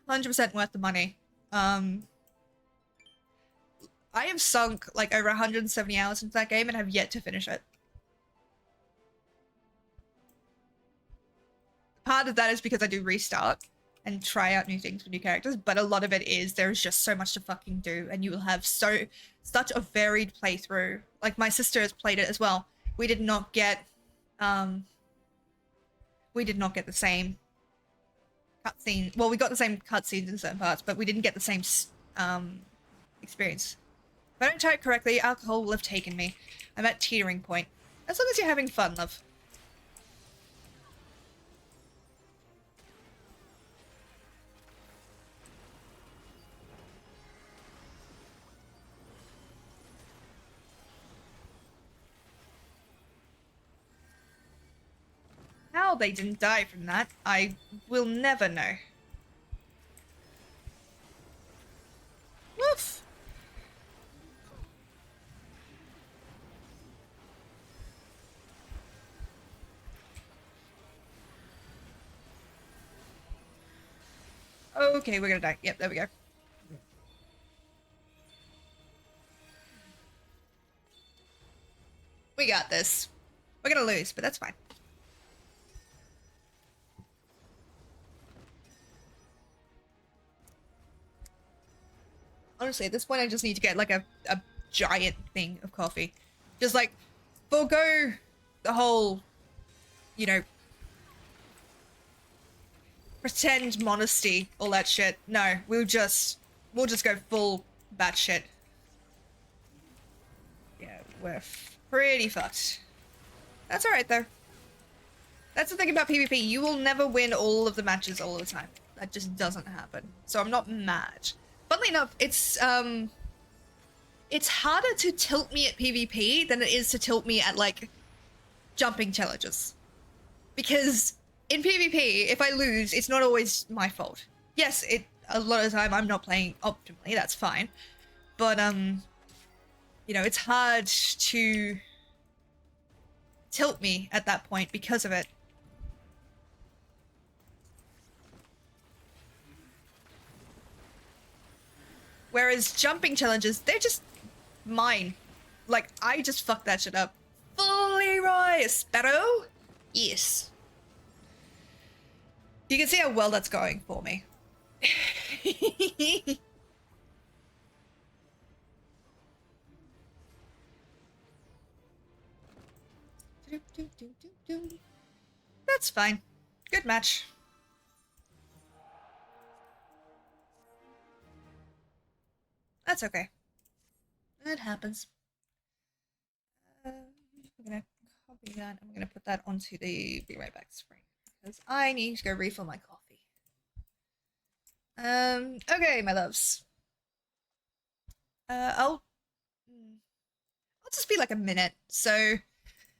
100% worth the money. I have sunk like over 170 hours into that game and have yet to finish it. Part of that is because I do restart and try out new things for new characters, but a lot of it is there's just so much to fucking do, and you will have such a varied playthrough. Like my sister has played it as well. We did not get the same cutscene. Well, we got the same cutscenes in certain parts, but we didn't get the same experience. If I don't type correctly, alcohol will have taken me. I'm at teetering point. As long as you're having fun, love. How they didn't die from that, I will never know. Woof! Okay, we're gonna die. Yep, there we go. We got this. We're gonna lose, but that's fine. Honestly, at this point, I just need to get like a giant thing of coffee. Just like, forego the whole, you know, pretend modesty, all that shit. No, we'll just go full batshit. Yeah, we're pretty fucked. That's alright though. That's the thing about PvP, you will never win all of the matches all the time. That just doesn't happen. So I'm not mad. Funnily enough, it's harder to tilt me at PvP than it is to tilt me at like jumping challenges. Because in PvP, if I lose, it's not always my fault. Yes, a lot of the time I'm not playing optimally, that's fine. But you know, it's hard to tilt me at that point because of it. Whereas jumping challenges, they're just mine. Like, I just fucked that shit up. Fully right, Sparrow? Yes. You can see how well that's going for me. That's fine. Good match. That's okay. It happens. I'm gonna copy that. I'm gonna put that onto the be right back screen because I need to go refill my coffee. Okay, my loves. I'll just be like a minute. So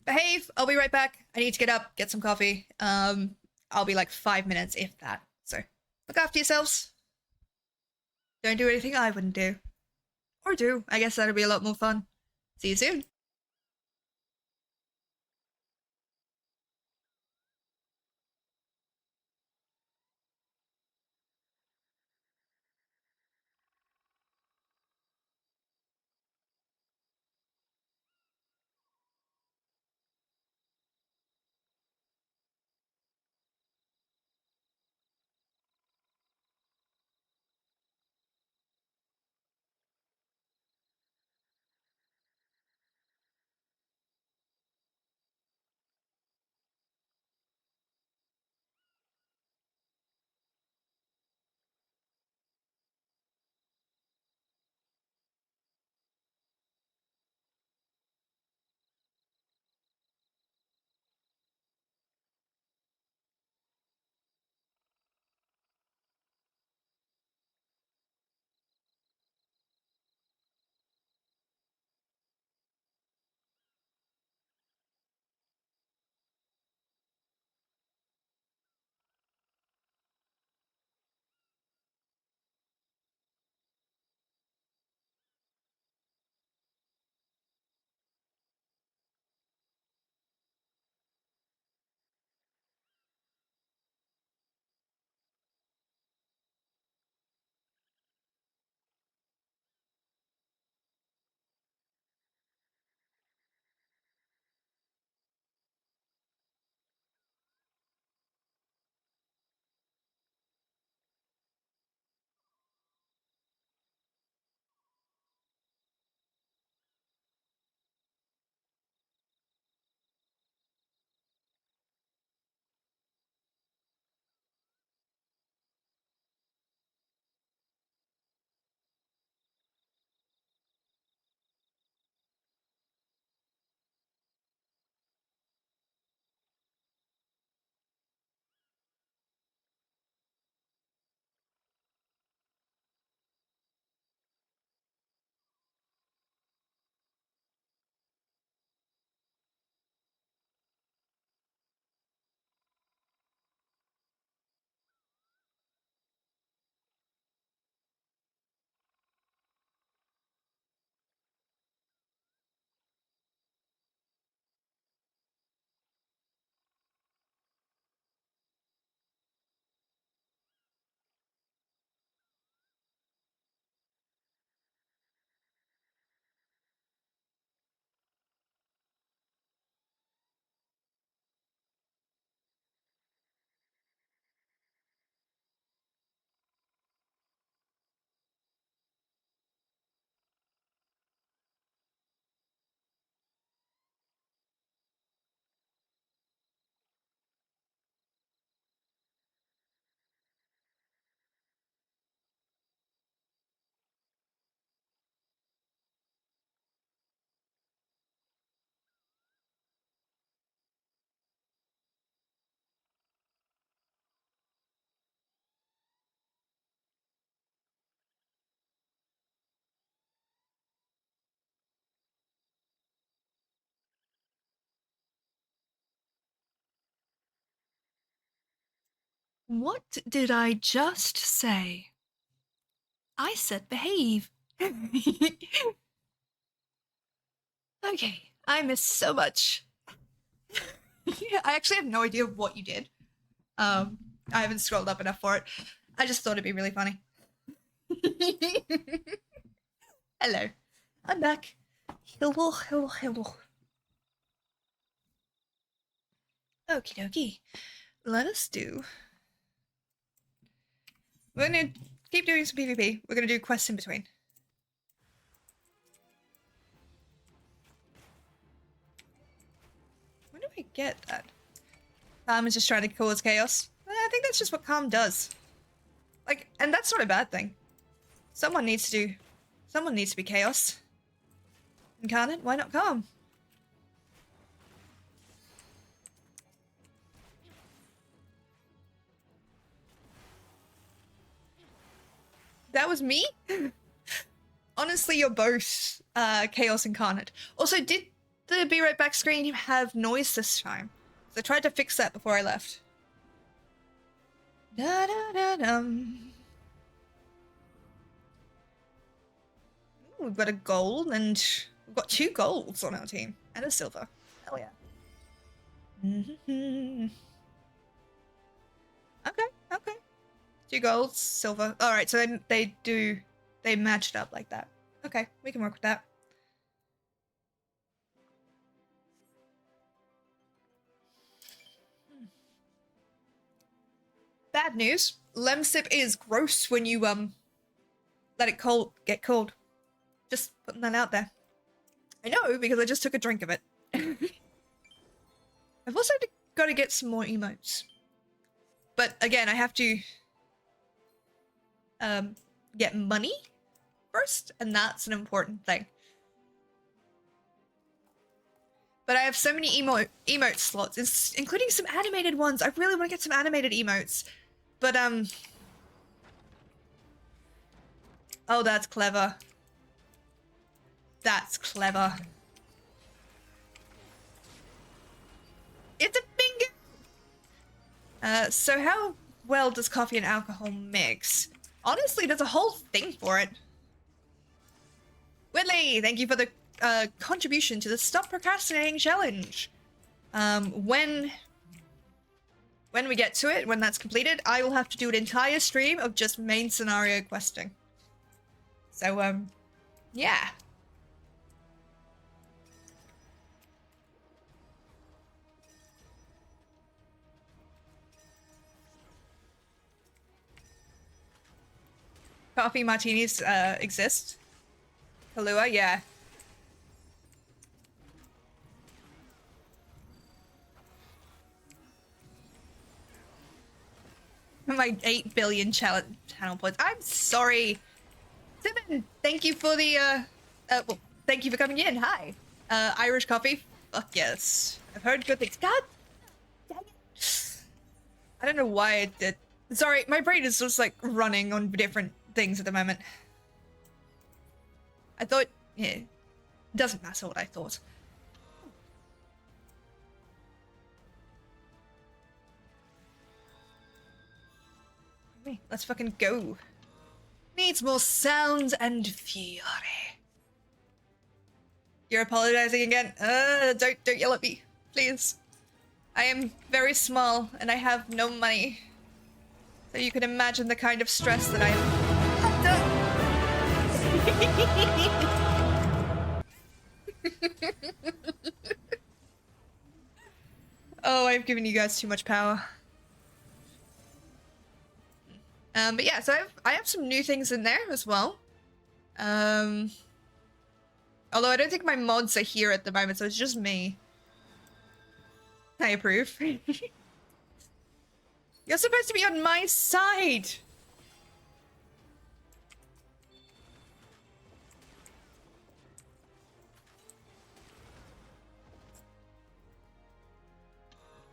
behave. I'll be right back. I need to get up, get some coffee. I'll be like 5 minutes, if that. So look after yourselves. Don't do anything I wouldn't do. Or do. I guess that'll be a lot more fun. See you soon. What did I just say? I said behave. Okay, I missed so much. I actually have no idea what you did. I haven't scrolled up enough for it. I just thought it'd be really funny. Hello. I'm back. Hello, hello, hello. Okie dokie. Let us do. We're gonna keep doing some PvP. We're gonna do quests in between. When do I get that? Calm is just trying to cause chaos. I think that's just what Calm does. Like, and that's not a bad thing. Someone needs to be chaos. Incarnate, why not Calm? That was me? Honestly, you're both Chaos Incarnate. Also, did the Be Right Back screen have noise this time? So I tried to fix that before I left. Da da da dum. Ooh, we've got a gold and we've got 2 golds on our team and a silver. Hell yeah. Okay, okay. 2 golds, silver. All right, so they matched up like that. Okay, we can work with that. Bad news. Lemsip is gross when you let it get cold. Just putting that out there. I know because I just took a drink of it. I've also got to get some more emotes. But again, I have to get money first, and that's an important thing. But I have so many emote slots, including some animated ones. I really want to get some animated emotes. But oh, that's clever. That's clever. It's a bingo! So how well does coffee and alcohol mix? Honestly, there's a whole thing for it. Whitley, thank you for the contribution to the Stop Procrastinating Challenge. When we get to it, when that's completed, I will have to do an entire stream of just main scenario questing. So, yeah. Coffee martinis exist. Kahlua, yeah. My 8 billion channel points. I'm sorry. Simon, thank you for the well, thank you for coming in. Hi. Irish coffee. Fuck yes. I've heard good things. God dang it. I don't know why I did. Sorry, my brain is just like running on different things at the moment. I thought, yeah, it doesn't matter what I thought. Let's fucking go. Needs more sounds and fury. You're apologizing again? Don't yell at me, please. I am very small and I have no money. So you can imagine the kind of stress that I am. Oh, I've given you guys too much power. But yeah, so I have some new things in there as well. Although I don't think my mods are here at the moment, so it's just me. I approve. You're supposed to be on my side!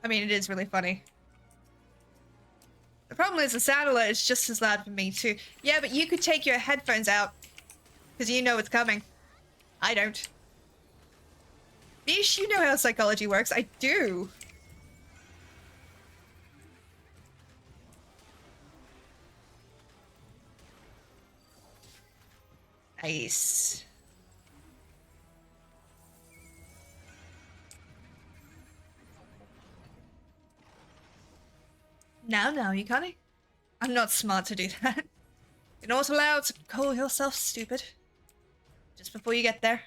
I mean, it is really funny. The problem is the satellite is just as loud for me too. Yeah, but you could take your headphones out. Because you know it's coming. I don't. Bish, you know how psychology works. I do. Nice. Now, you can't. I'm not smart to do that. You're not allowed to call yourself stupid. Just before you get there.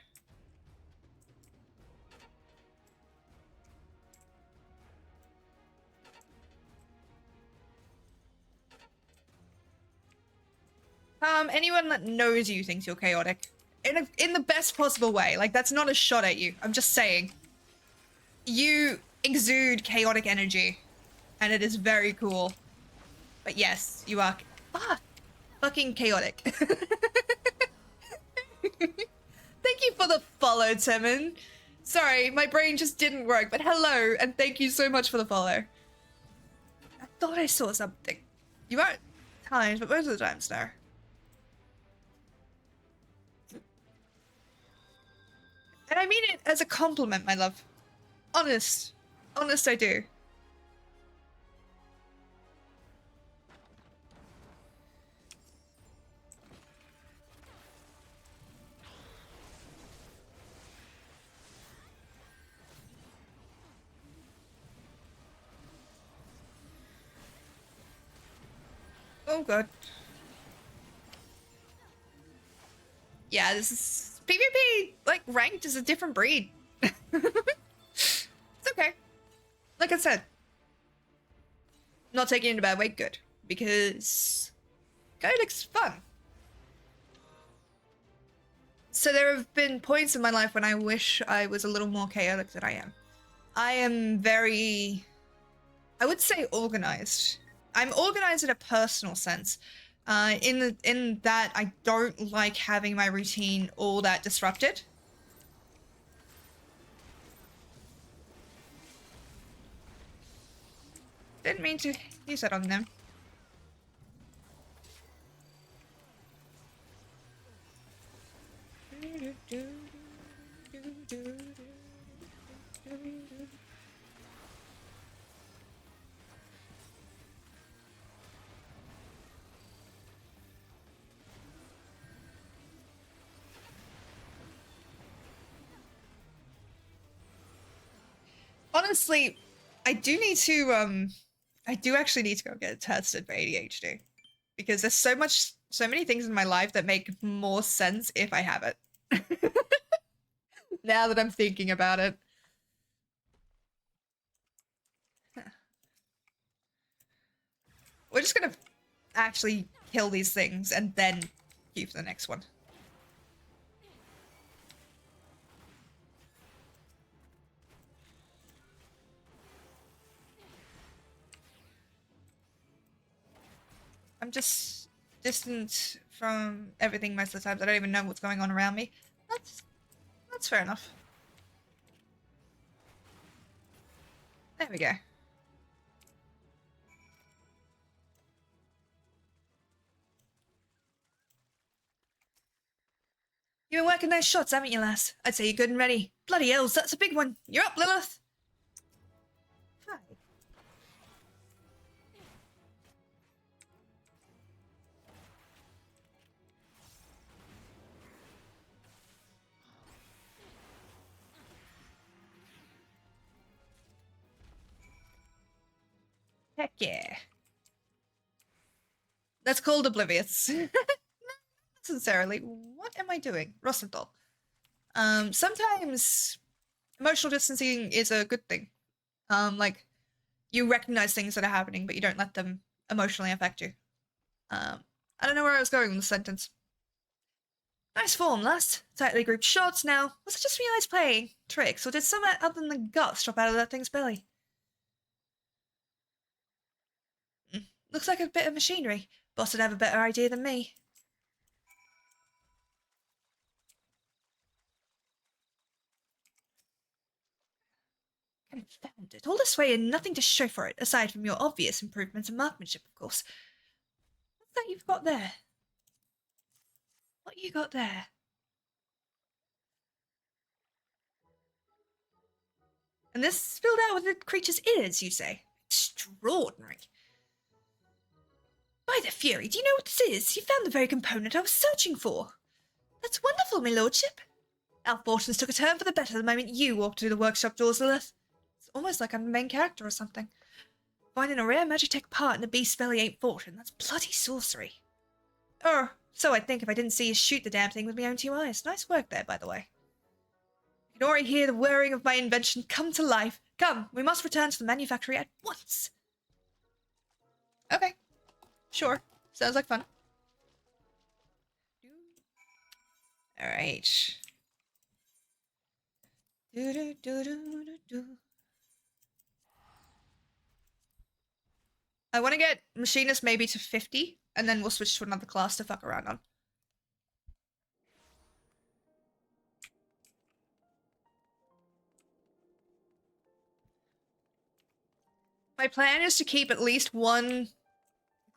Anyone that knows you thinks you're chaotic. In the best possible way. Like, that's not a shot at you. I'm just saying. You exude chaotic energy. And it is very cool. But yes, you are fucking chaotic. Thank you for the follow, Timon. Sorry, my brain just didn't work, but hello, and thank you so much for the follow. I thought I saw something. You aren't times, but most of the times no. And I mean it as a compliment, my love. Honest. Honest I do. Oh god. Yeah, this is PvP, like, ranked is a different breed. It's okay. Like I said, not taking it in a bad way, good. Because Godic's fun. So there have been points in my life when I wish I was a little more chaotic than I am. I am very, I would say organized. I'm organized in a personal sense. In that I don't like having my routine all that disrupted. Didn't mean to use that on them. Honestly, I do actually need to go get tested for ADHD. Because there's so many things in my life that make more sense if I have it. Now that I'm thinking about it. We're just gonna actually kill these things and then keep the next one. I'm just distant from everything most of the times. I don't even know what's going on around me. That's fair enough. There we go. You've been working those shots, haven't you, lass? I'd say you're good and ready. Bloody hells, that's a big one. You're up, Lilith. Hi. Heck yeah. That's called oblivious. Not necessarily. What am I doing? Rosenthal. Sometimes emotional distancing is a good thing. Like, you recognize things that are happening, but you don't let them emotionally affect you. I don't know where I was going with the sentence. Nice form, lass. Tightly grouped shots now. Was it just me eyes playing tricks, or did some other than the guts drop out of that thing's belly? Looks like a bit of machinery. Boss would have a better idea than me. Confound it. All this way and nothing to show for it, aside from your obvious improvements in marksmanship, of course. What's that you've got there? What you got there? And this spilled out with the creature's ears, you say? Extraordinary. By the Fury, do you know what this is? You found the very component I was searching for. That's wonderful, my lordship. Our fortunes took a turn for the better the moment you walked through the workshop doors, Lilith. It's almost like I'm the main character or something. Finding a rare Magitech part in the beast's belly ain't fortune. That's bloody sorcery. Or, so I'd think if I didn't see you shoot the damn thing with my own two eyes. Nice work there, by the way. You can already hear the whirring of my invention come to life. Come, we must return to the manufactory at once. Okay. Sure. Sounds like fun. Alright. I want to get machinist maybe to 50, and then we'll switch to another class to fuck around on. My plan is to keep at least one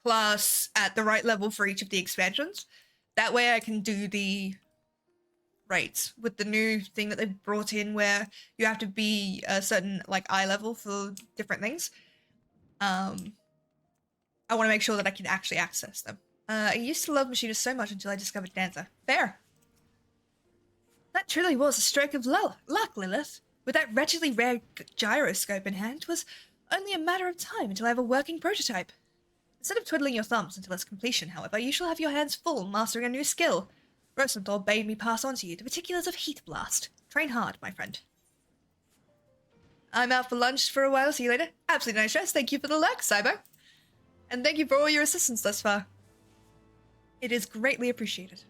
class at the right level for each of the expansions. That way I can do the raids with the new thing that they've brought in where you have to be a certain like eye level for different things. I want to make sure that I can actually access them. I used to love machinists so much until I discovered Dancer. Fair. That truly was a stroke of luck, Lilith. With that wretchedly rare gyroscope in hand, it was only a matter of time until I have a working prototype. Instead of twiddling your thumbs until its completion, however, you shall have your hands full mastering a new skill. Rosenthal bade me pass on to you the particulars of Heat Blast. Train hard, my friend. I'm out for lunch for a while. See you later. Absolutely no stress. Thank you for the lurk, Cyber. And thank you for all your assistance thus far. It is greatly appreciated.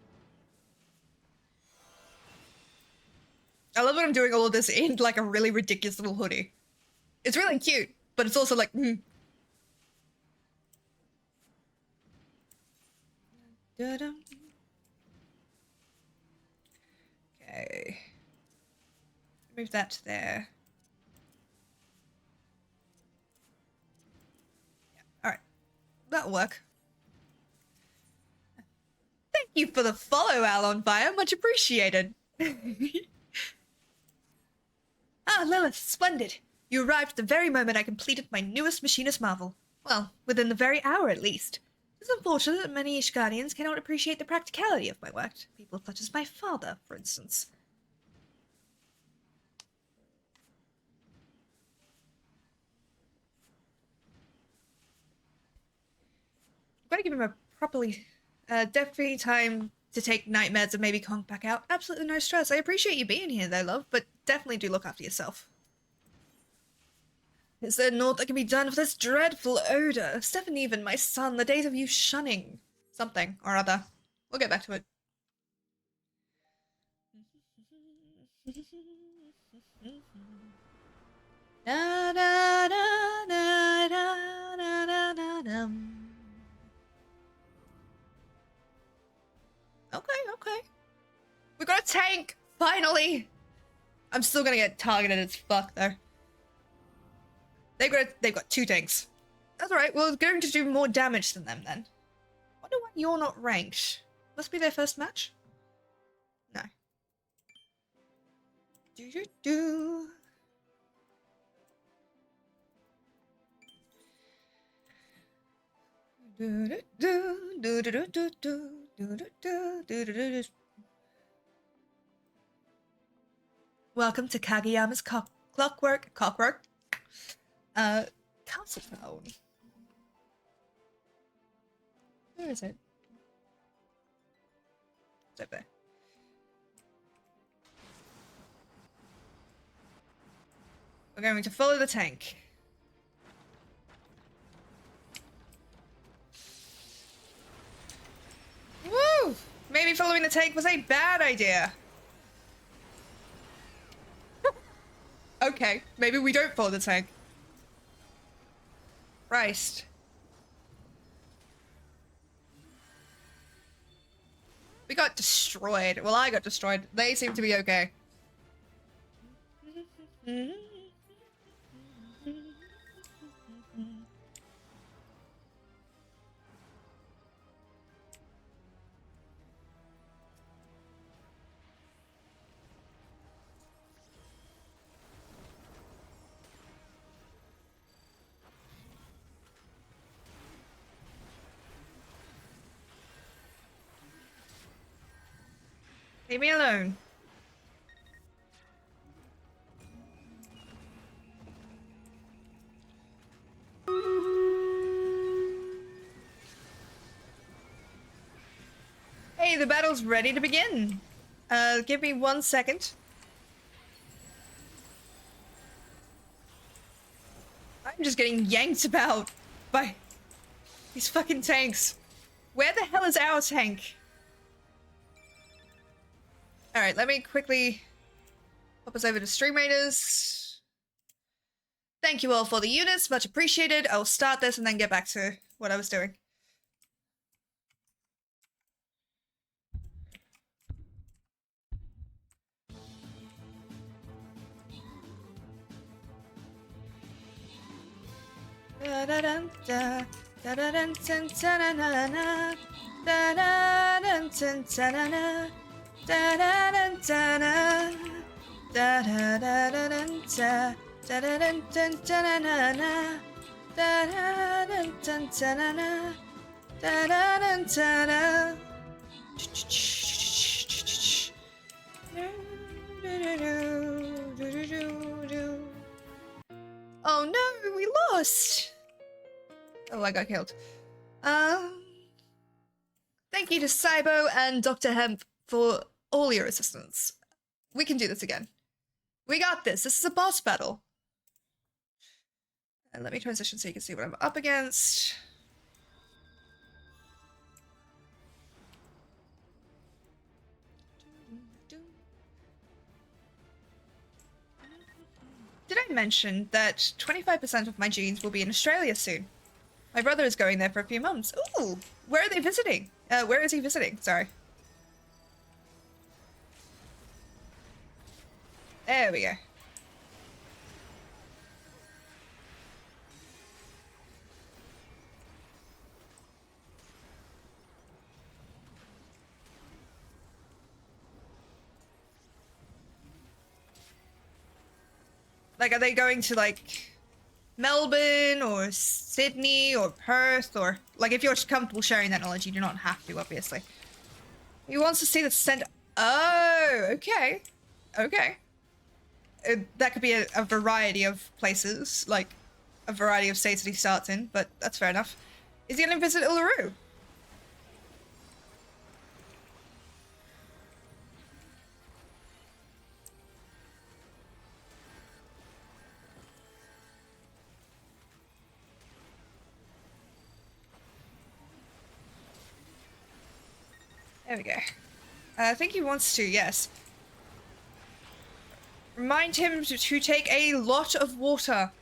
I love that I'm doing all of this in like a really ridiculous little hoodie. It's really cute, but it's also like, Okay. Move that to there. Yeah, alright. That'll work. Thank you for the follow, Alon Fire. Much appreciated. Ah, Lilith, splendid. You arrived at the very moment I completed my newest machinist marvel. Well, within the very hour at least. It's unfortunate that many Ishgardians cannot appreciate the practicality of my work. People such as my father, for instance. I've got to give him a properly... definitely time to take night meds and maybe conk back out. Absolutely no stress. I appreciate you being here though, love, but definitely do look after yourself. Is there naught that can be done for this dreadful odor? Stephen even, my son, the days of you shunning something or other. We'll get back to it. Da, da, da, da, da, da, da, da. Okay. We got a tank! Finally! I'm still gonna get targeted as fuck, though. They've got 2 tanks. That's alright, we're going to do more damage than them, then. Wonder why you're not ranked. Must be their first match? No. Do-do-do. Welcome to Kageyama's Clockwork Castle Town. Where is it? It's over there. We're going to follow the tank. Woo! Maybe following the tank was a bad idea. Okay, maybe we don't follow the tank. Christ. We got destroyed. Well, I got destroyed. They seem to be okay. Leave me alone. Hey, the battle's ready to begin. Give me 1 second. I'm just getting yanked about by these fucking tanks. Where the hell is our tank? Alright, let me quickly pop us over to Stream Raiders. Thank you all for the units, much appreciated. I'll start this and then get back to what I was doing. Da da da da da da da da da da da da da da da Oh no, we lost! Oh, I got killed. Thank you to Cybo and Dr. Hemp for all your assistance. We can do this again. We got this. This is a boss battle. And let me transition so you can see what I'm up against. Did I mention that 25% of my genes will be in Australia soon? My brother is going there for a few months. Ooh, where are they visiting? Where is he visiting? Sorry. There we go. Like, are they going to, like, Melbourne or Sydney or Perth or... Like, if you're comfortable sharing that knowledge, you do not have to, obviously. He wants to see the center... Oh, okay. Okay. That could be a variety of places, like, a variety of states that he starts in, but that's fair enough. Is he going to visit Uluru? There we go. I think he wants to, yes. Remind him to take a lot of water.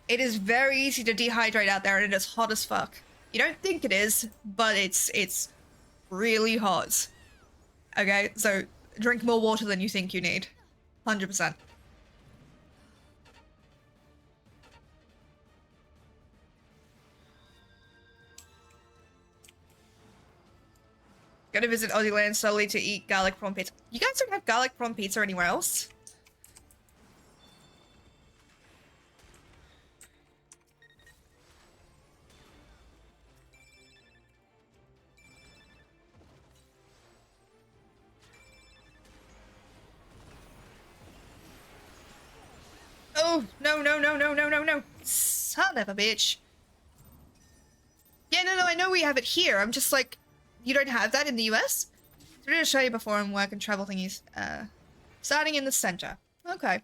It is very easy to dehydrate out there and it is hot as fuck. You don't think it is, but it's really hot. Okay, so drink more water than you think you need. 100%. Gonna visit Aussie land solely to eat garlic prawn pizza. You guys don't have garlic prawn pizza anywhere else? Oh, no, no, no, no, no, no, no. Son of a bitch. Yeah, no, I know we have it here. I'm just like, you don't have that in the US? I'm going to show you before on work and travel thingies. Starting in the center. Okay.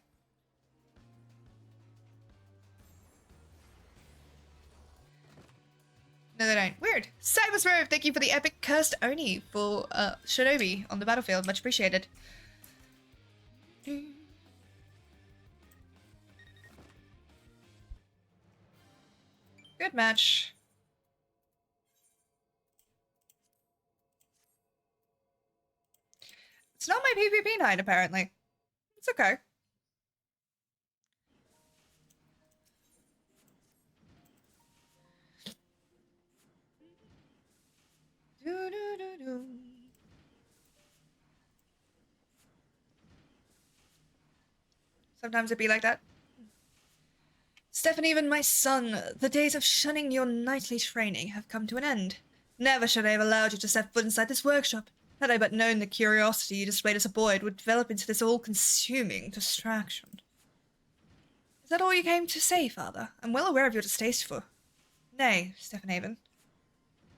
No, they don't. Weird. Cyberswerve, thank you for the epic cursed Oni for Shinobi on the battlefield. Much appreciated. Good match. It's not my PvP night, apparently. It's okay. Sometimes it be like that. Stefan, even my son, the days of shunning your nightly training have come to an end. Never should I have allowed you to set foot inside this workshop. Had I but known the curiosity you displayed as a boy, it would develop into this all-consuming distraction. Is that all you came to say, Father? I'm well aware of your distaste for... Nay, Stephenhaven.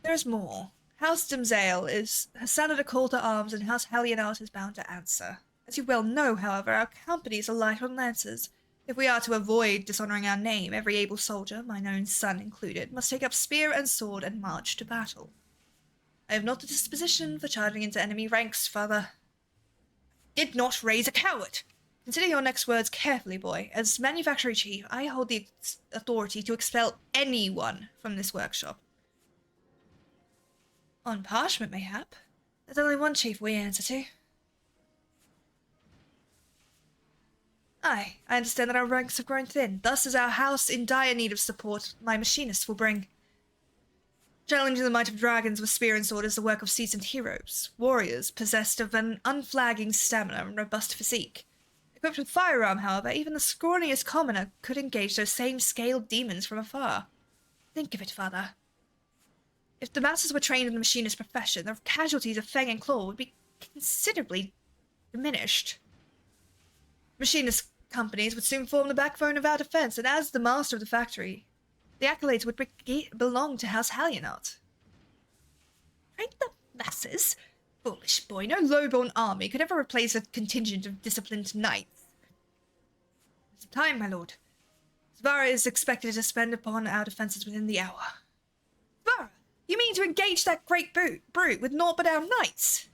There is more. House Dimsdale has sounded a call to arms, and House Hallianart is bound to answer. As you well know, however, our companies are light on lances. If we are to avoid dishonouring our name, every able soldier, mine own son included, must take up spear and sword and march to battle. I have not the disposition for charging into enemy ranks, Father. Did not raise a coward! Consider your next words carefully, boy. As manufactory chief, I hold the authority to expel anyone from this workshop. On parchment, mayhap. There's only one chief we answer to. Aye, I understand that our ranks have grown thin. Thus is our house in dire need of support my machinists will bring. Challenging the might of dragons with spear and sword is the work of seasoned heroes, warriors possessed of an unflagging stamina and robust physique. Equipped with firearm, however, even the scrawniest commoner could engage those same scaled demons from afar. Think of it, Father. If the masses were trained in the machinist profession, the casualties of Fang and Claw would be considerably diminished. Machinist companies would soon form the backbone of our defense, and as the master of the factory, the accolades would belong to House Hallianart. Train the masses? Foolish boy, no low-born army could ever replace a contingent of disciplined knights. It's time, my lord. Svara is expected to spend upon our defences within the hour. Svara, you mean to engage that great brute with naught but our knights?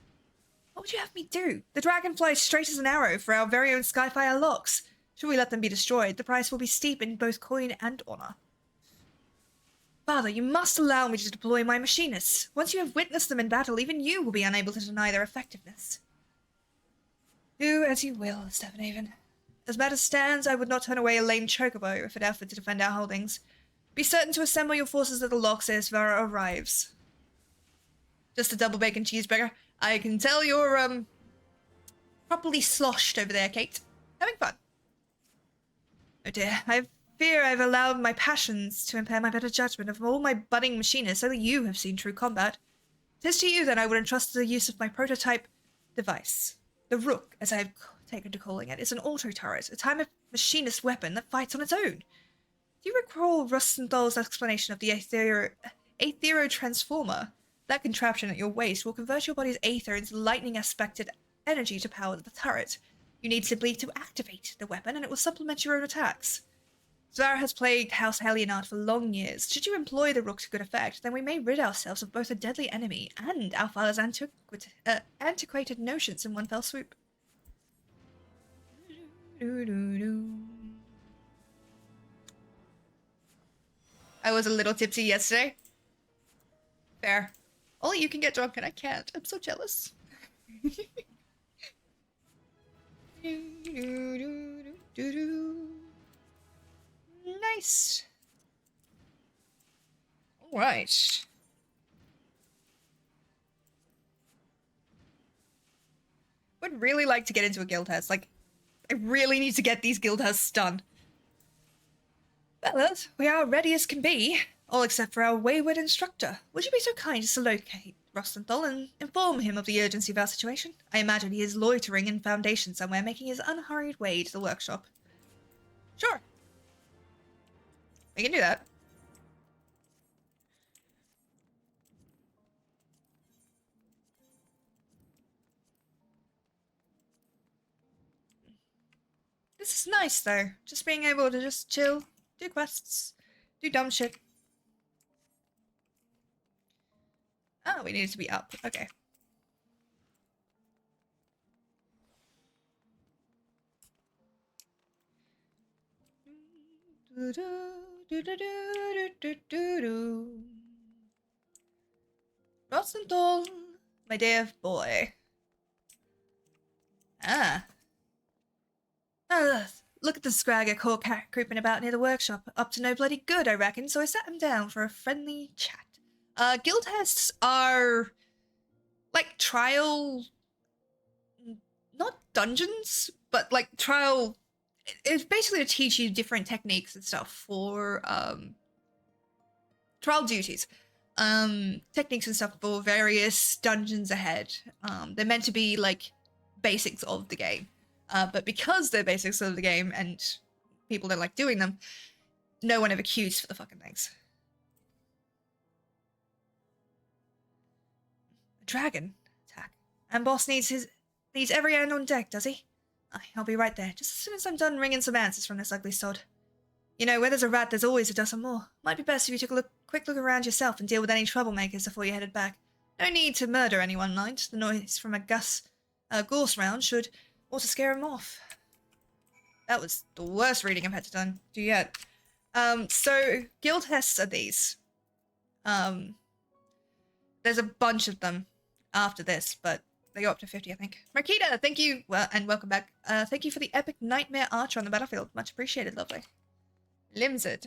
What would you have me do? The dragon flies straight as an arrow for our very own Skyfire locks. Should we let them be destroyed, the price will be steep in both coin and honour. Father, you must allow me to deploy my machinists. Once you have witnessed them in battle, even you will be unable to deny their effectiveness. Do as you will, Stephenhaven. As matters stands, I would not turn away a lame chocobo if it offered to defend our holdings. Be certain to assemble your forces at the locks as Svara arrives. Just a double bacon cheeseburger. I can tell you're, properly sloshed over there, Kate. Having fun. Oh dear, I fear I've allowed my passions to impair my better judgment of all my budding machinists. Only you have seen true combat. 'Tis to you, then, I would entrust the use of my prototype device. The Rook, as I have taken to calling it, is an auto-turret, a time of machinist weapon that fights on its own. Do you recall Rustenthal's explanation of the Aethero-transformer? That contraption at your waist will convert your body's aether into lightning-aspected energy to power the turret. You need simply to activate the weapon, and it will supplement your own attacks. Svara has plagued House Hallianart for long years. Should you employ the Rook to good effect, then we may rid ourselves of both a deadly enemy and our father's antiquated notions in one fell swoop. I was a little tipsy yesterday. Fair. Only you can get drunk and I can't. I'm so jealous. Nice. Alright. Would really like to get into a guild house. Like, I really need to get these guild houses done. Well, we are ready as can be. All except for our wayward instructor. Would you be so kind as to locate Rustenthal and inform him of the urgency of our situation? I imagine he is loitering in Foundation somewhere, making his unhurried way to the workshop. Sure. We can do that. This is nice, though. Just being able to just chill, do quests, do dumb shit. Oh, we need it to be up. Okay. Rosenthal, my dear boy. Ah. Look at the scraggy court cat creeping about near the workshop. Up to no bloody good, I reckon, so I sat him down for a friendly chat. Guild tests are like trial, not dungeons, but like trial. It's basically to teach you different techniques and stuff for trial duties. techniques and stuff for various dungeons ahead. They're meant to be like basics of the game. But because they're basics of the game and people don't like doing them, no one ever queues for the fucking things. A dragon attack. And boss needs every hand on deck, does he? I'll be right there, just as soon as I'm done wringing some answers from this ugly sod. You know, where there's a rat, there's always a dozen more. Might be best if you took a quick look around yourself and deal with any troublemakers before you headed back. No need to murder anyone, mind. The noise from a gorse round should ought to scare him off. That was the worst reading I've had to do yet. So guild tests are these. There's a bunch of them after this, but they go up to 50, I think. Marquita, thank you, and welcome back. Thank you for the epic nightmare archer on the battlefield. Much appreciated, lovely. Limzed.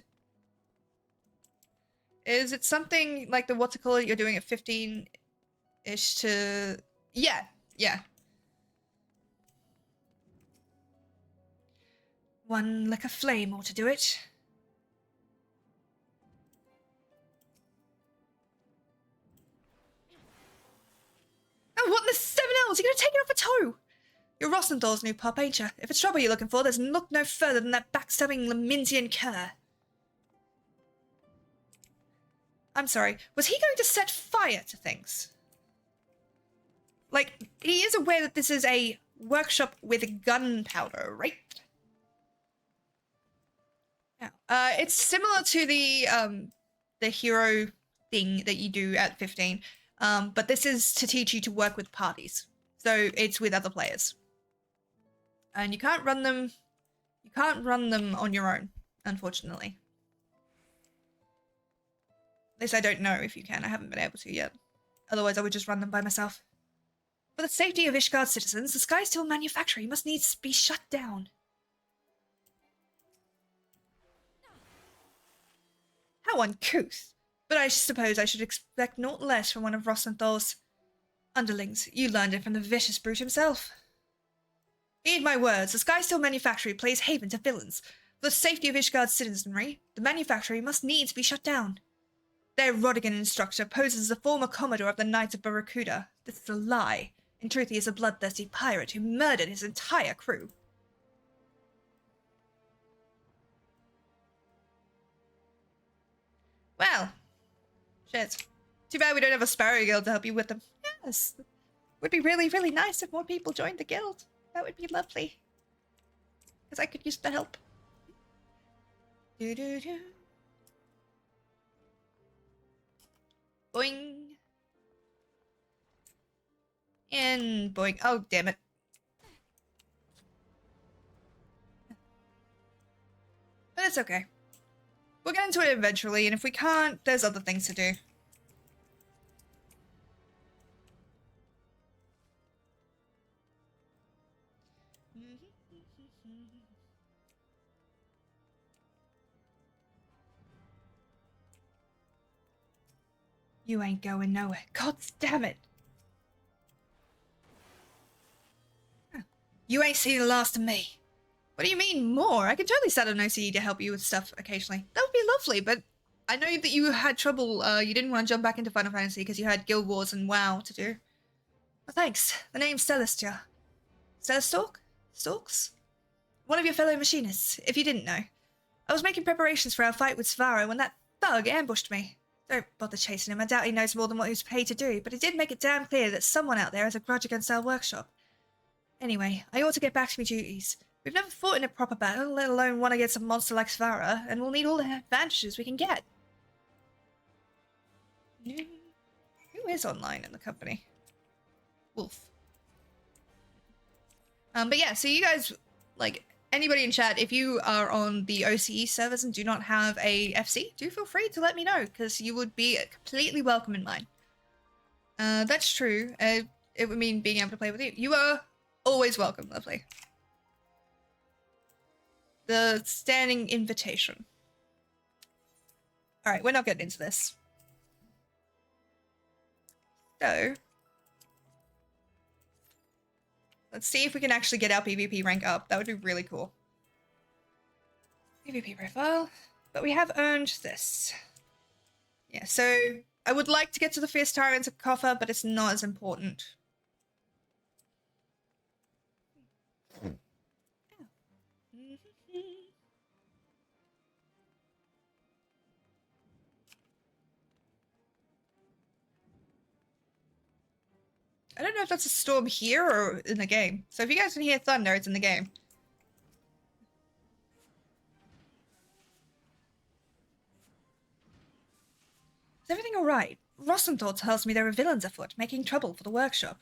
Is it something like the what's it called you're doing at 15-ish to... Yeah. One like a flame ought to do it. Oh, what in the seven L's? You're gonna take it off a toe! You're Rossenthal's new pup, ain't you? If it's trouble you're looking for, there's look no further than that backstabbing Laminsian cur. I'm sorry, was he going to set fire to things? Like, he is aware that this is a workshop with gunpowder, right? Yeah. It's similar to the hero thing that you do at 15, but this is to teach you to work with parties. So it's with other players. And you can't run them on your own, unfortunately. At least I don't know if you can. I haven't been able to yet. Otherwise I would just run them by myself. For the safety of Ishgard's citizens, the Skysteel manufactory must needs be shut down. How uncouth. But I suppose I should expect naught less from one of Rossenthal's underlings. You learned it from the vicious brute himself. Heed my words, the Skysteel manufactory plays haven to villains. For the safety of Ishgard's citizenry, the manufactory must needs be shut down. Their Rodigan instructor poses as a former commodore of the Knights of Barracuda. This is a lie. In truth, he is a bloodthirsty pirate who murdered his entire crew. Well, shit. Too bad we don't have a Sparrow Guild to help you with them. Yes, would be really, really nice if more people joined the guild. That would be lovely. Because I could use the help. Do-do-do. Boing. And boing. Oh, damn it. But it's okay. We'll get into it eventually, and if we can't, there's other things to do. You ain't going nowhere. God damn it. You ain't seen the last of me. What do you mean, more? I can totally set an OCE to help you with stuff occasionally. That would be lovely, but I know that you had trouble, you didn't want to jump back into Final Fantasy because you had Guild Wars and WoW to do. Well, thanks. The name's Celestia. Celestalk? Stalks? One of your fellow machinists, if you didn't know. I was making preparations for our fight with Svara when that thug ambushed me. Don't bother chasing him. I doubt he knows more than what he was paid to do, but he did make it damn clear that someone out there has a grudge against our workshop. Anyway, I ought to get back to my duties. We've never fought in a proper battle, let alone one against a monster like Svara, and we'll need all the advantages we can get. Who is online in the company? Wolf. But yeah, so you guys, like, anybody in chat, if you are on the OCE servers and do not have a FC, do feel free to let me know, because you would be completely welcome in mine. That's true. It would mean being able to play with you. You are always welcome, lovely. The standing invitation. Alright, we're not getting into this. So, let's see if we can actually get our PvP rank up. That would be really cool. PvP profile. But we have earned this. Yeah, so I would like to get to the Fierce Tyrants of Koffa, but it's not as important. I don't know if that's a storm here or in the game. So if you guys can hear thunder, it's in the game. Is everything alright? Rossenthal tells me there are villains afoot, making trouble for the workshop.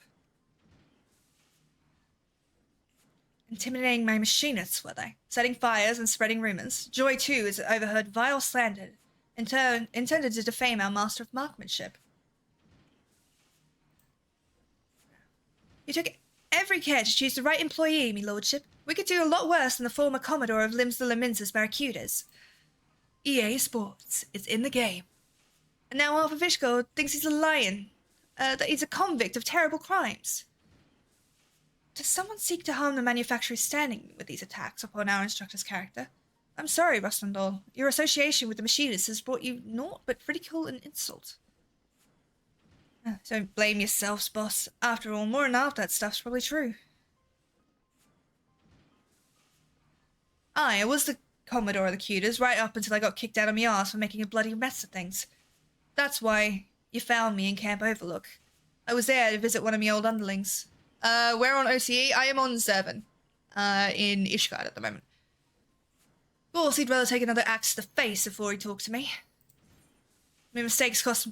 Intimidating my machinists, were they? Setting fires and spreading rumors. Joy, too, has overheard vile slander, intended to defame our master of marksmanship. You took every care to choose the right employee, me lordship. We could do a lot worse than the former Commodore of Lims the Lamince's Barracudas. EA Sports is in the game. And now Alpha Fishgold thinks he's a lion, that he's a convict of terrible crimes. Does someone seek to harm the manufacturer's standing with these attacks upon our instructor's character? I'm sorry, Rustendal. Your association with the machinists has brought you naught but ridicule and insult. Don't blame yourselves, boss. After all, more than half that stuff's probably true. I was the Commodore of the Cutas right up until I got kicked out of my arse for making a bloody mess of things. That's why you found me in Camp Overlook. I was there to visit one of my old underlings. We're on OCE. I am on Zervan, in Ishgard at the moment. Of course, he'd rather take another axe to the face before he talked to me. My mistakes cost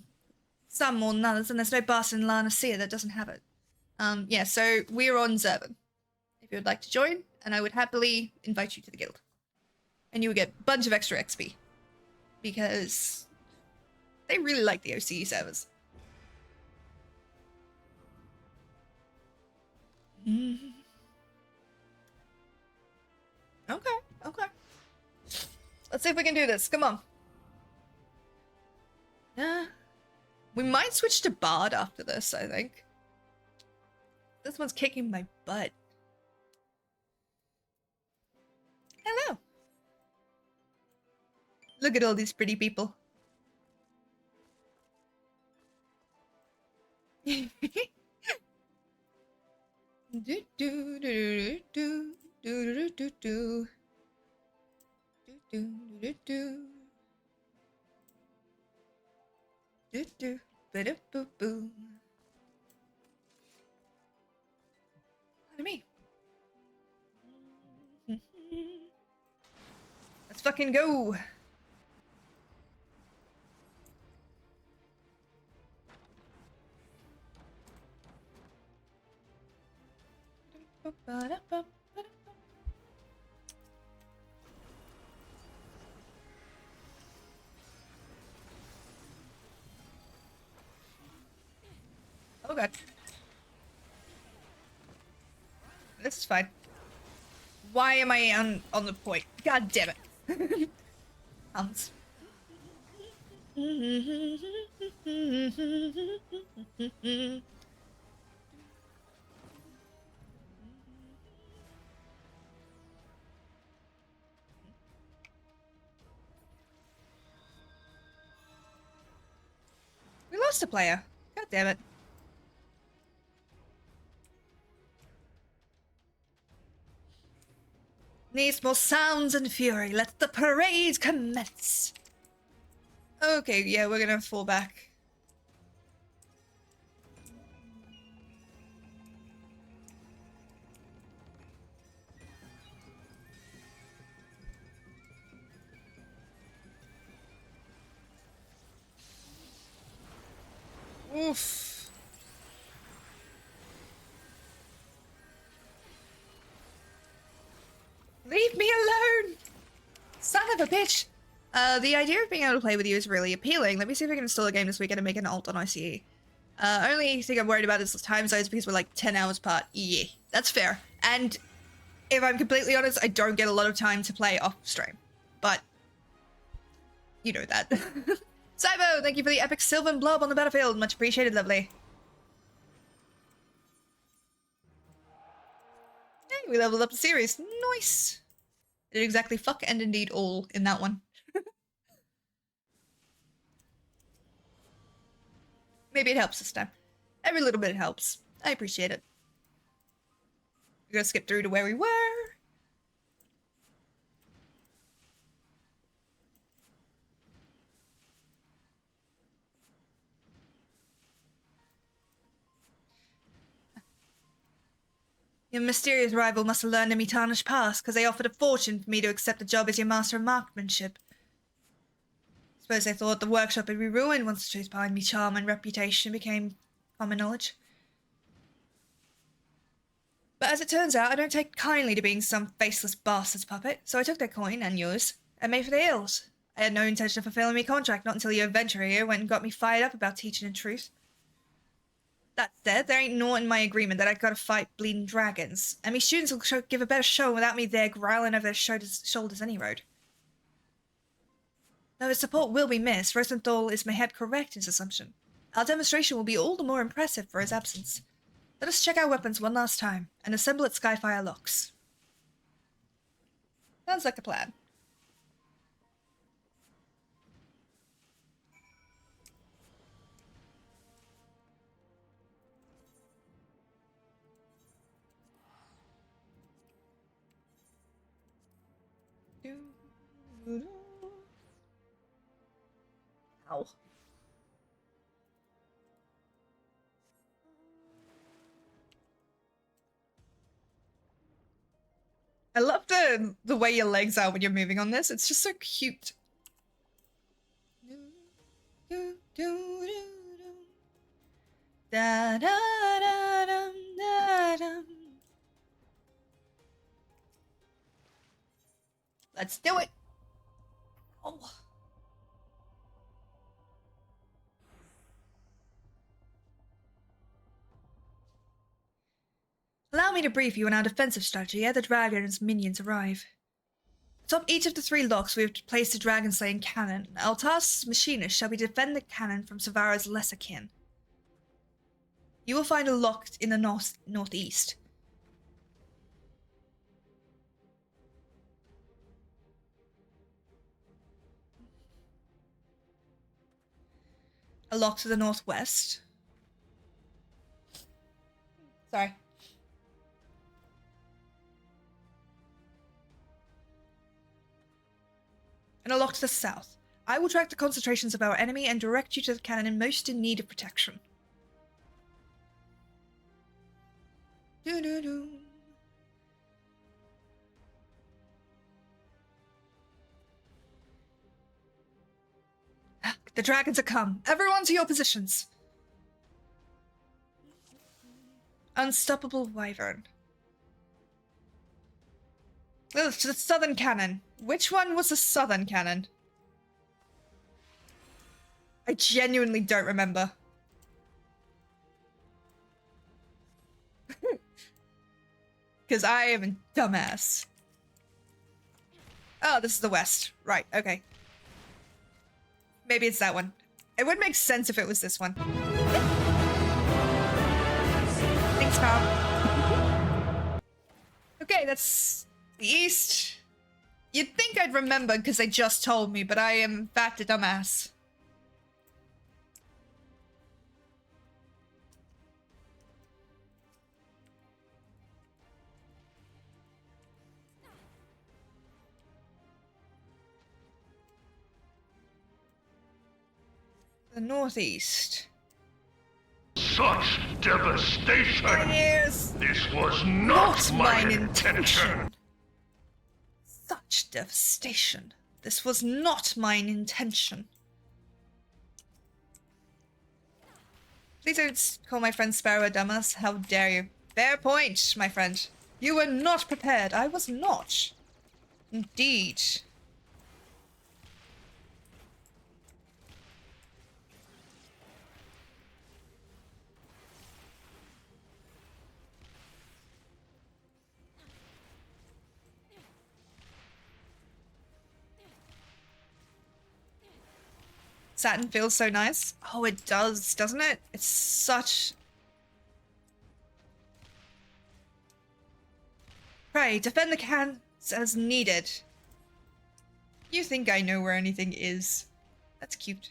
some more than others, and there's no bastard in La Nacia that doesn't have it. Yeah, so we're on Zervan. If you would like to join, and I would happily invite you to the guild. And you would get a bunch of extra XP. Because they really like the OCE servers. Okay, okay. Let's see if we can do this. Come on. We might switch to Bard after this, I think. This one's kicking my butt. Hello. Look at all these pretty people. do do do do do do do do do do do do do do boo boo boo. Look at me. Let's fucking go. Oh god. This is fine. Why am I on the point? God damn it. Hans. We lost a player. God damn it. Needs more sounds and fury. Let the parade commence. Okay, yeah, we're gonna fall back. Oof. Leave me alone! Son of a bitch! The idea of being able to play with you is really appealing. Let me see if we can install a game this weekend and make an alt on ICE. Only thing I'm worried about is the time zones because we're like 10 hours apart. Yeah, that's fair. And if I'm completely honest, I don't get a lot of time to play off stream. But, you know that. Cybo, thank you for the epic Sylvan blob on the battlefield. Much appreciated, lovely. Hey, we leveled up the series. Nice. Did exactly fuck and indeed all in that one. Maybe it helps this time. Every little bit helps. I appreciate it. We're gonna skip through to where we were. Your mysterious rival must have learned of me tarnished past, because they offered a fortune for me to accept the job as your master of marksmanship. Suppose they thought the workshop would be ruined once the truth behind me charm and reputation became common knowledge. But as it turns out, I don't take kindly to being some faceless bastard's puppet, so I took their coin, and yours, and made for the hills. I had no intention of fulfilling my contract, not until your adventurer here went and got me fired up about teaching the truth. That said, there ain't naught in my agreement that I gotta fight bleeding dragons, and me students will give a better show without me there growling over their shoulders any road. Though his support will be missed, Rosenthal is my head correct in his assumption. Our demonstration will be all the more impressive for his absence. Let us check our weapons one last time, and assemble at Skyfire Locks. Sounds like a plan. Ow. I love the way your legs are when you're moving on this. It's just so cute. Da, da, da, dum, da, dum. Let's do it. Oh. Allow me to brief you on our defensive strategy ere the dragon's minions arrive. Atop each of the 3 locks we have placed a dragon-slaying cannon. Our task's machinist shall be to defend the cannon from Savara's lesser kin. You will find a lock in the northeast. A lock to the northwest. Sorry. And a lock to the south. I will track the concentrations of our enemy and direct you to the cannon most in need of protection. Doo-doo-doo. The dragons are come. Everyone to your positions. Unstoppable wyvern. Ugh, to the southern cannon. Which one was the southern cannon? I genuinely don't remember. Because I am a dumbass. Oh, this is the west. Right, okay. Maybe it's that one. It would make sense if it was this one. Thanks, Carl. Okay, that's the east. You'd think I'd remember because they just told me, but I am in fact a dumbass. The northeast. Such devastation! Yes. This was not my intention! Such devastation. This was not mine intention. Please don't call my friend Sparrow a dumbass. How dare you? Fair point, my friend. You were not prepared. I was not. Indeed. Satin feels so nice. Oh, it does, doesn't it? It's such... Pray, defend the cans as needed. You think I know where anything is. That's cute.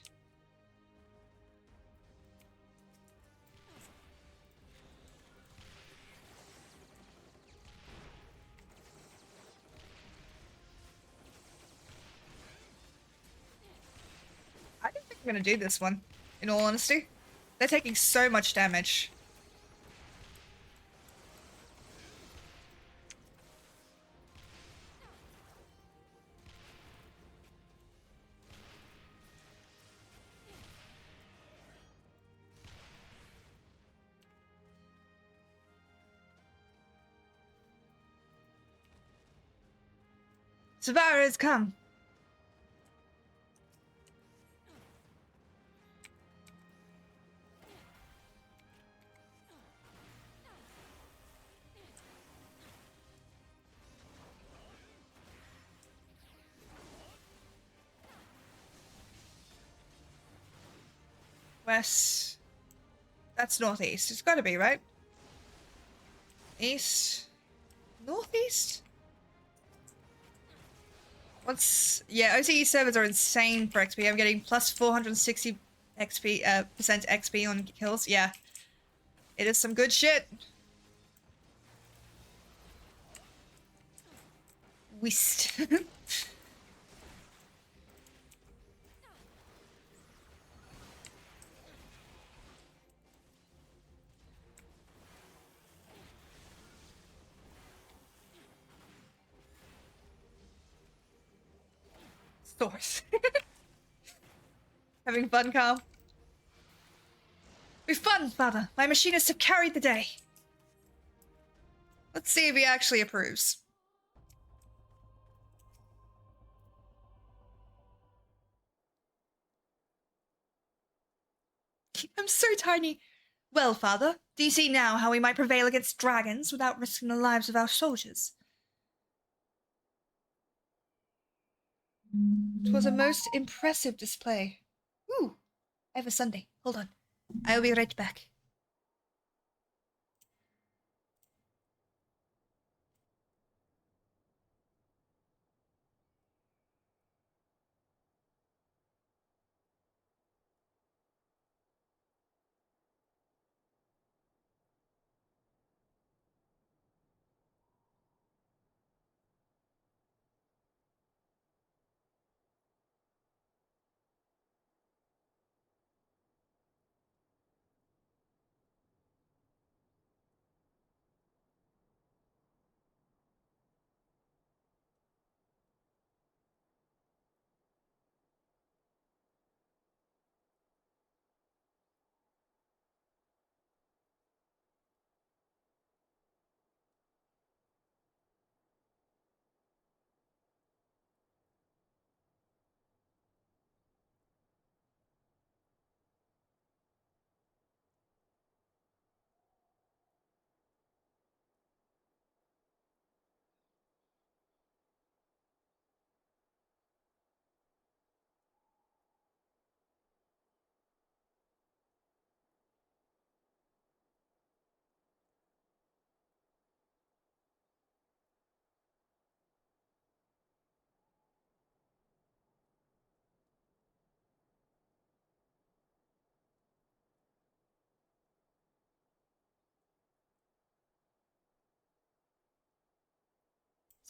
I'm gonna do this one, in all honesty. They're taking so much damage. Savara has come. West. That's northeast. It's gotta be, right? East. Northeast? What's... Yeah, OCE servers are insane for XP. I'm getting plus 460 XP, percent XP on kills. Yeah. It is some good shit. Whist. Stores. Having fun, Carl? We've fun, father. My machinists have carried the day. Let's see if he actually approves. I'm so tiny. Well, father, do you see now how we might prevail against dragons without risking the lives of our soldiers? It was a most impressive display. Ooh, I have a Sunday. Hold on. I'll be right back.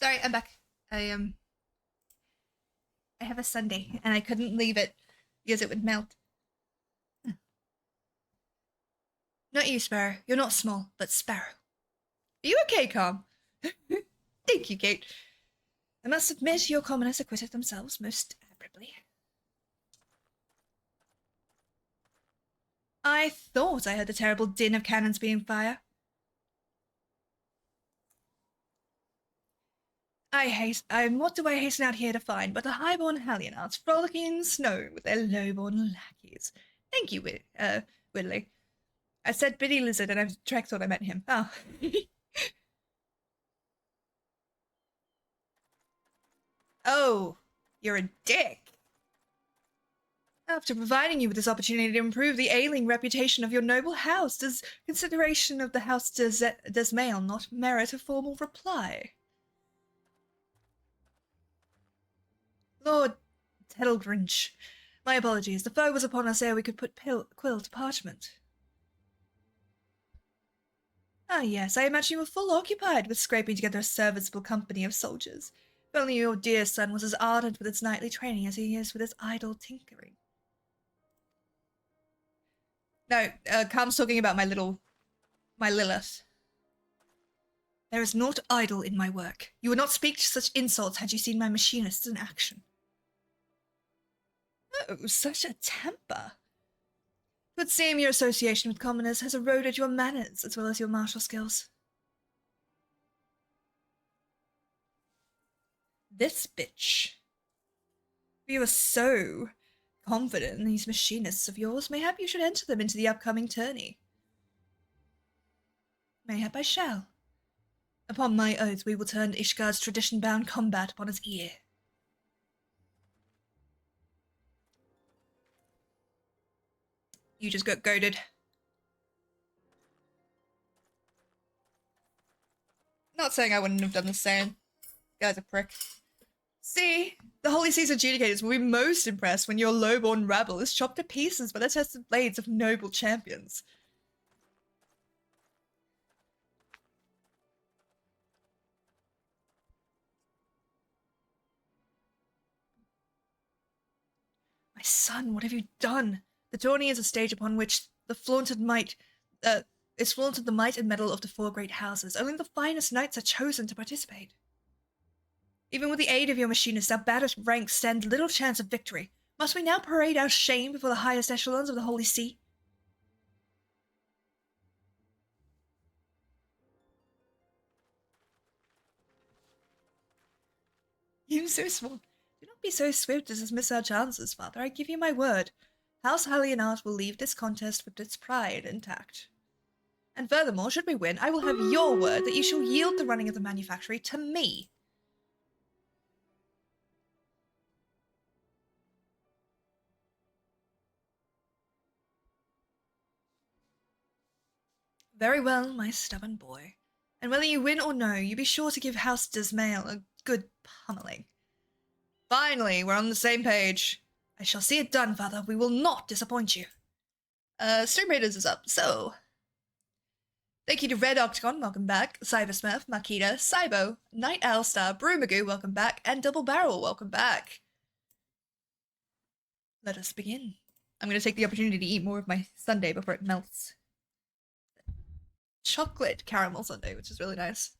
Sorry, I'm back. I have a Sunday, and I couldn't leave it because it would melt. Not you, Sparrow. You're not small, but Sparrow. Are you okay, Calm? Thank you, Kate. I must admit your commoners acquitted themselves most admirably. I thought I heard the terrible din of cannons being fired. What do I hasten out here to find but the highborn Hallionauts frolicking in the snow with their lowborn lackeys? Thank you, Whitley. I said Biddy Lizard and Trek thought I meant him. Oh. Oh, you're a dick. After providing you with this opportunity to improve the ailing reputation of your noble house, does consideration of the House Desmail not merit a formal reply? Lord Tettlegrinch, my apologies. The foe was upon us ere we could put quill to parchment. Ah, yes, I imagine you were full occupied with scraping together a serviceable company of soldiers. If only your dear son was as ardent with his knightly training as he is with his idle tinkering. No, Calm's talking about my Lilith. There is naught idle in my work. You would not speak to such insults had you seen my machinists in action. Oh, such a temper. It would seem your association with commoners has eroded your manners as well as your martial skills. This bitch. You are so confident in these machinists of yours, mayhap you should enter them into the upcoming tourney. Mayhap I shall. Upon my oath, we will turn Ishgard's tradition-bound combat upon its ear. You just got goaded. Not saying I wouldn't have done the same. Guy's a prick. See, the Holy Sea's adjudicators will be most impressed when your low-born rabble is chopped to pieces by the tested blades of noble champions. My son, what have you done? The tourney is a stage upon which the flaunted might, is flaunted the might and mettle of the four great houses. Only the finest knights are chosen to participate. Even with the aid of your machinists, our baddest ranks stand little chance of victory. Must we now parade our shame before the highest echelons of the Holy See? You so small. Do not be so swift as to miss our chances, father. I give you my word. House Hallianart will leave this contest with its pride intact. And furthermore, should we win, I will have your word that you shall yield the running of the manufactory to me. Very well, my stubborn boy. And whether you win or no, you be sure to give House Dismail a good pummeling. Finally, we're on the same page. I shall see it done, father. We will not disappoint you. Stream Raiders is up, so... Thank you to Red Octagon, welcome back. Cybersmurf, Makita, Cybo, Night Owlstar, Brewmagoo, welcome back. And Double Barrel, welcome back. Let us begin. I'm going to take the opportunity to eat more of my sundae before it melts. Chocolate caramel sundae, which is really nice.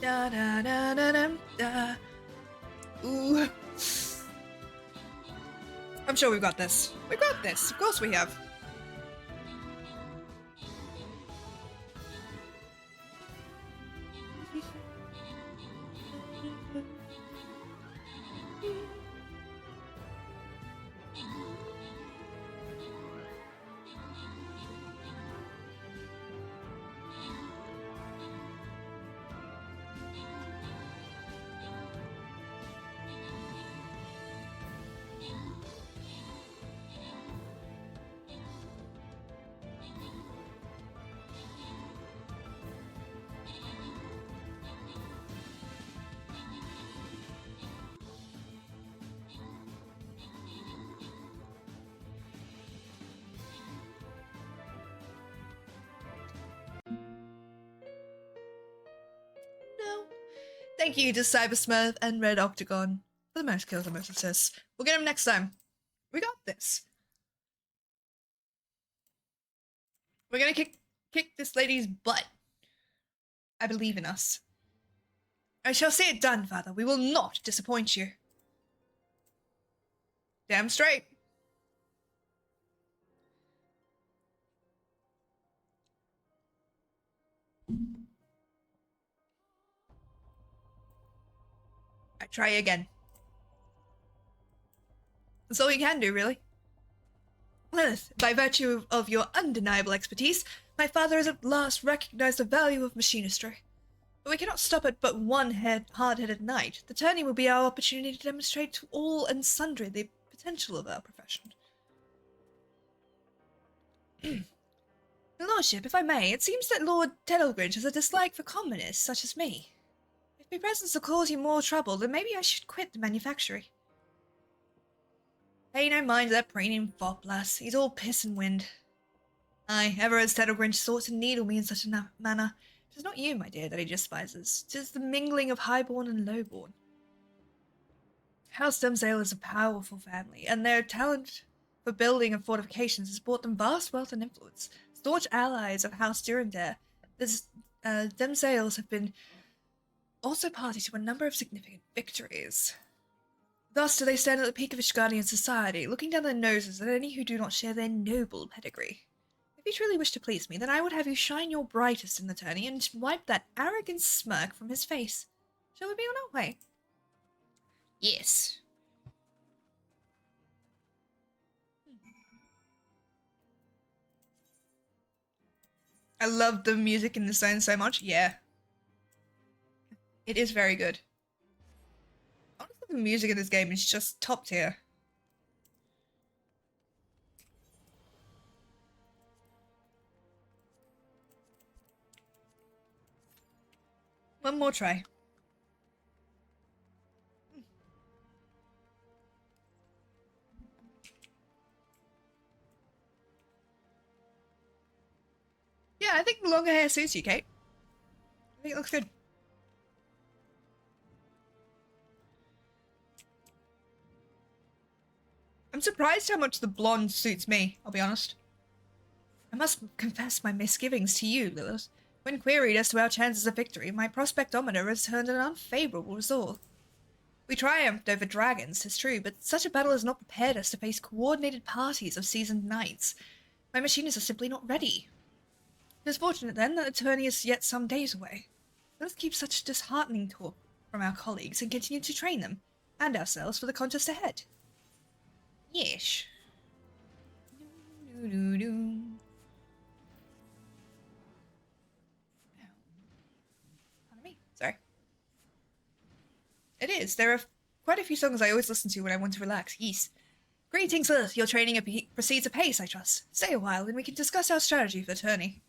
Da da da da da da. Ooh. I'm sure we've got this. We've got this. Of course we have. Thank you to Cybersmurf and Red Octagon for the most kills and most assists. We'll get him next time. We got this. We're gonna kick this lady's butt. I believe in us. I shall see it done, father. We will not disappoint you. Damn straight. I try again. That's all you can do, really. Lilith, by virtue of your undeniable expertise, my father has at last recognized the value of machinistry. But we cannot stop at but one hard-headed knight. The tourney will be our opportunity to demonstrate to all and sundry the potential of our profession. Your lordship, if I may, it seems that Lord Tedelgridge has a dislike for commoners such as me. If my presence will cause you more trouble, then maybe I should quit the manufactory. Pay no mind to that preening fop, lass. He's all piss and wind. Aye, ever as Grinch sought to needle me in such a manner. 'Tis not you, my dear, that he despises. 'Tis the mingling of highborn and lowborn. House Dumsdale is a powerful family, and their talent for building of fortifications has brought them vast wealth and influence. Staunch allies of House Durandare, the Dumsdales have been also party to a number of significant victories. Thus do they stand at the peak of Ishgardian society, looking down their noses at any who do not share their noble pedigree. If you truly wish to please me, then I would have you shine your brightest in the tourney and wipe that arrogant smirk from his face. Shall we be on our way? Yes. I love the music in this zone so much. Yeah. It is very good. Honestly, the music in this game is just top tier. One more try. Yeah, I think the longer hair suits you, Kate. I think it looks good. I'm surprised how much the blonde suits me, I'll be honest. I must confess my misgivings to you, Lilith. When queried as to our chances of victory, my prospectometer returned an unfavourable result. We triumphed over dragons, 'tis true, but such a battle has not prepared us to face coordinated parties of seasoned knights. My machinists are simply not ready. It is fortunate, then, that the tourney is yet some days away. Let us keep such disheartening talk from our colleagues and continue to train them, and ourselves, for the contest ahead. Yes. Pardon me, sorry. It is. There are quite a few songs I always listen to when I want to relax. Yes. Greetings, Lilith. Your training proceeds apace, I trust. Stay a while, and we can discuss our strategy for the tourney.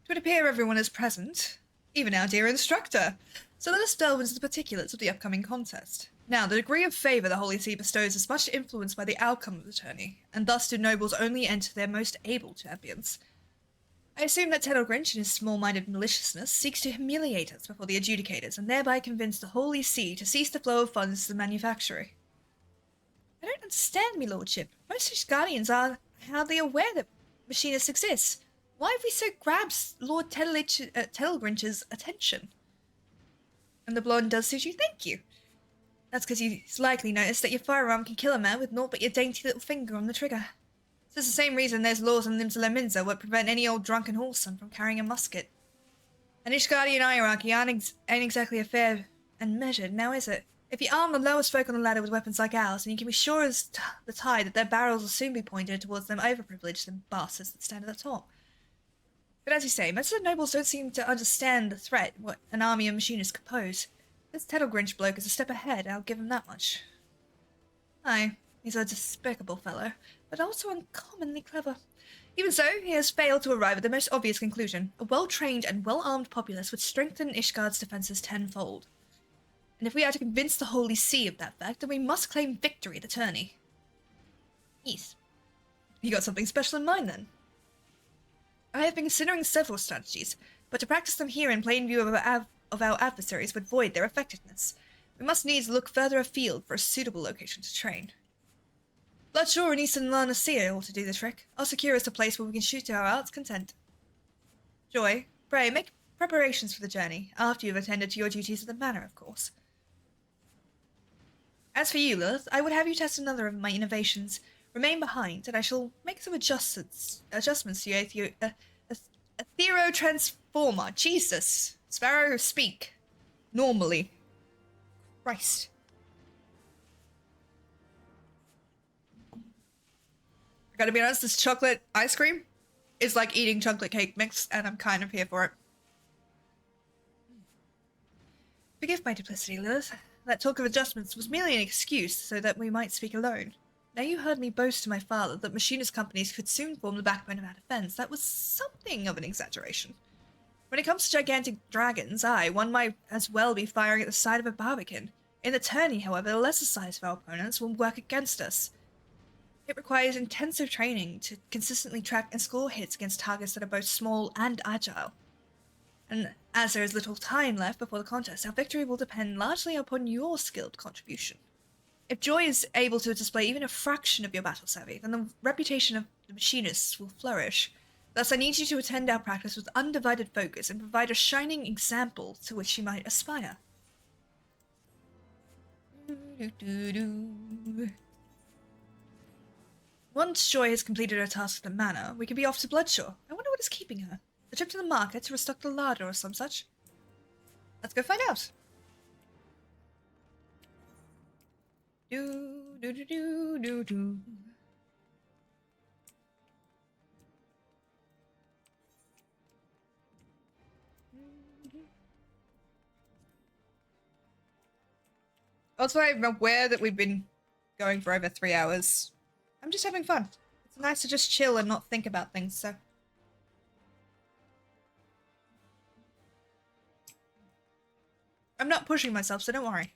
It would appear everyone is present, even our dear instructor. So let us delve into the particulars of the upcoming contest. Now, the degree of favour the Holy See bestows is much influenced by the outcome of the tourney, and thus do nobles only enter their most able champions. I assume that Grinch, in his small-minded maliciousness, seeks to humiliate us before the adjudicators, and thereby convince the Holy See to cease the flow of funds to the manufactory. I don't understand, me lordship. Most Ishgardians are hardly aware that machinists exist. Why have we so grabbed Lord Grinch's attention? And the blonde does suit you, thank you. That's because he's likely noticed that your firearm can kill a man with naught but your dainty little finger on the trigger. So it's the same reason there's laws in Limsa what prevent any old drunken whoreson from carrying a musket. An Ishgardian hierarchy ain't exactly a fair and measured, now is it? If you arm the lowest folk on the ladder with weapons like ours, then you can be sure as the tide that their barrels will soon be pointed towards them overprivileged and bastards that stand at the top. But as you say, most of the nobles don't seem to understand the threat what an army of machinists could pose. This Grinch bloke is a step ahead, I'll give him that much. Aye, he's a despicable fellow, but also uncommonly clever. Even so, he has failed to arrive at the most obvious conclusion. A well-trained and well-armed populace would strengthen Ishgard's defences tenfold. And if we are to convince the Holy See of that fact, then we must claim victory at the tourney. Yes. You got something special in mind, then? I have been considering several strategies, but to practice them here in plain view of our adversaries would void their effectiveness. We must needs look further afield for a suitable location to train. Bloodshore and Eastern Larnacia ought to do the trick. I'll secure us a place where we can shoot to our heart's content. Joy, pray make preparations for the journey, after you have attended to your duties at the manor, of course. As for you, Lilith, I would have you test another of my innovations. Remain behind, and I shall make some adjustments to your Aethero-transformer. Jesus! Sparrow, speak. Normally. Christ. I gotta be honest, this chocolate ice cream is like eating chocolate cake mix, and I'm kind of here for it. Forgive my duplicity, Lilith. That talk of adjustments was merely an excuse so that we might speak alone. Now you heard me boast to my father that machinist companies could soon form the backbone of our defense. That was something of an exaggeration. When it comes to gigantic dragons, one might as well be firing at the side of a barbican. In the tourney, however, the lesser size of our opponents will work against us. It requires intensive training to consistently track and score hits against targets that are both small and agile. And as there is little time left before the contest, our victory will depend largely upon your skilled contribution. If Joy is able to display even a fraction of your battle savvy, then the reputation of the machinists will flourish. Thus, I need you to attend our practice with undivided focus and provide a shining example to which you might aspire. Once Joy has completed her task at the manor, we can be off to Bloodshore. I wonder what is keeping her. A trip to the market to restock the larder or some such. Let's go find out. Do do do do do do. Also, I'm aware that we've been going for over 3 hours. I'm just having fun. It's nice to just chill and not think about things, so. I'm not pushing myself, so don't worry.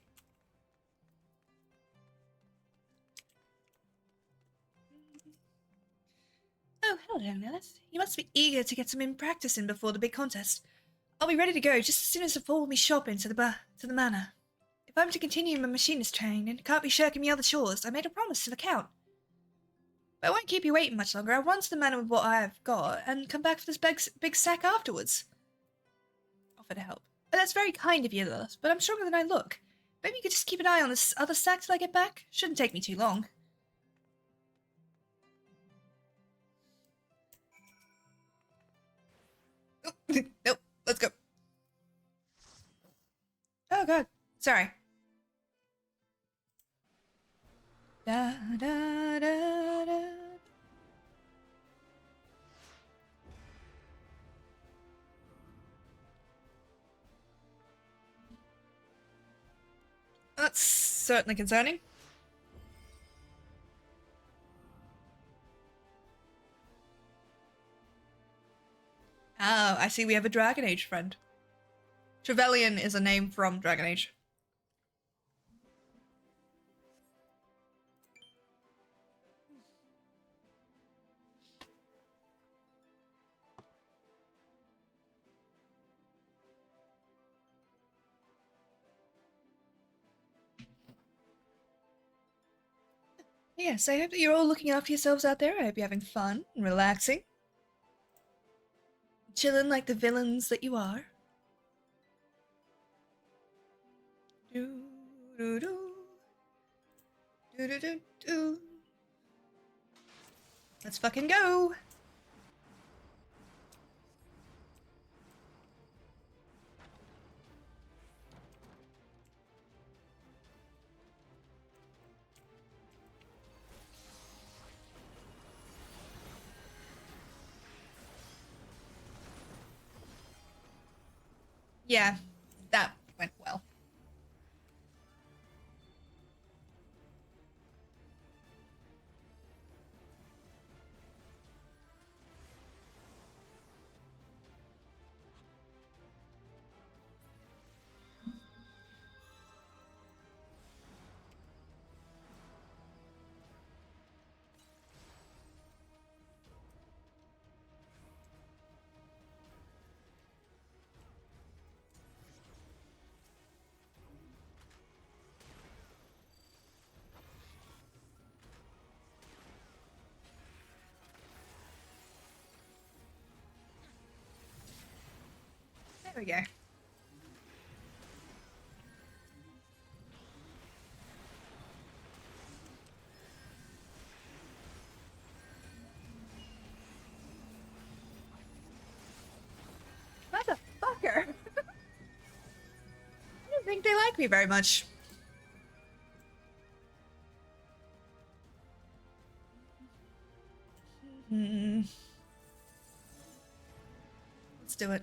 Oh, hello, Lilith. You must be eager to get some practice in before the big contest. I'll be ready to go just as soon as the four will be shopping to the manor. If I'm to continue my machinist training and can't be shirking me other chores, I made a promise to the Count. But I won't keep you waiting much longer. I'll run to the manor with what I've got and come back for this big sack afterwards. Offer to help. Oh, that's very kind of you, Lilith, but I'm stronger than I look. Maybe you could just keep an eye on this other sack till I get back? Shouldn't take me too long. Oh, nope, let's go. Oh god, sorry. Da da da da. That's certainly concerning. Oh, I see we have a Dragon Age friend. Trevelyan is a name from Dragon Age. Yes, I hope that you're all looking after yourselves out there. I hope you're having fun and relaxing. Chilling like the villains that you are. Do do do. Do do do do. Let's fucking go. Yeah, that went well. There we go. Motherfucker! I don't think they like me very much. Let's do it.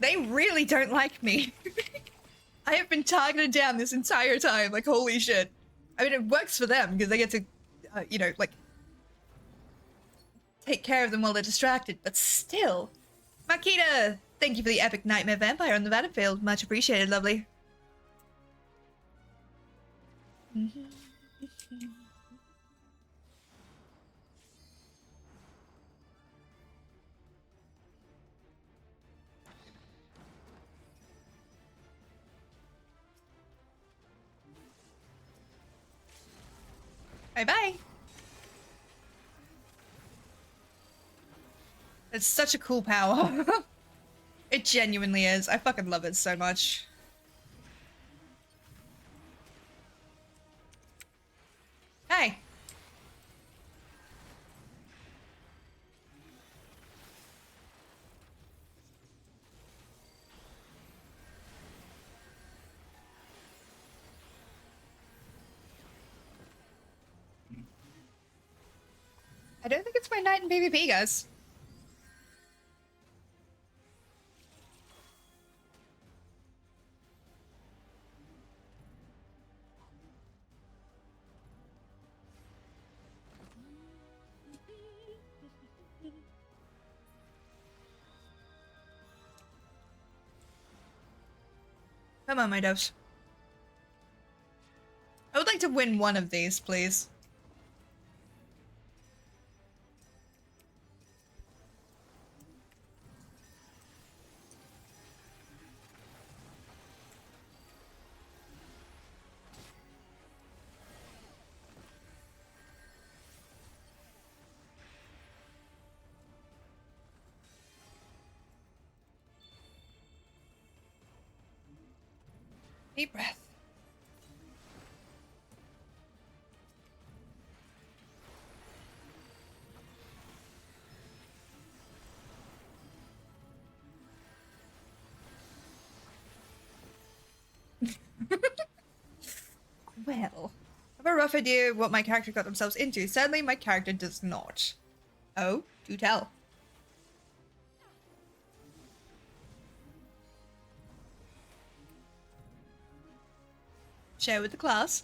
They really don't like me. I have been targeted down this entire time, like, holy shit. I mean, it works for them, because they get to, you know, like, take care of them while they're distracted, but still. Makita, thank you for the epic Nightmare Vampire on the battlefield. Much appreciated, lovely. Bye-bye. It's such a cool power. It genuinely is. I fucking love it so much. Hey. I don't think it's my night in PvP, guys. Come on, my doves. I would like to win one of these, please. Deep breath. Well, I have a rough idea of what my character got themselves into. Sadly, my character does not. Oh, do tell. Share with the class.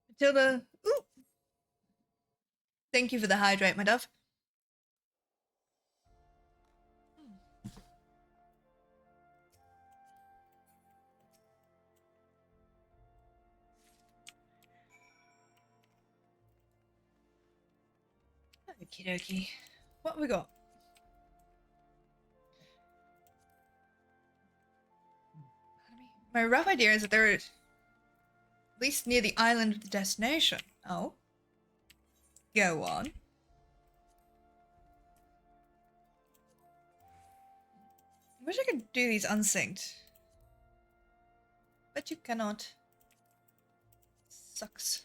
Matilda, ooh. Thank you for the hydrate, my dove. Okie dokie. What have we got? My rough idea is that they're at least near the island of the destination. Oh. Go on. I wish I could do these unsynced. But you cannot. Sucks.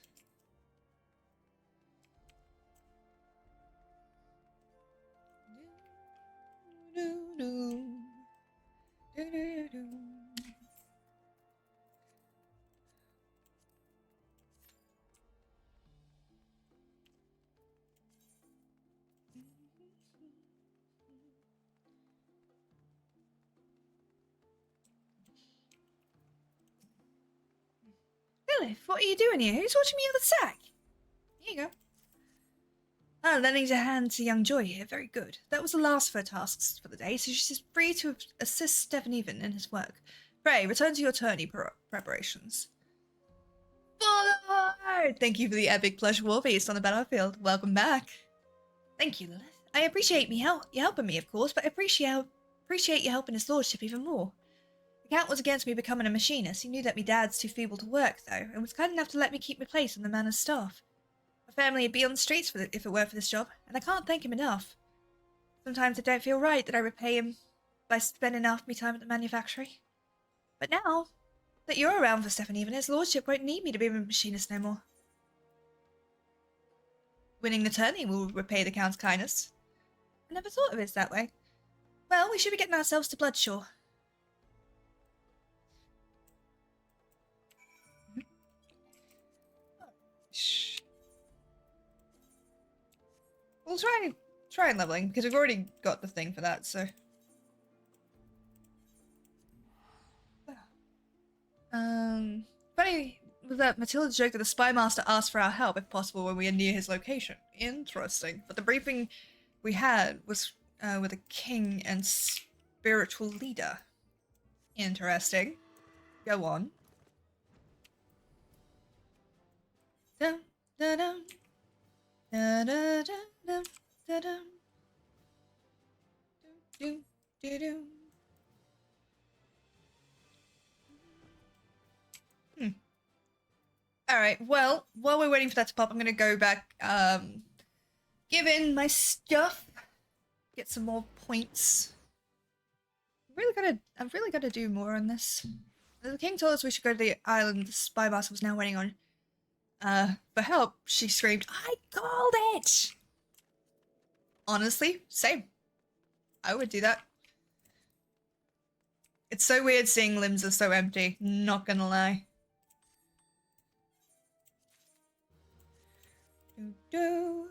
Lilith, what are you doing here? Who's watching me on the sack? Here you go. Ah, lending a hand to young Joy here. Very good. That was the last of her tasks for the day, so she's free to assist Stephen Even in his work. Pray, return to your tourney preparations. Forward! Thank you for the epic plush war feast on the battlefield. Welcome back. Thank you, Lilith. I appreciate you helping me, of course, but I appreciate you helping his lordship even more. The Count was against me becoming a machinist. He knew that my dad's too feeble to work, though, and was kind enough to let me keep my place on the manor's staff. My family would be on the streets if it were for this job, and I can't thank him enough. Sometimes it don't feel right that I repay him by spending half my time at the manufactory. But now that you're around for Stephen Even, his lordship won't need me to be a machinist no more. Winning the tourney will repay the Count's kindness. I never thought of it that way. Well, we should be getting ourselves to Bloodshaw. Shh. We'll try and leveling, because we've already got the thing for that, so. Funny was that Matilda joked that the spy master asked for our help if possible when we are near his location. Interesting. But the briefing we had was with a king and spiritual leader. Interesting. Go on. Dum, da, dum. Da, da, da, dum, da, dum. Dum, dum, dum. Alright, well, while we're waiting for that to pop, I'm gonna go back, give in my stuff, get some more points. I've really gotta do more on this. The king told us we should go to the island the spy master was now waiting on. For help, she screamed, I called it! Honestly, same. I would do that. It's so weird seeing limbs are so empty, not gonna lie. Do.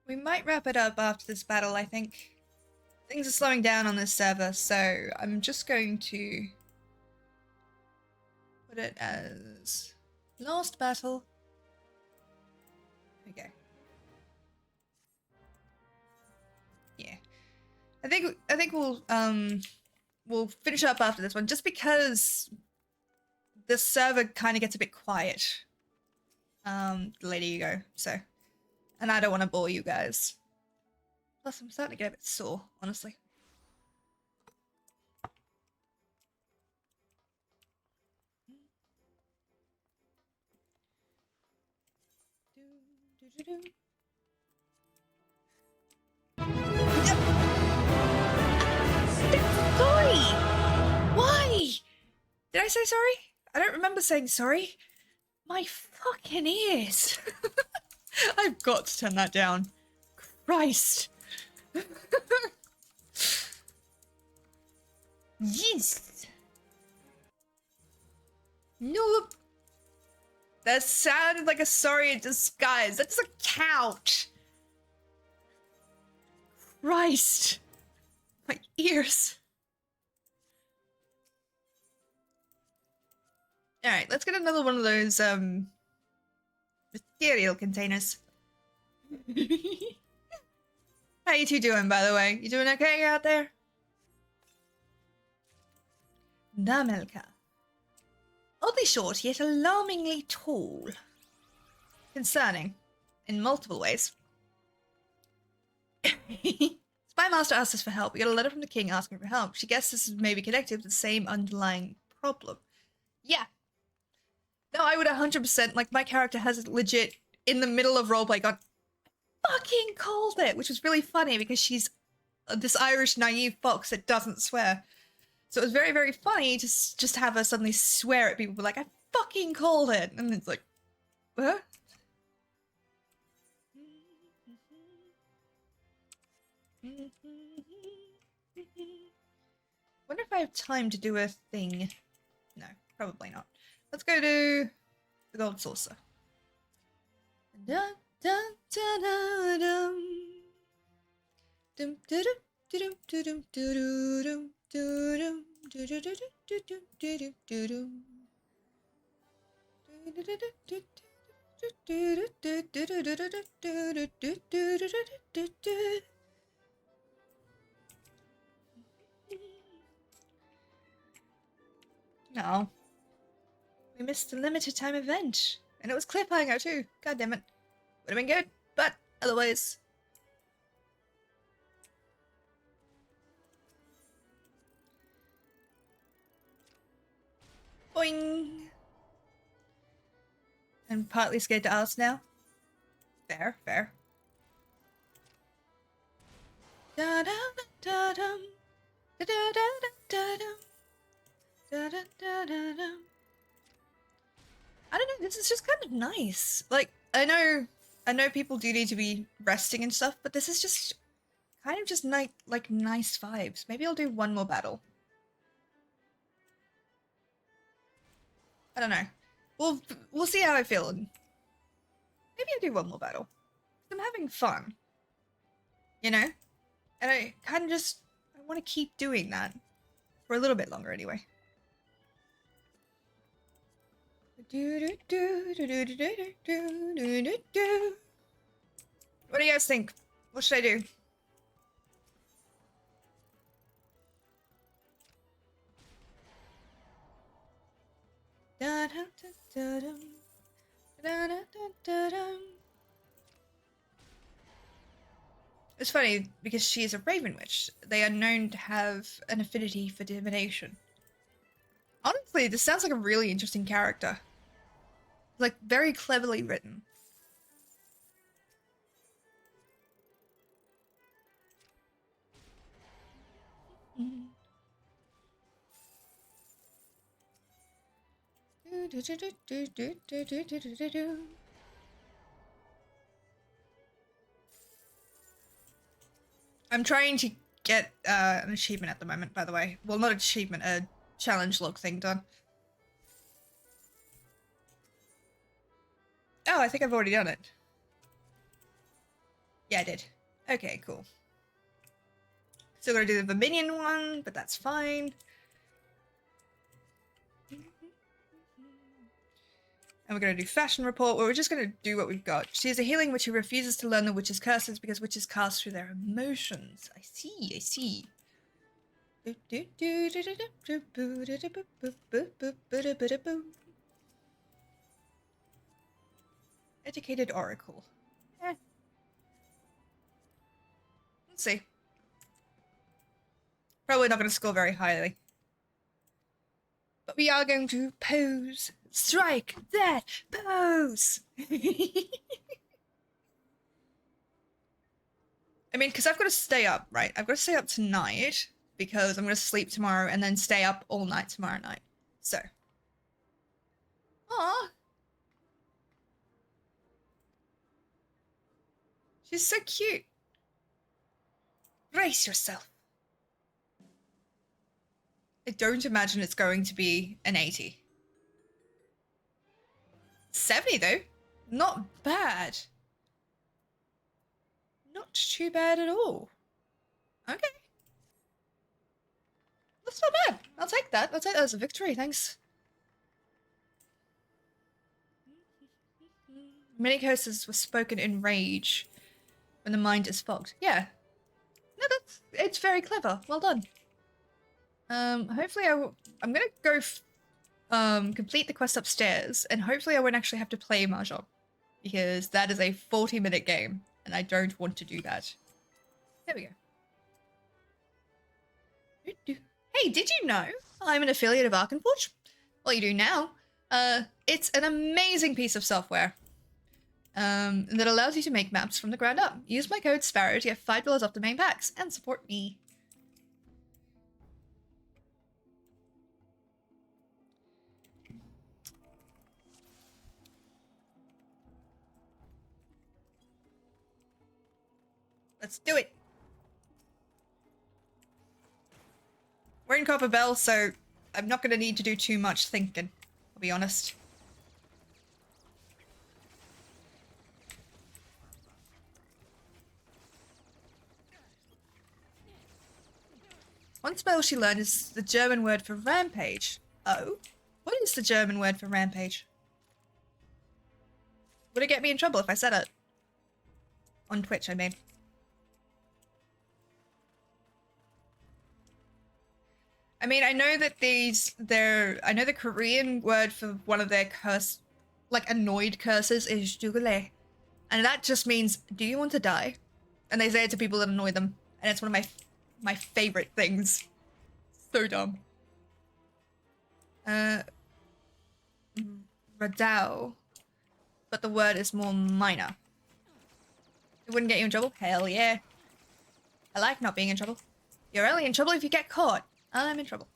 We might wrap it up after this battle, I think. Things are slowing down on this server, so I'm just going to put it as last battle. Okay. Yeah. I think we'll finish up after this one just because the server kind of gets a bit quiet. The later you go, so. And I don't want to bore you guys. Plus, I'm starting to get a bit sore, honestly. Sorry! Why? Did I say sorry? I don't remember saying sorry. My fucking ears. I've got to turn that down. Christ. Yes. Nope. That sounded like a sorry in disguise. That doesn't count. Christ. My ears. Alright, let's get another one of those, material containers. How you two doing, by the way? You doing okay out there? Namelka. Oddly short, yet alarmingly tall. Concerning. In multiple ways. Spymaster asked us for help. We got a letter from the king asking for help. She guessed this is maybe connected to the same underlying problem. Yeah. No, I would 100%, like, my character has legit, in the middle of roleplay, gone, fucking called it, which was really funny because she's this Irish naive fox that doesn't swear. So it was very, very funny to just have her suddenly swear at people, but like, I fucking called it. And it's like, what? Wonder if I have time to do a thing. No, probably not. Let's go to the gold saucer. Dun, dun, dun, dun, dun. Dum, dum, dum, dum, dum, dum, dum, no. We missed the limited time event. And it was cliffhanger too. God damn it. Would have been good, but otherwise. Boing! And partly scared to ask now. Fair, fair. Da da da dum. Da da da da dum. Da da da da dum. I don't know, this is just kind of nice. Like, I know people do need to be resting and stuff, but this is just kind of just like nice vibes. Maybe I'll do one more battle. I don't know. We'll see how I feel. And maybe I'll do one more battle. I'm having fun. You know? And I kind of just I want to keep doing that for a little bit longer anyway. What do you guys think? What should I do? It's funny because she is a Raven Witch. They are known to have an affinity for divination. Honestly, this sounds like a really interesting character. Like, very cleverly written. I'm trying to get an achievement at the moment, by the way. Well, not an achievement, a challenge log thing done. Oh, I think I've already done it. Yeah, I did. Okay, cool. Still gotta do the Verminion one, but that's fine. And we're going to do fashion report, where we're just going to do what we've got. She is a healing witch who refuses to learn the witch's curses because witches cast through their emotions. I see, I see. Educated Oracle. Let's see. Probably not going to score very highly. But we are going to pose. Strike that pose. I mean, because I've got to stay up, right? I've got to stay up tonight because I'm going to sleep tomorrow and then stay up all night tomorrow night. So. Aww. She's so cute. Brace yourself. I don't imagine it's going to be an 80. 70 though. Not bad. Not too bad at all. Okay. That's not bad. I'll take that. I'll take that as a victory, thanks. Many curses were spoken in rage when the mind is fogged. Yeah. No, it's very clever. Well done. Hopefully I'm gonna go complete the quest upstairs, and hopefully I won't actually have to play Mahjong, because that is a 40-minute game, and I don't want to do that. There we go. Hey, did you know I'm an affiliate of Arkenforge? Well, you do now. It's an amazing piece of software that allows you to make maps from the ground up. Use my code SPARROW to get $5 off the main packs, and support me. Let's do it. We're in Copper Bell, so I'm not going to need to do too much thinking, I'll be honest. One spell she learned is the German word for rampage. Oh? What is the German word for rampage? Would it get me in trouble if I said it? On Twitch, I mean. I mean, I know that I know the Korean word for one of their curse, like annoyed curses is jugule. And that just means, do you want to die? And they say it to people that annoy them. And it's one of my favorite things. So dumb. Radao. but the word is more minor. It wouldn't get you in trouble? Hell yeah. I like not being in trouble. You're only in trouble if you get caught. I'm in trouble.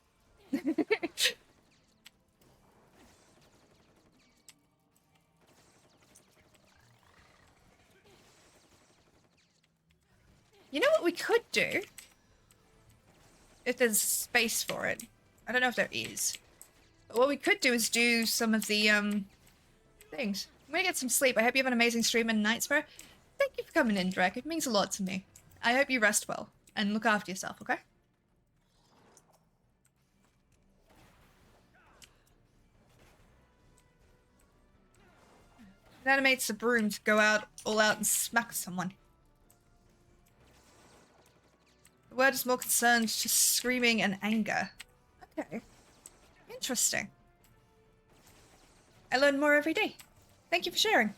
You know what we could do? If there's space for it. I don't know if there is. But what we could do is do some of the, things. I'm gonna get some sleep. I hope you have an amazing stream and night, Sparrow. Thank you for coming in, Drek. It means a lot to me. I hope you rest well. And look after yourself, okay? It animates the broom to go out, all out and smack someone. The word is more concerned to screaming and anger. Okay. Interesting. I learn more every day. Thank you for sharing.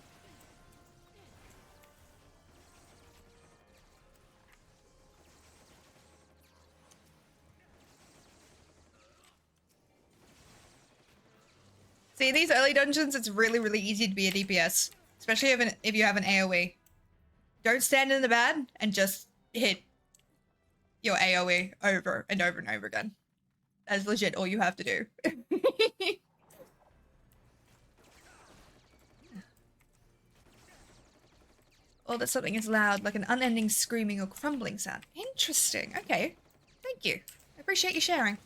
See, these early dungeons, it's really, really easy to be a DPS. Especially if you have an AoE. Don't stand in the bad and just hit your AoE over and over and over again. That's legit all you have to do. Or that something is loud, like an unending screaming or crumbling sound. Interesting. Okay. Thank you. I appreciate you sharing.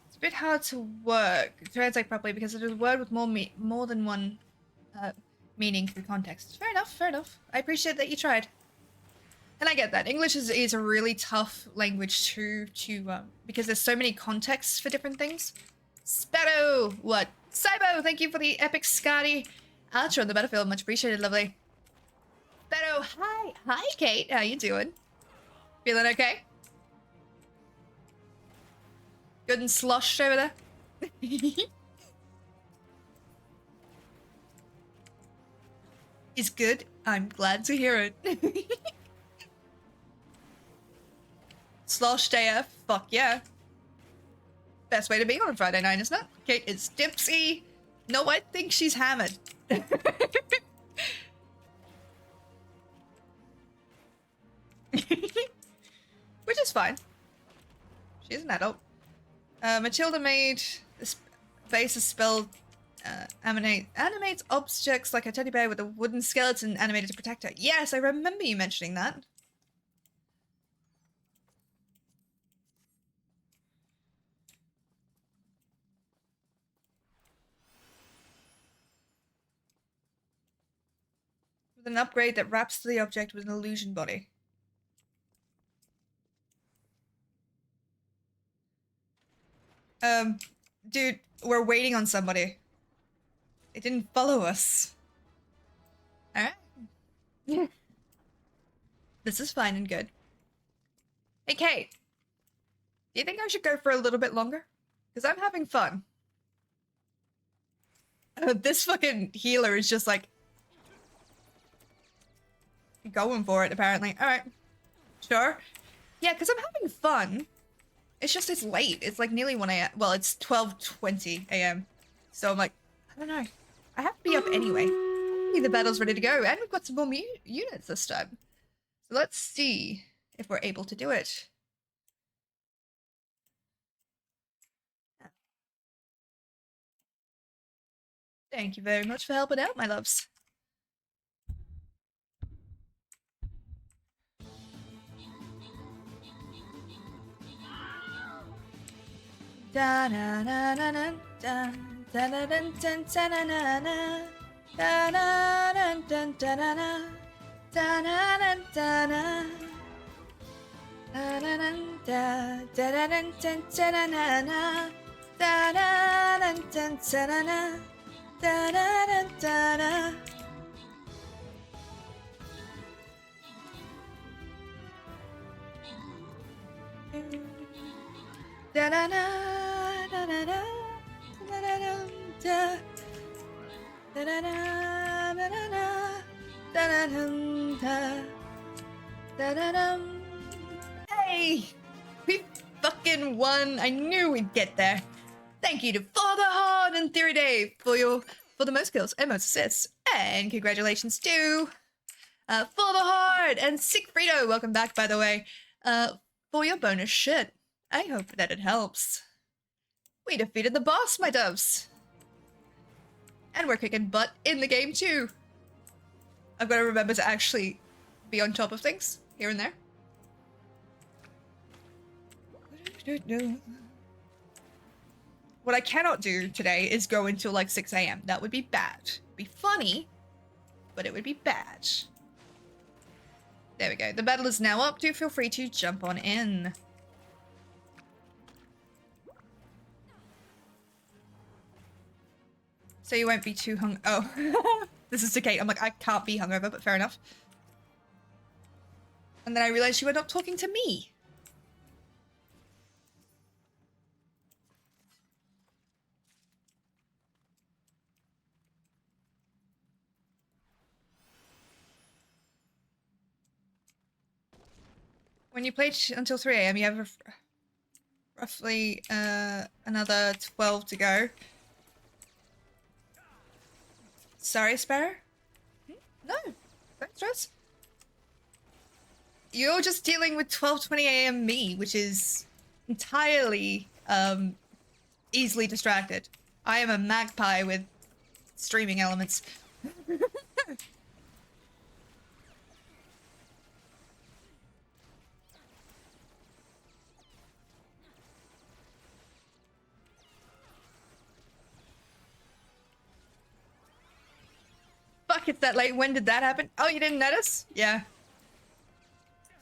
It's a bit hard to translate properly because it is a word with more than one meaning through context. Fair enough, fair enough. I appreciate that you tried. And I get that. English is a really tough language to because there's so many contexts for different things. Sparrow! What? Cybo, thank you for the epic Scotty outro on the battlefield. Much appreciated, lovely. Sparrow, hi! Hi, Kate. How you doing? Feeling okay? Good and sloshed over there? Is good. I'm glad to hear it. Sloshed AF. Fuck yeah. Best way to be on a Friday night, isn't it? Kate is tipsy. No, I think she's hammered. Which is fine. She's an adult. Matilda made this base of spell animates objects like a teddy bear with a wooden skeleton animated to protect her. Yes, I remember you mentioning that. With an upgrade that wraps the object with an illusion body. Dude, we're waiting on somebody. It didn't follow us. Alright. This is fine and good. Hey, Kate. Do you think I should go for a little bit longer? Because I'm having fun. This fucking healer is just like... going for it, apparently. Alright. Sure. Yeah, because I'm having fun. It's just, it's late. It's like nearly 1 a.m. Well, it's 12:20 a.m. So I'm like, I don't know. I have to be up anyway. The battle's ready to go. And we've got some more units this time. So let's see if we're able to do it. Thank you very much for helping out, my loves. Da na na na na da da da da da da na na na da na na da da na na da na na da na da na na da da da da da da na na da na na da da na na da na na da na. Da da da da da da da da da da da da da da da da da. Hey, we fucking won! I knew we'd get there. Thank you to Father Hard and Theory Dave for the most kills and most assists, and congratulations to Father Hard and Siegfriedo. Welcome back, by the way. For your bonus shit. I hope that it helps. We defeated the boss, my doves. And we're kicking butt in the game too. I've got to remember to actually be on top of things here and there. What I cannot do today is go until like 6 a.m. That would be bad. It'd be funny, but it would be bad. There we go. The battle is now up. Do feel free to jump on in. So you won't be too oh. This is to Kate. I'm like, I can't be hungover, but fair enough. And then I realized you were not talking to me. When you played until 3 a.m., you have roughly another 12 to go. Sorry, Sparrow? No, don't stress. You're just dealing with 12:20 a.m. me, which is entirely easily distracted. I am a magpie with streaming elements. Fuck, it's that late. When did that happen? Oh, you didn't notice? Yeah.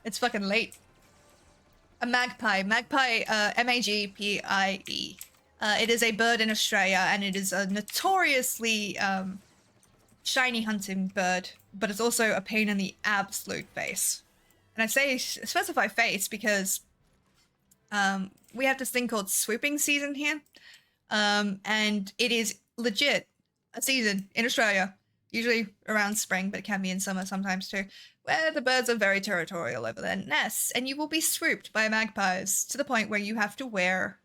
It's fucking late. A magpie. Magpie, M-A-G-P-I-E. It is a bird in Australia, and it is a notoriously shiny hunting bird, but it's also a pain in the absolute face. And I say specify face because we have this thing called swooping season here, and it is legit a season in Australia. Usually around spring, but it can be in summer sometimes too, where the birds are very territorial over their nests, and you will be swooped by magpies to the point where you have to wear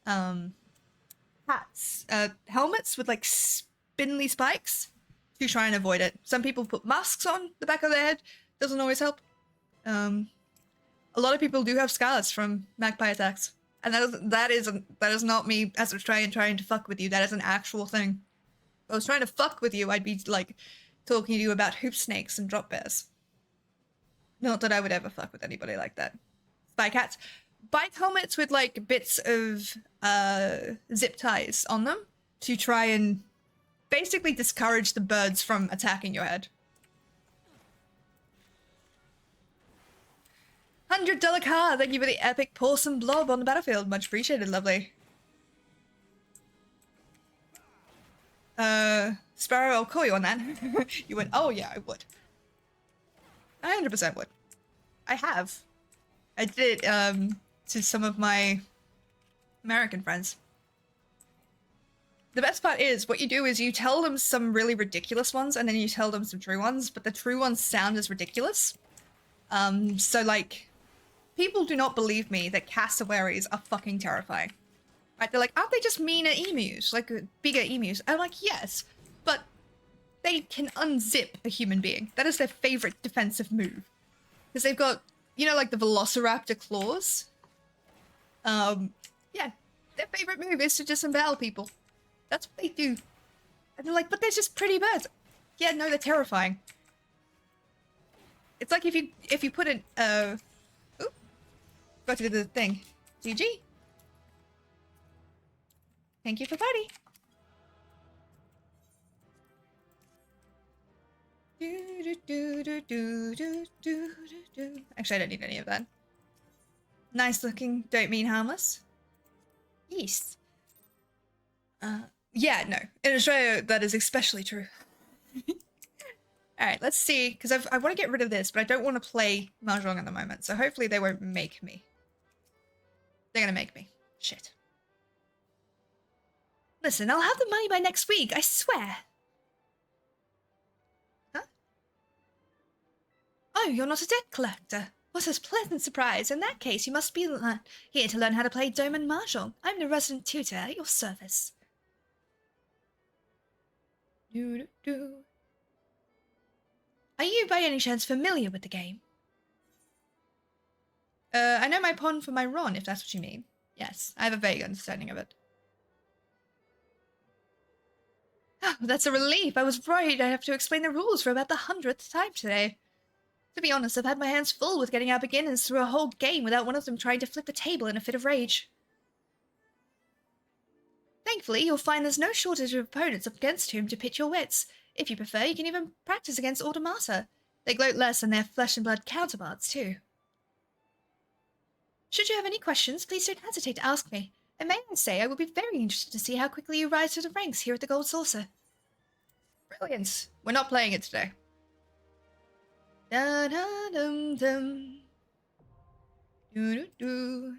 hats, helmets with like spindly spikes to try and avoid it. Some people put masks on the back of their head. Doesn't always help. A lot of people do have scars from magpie attacks, and that is not me as Australian trying to fuck with you. That is an actual thing. If I was trying to fuck with you, I'd be, like, talking to you about hoop snakes and drop bears. Not that I would ever fuck with anybody like that. Spike hats. Bike helmets with, like, bits of zip ties on them to try and basically discourage the birds from attacking your head. $100 card! Thank you for the epic Paulson blob on the battlefield. Much appreciated, lovely. Sparrow, I'll call you on that. You went, oh yeah, I would. I 100% would. I have. I did it, to some of my American friends. The best part is, what you do is you tell them some really ridiculous ones, and then you tell them some true ones, but the true ones sound as ridiculous. So like, people do not believe me that cassowaries are fucking terrifying. Right, they're like, aren't they just meaner emus? Like, bigger emus? I'm like, yes, but they can unzip a human being. That is their favorite defensive move. Because they've got, you know, like the velociraptor claws? Yeah, their favorite move is to disembowel people. That's what they do. And they're like, but they're just pretty birds. Yeah, no, they're terrifying. It's like if you put an, oop, got to do the thing. GG. Thank you for party. Actually, I don't need any of that. Nice looking, don't mean harmless. Yes. Yeah, no. In Australia, that is especially true. Alright, let's see, because I want to get rid of this, but I don't want to play Mahjong at the moment, so hopefully they won't make me. They're gonna make me. Shit. Listen, I'll have the money by next week, I swear. Huh? Oh, you're not a debt collector. What a pleasant surprise. In that case, you must be here to learn how to play Doman Mahjong. I'm the resident tutor at your service. Are you by any chance familiar with the game? I know my pawn for my Ron, if that's what you mean. Yes, I have a vague understanding of it. Oh, that's a relief. I was worried I'd have to explain the rules for about the 100th time today. To be honest, I've had my hands full with getting our beginners through a whole game without one of them trying to flip the table in a fit of rage. Thankfully, you'll find there's no shortage of opponents up against whom to pit your wits. If you prefer, you can even practice against automata. They gloat less than their flesh and blood counterparts, too. Should you have any questions, please don't hesitate to ask me. And may I say, I would be very interested to see how quickly you rise through the ranks here at the Gold Saucer. Brilliant. We're not playing it today. Da da dum dum. Do do do.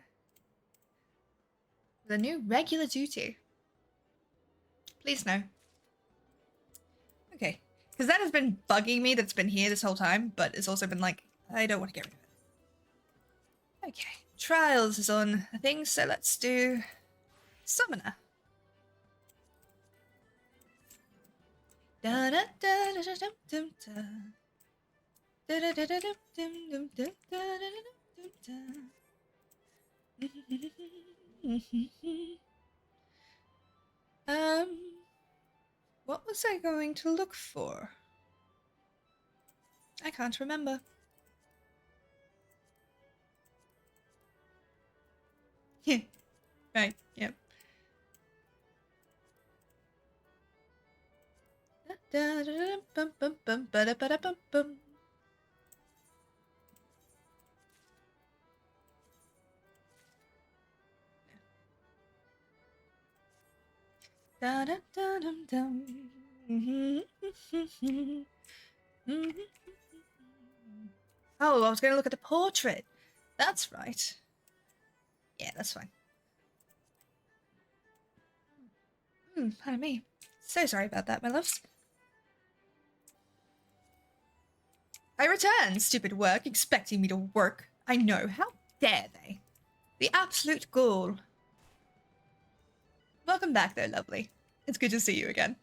The new regular duty. Please no. Okay. Because that has been bugging me that's been here this whole time, but it's also been like, I don't want to get rid of it. Okay. Trials is on a thing, so let's do Summoner. Da da da da da dum dum. Da da da da dum dum dum da da da dum. What was I going to look for? I can't remember. Right, yep. Oh, I was going to look at the portrait. That's right. Yeah, that's fine. Pardon me. So sorry about that, my loves. I return, stupid work, expecting me to work. I know, how dare they? The absolute ghoul. Welcome back though, lovely. It's good to see you again.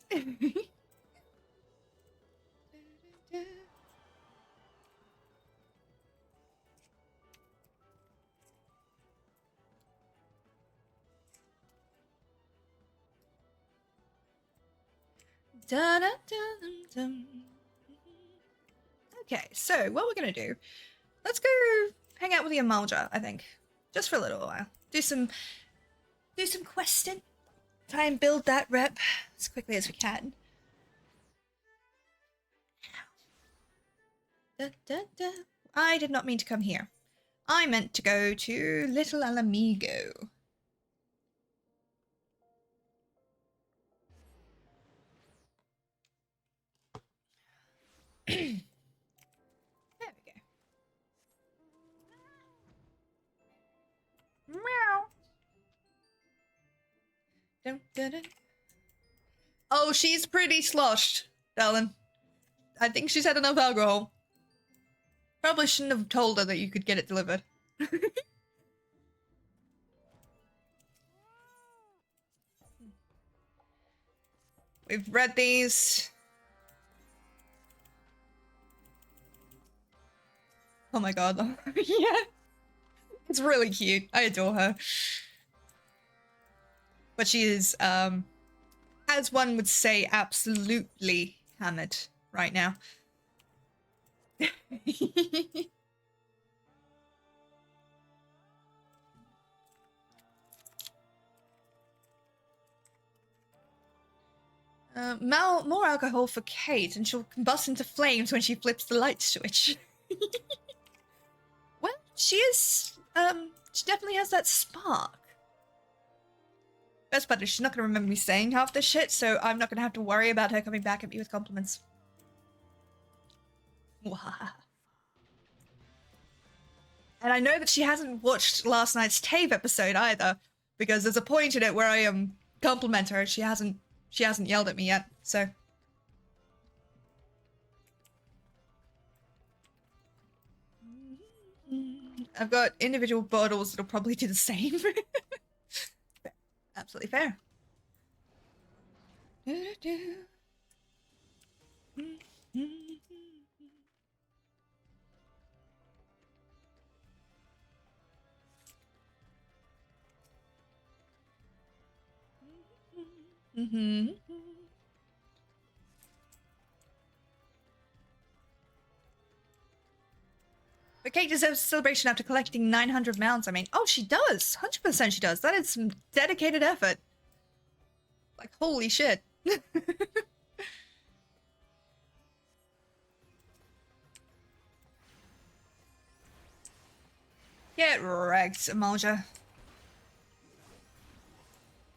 Okay, so what we're gonna do, let's go hang out with the Amalja, I think. Just for a little while. Do some questing. Try and build that rep as quickly as we can. I did not mean to come here. I meant to go to Little Alamigo. There we go. Meow. Dun, dun, dun. Oh, she's pretty sloshed, darling. I think she's had enough alcohol. Probably shouldn't have told her that you could get it delivered. We've read these. Oh my god. Yeah. It's really cute. I adore her. But she is, as one would say, absolutely hammered right now. More alcohol for Kate, and she'll combust into flames when she flips the light switch. Well, she is, she definitely has that spark. Best part is she's not gonna remember me saying half this shit, so I'm not gonna have to worry about her coming back at me with compliments. And I know that she hasn't watched last night's Tave episode either, because there's a point in it where I compliment her. She hasn't yelled at me yet, so. I've got individual bottles that'll probably do the same. Absolutely fair. But Kate deserves a celebration after collecting 900 mounts. I mean, oh, she does. 100% she does. That is some dedicated effort. Like, holy shit. Get wrecked, Amalja.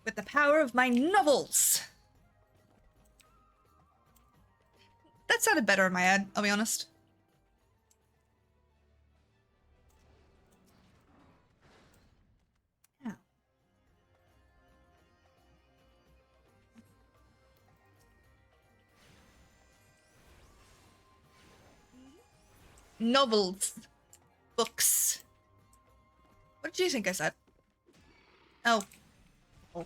With the power of my novels. That sounded better in my head, I'll be honest. Novels. Books. What did you think I said? Oh. Oh.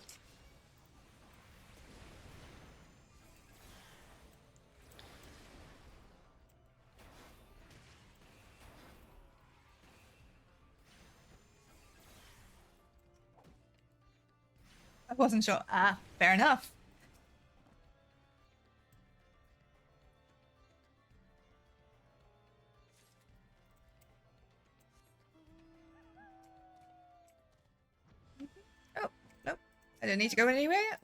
I wasn't sure. Ah, fair enough. Oh, nope. I didn't need to go anywhere yet.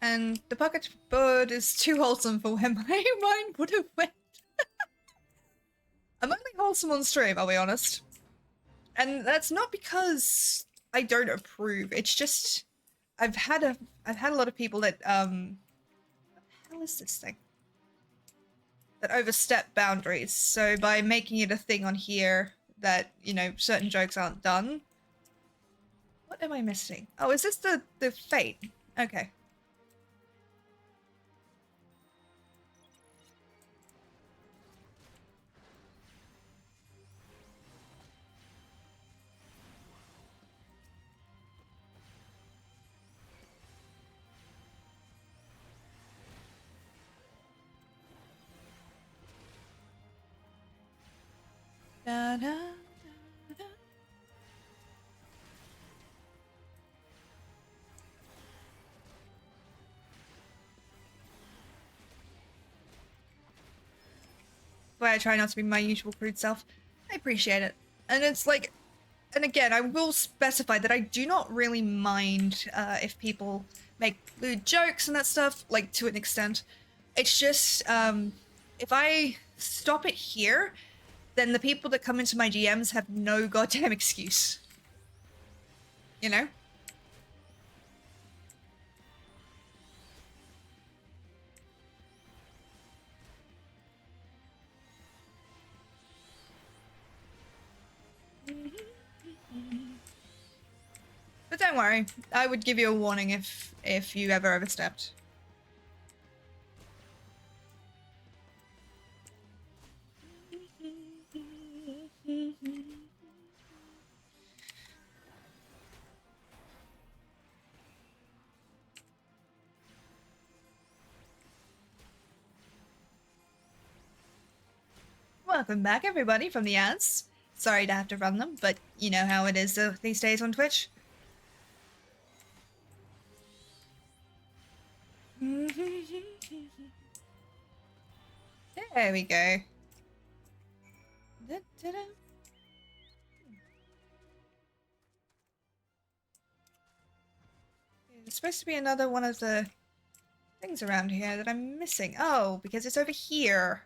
And the pocket bird is too wholesome for where my mind would have went. I'm only wholesome on stream, I'll be honest. And that's not because I don't approve. It's just I've had a lot of people that what the hell is this thing? That overstep boundaries. So by making it a thing on here that, you know, certain jokes aren't done. What am I missing? Oh, is this the fate? Okay. Da, da, da, da. Why I try not to be my usual crude self. I appreciate it. And it's like, and again, I will specify that I do not really mind if people make lewd jokes and that stuff, like, to an extent. It's just, if I stop it here, then the people that come into my GMs have no goddamn excuse. You know? But don't worry, I would give you a warning if you ever overstepped. Welcome back, everybody, from the ads. Sorry to have to run them, but you know how it is these days on Twitch. There we go. Da-da-da. There's supposed to be another one of the things around here that I'm missing. Oh, because it's over here.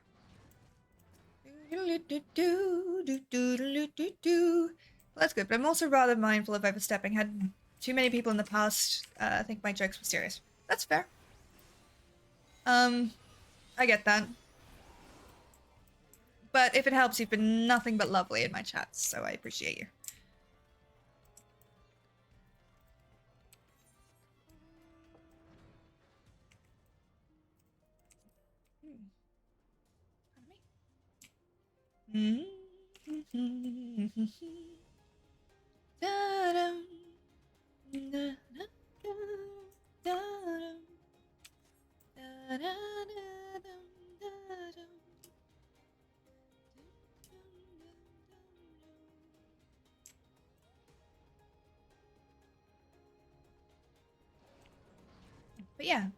Well, that's good, but I'm also rather mindful of overstepping. Had too many people in the past think my jokes were serious. That's fair. I get that. But if it helps, you've been nothing but lovely in my chats, so I appreciate you. But yeah,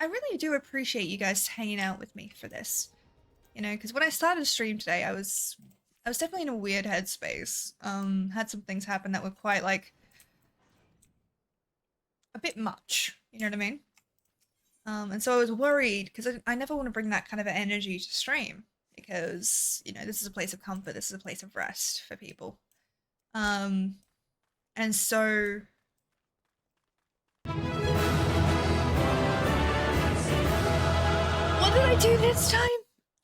I really do appreciate you guys hanging out with me for this. You know, because when I started stream today, I was definitely in a weird headspace. Had some things happen that were quite like a bit much. You know what I mean? And so I was worried because I never want to bring that kind of energy to stream because you know this is a place of comfort. This is a place of rest for people. And so. What did I do this time?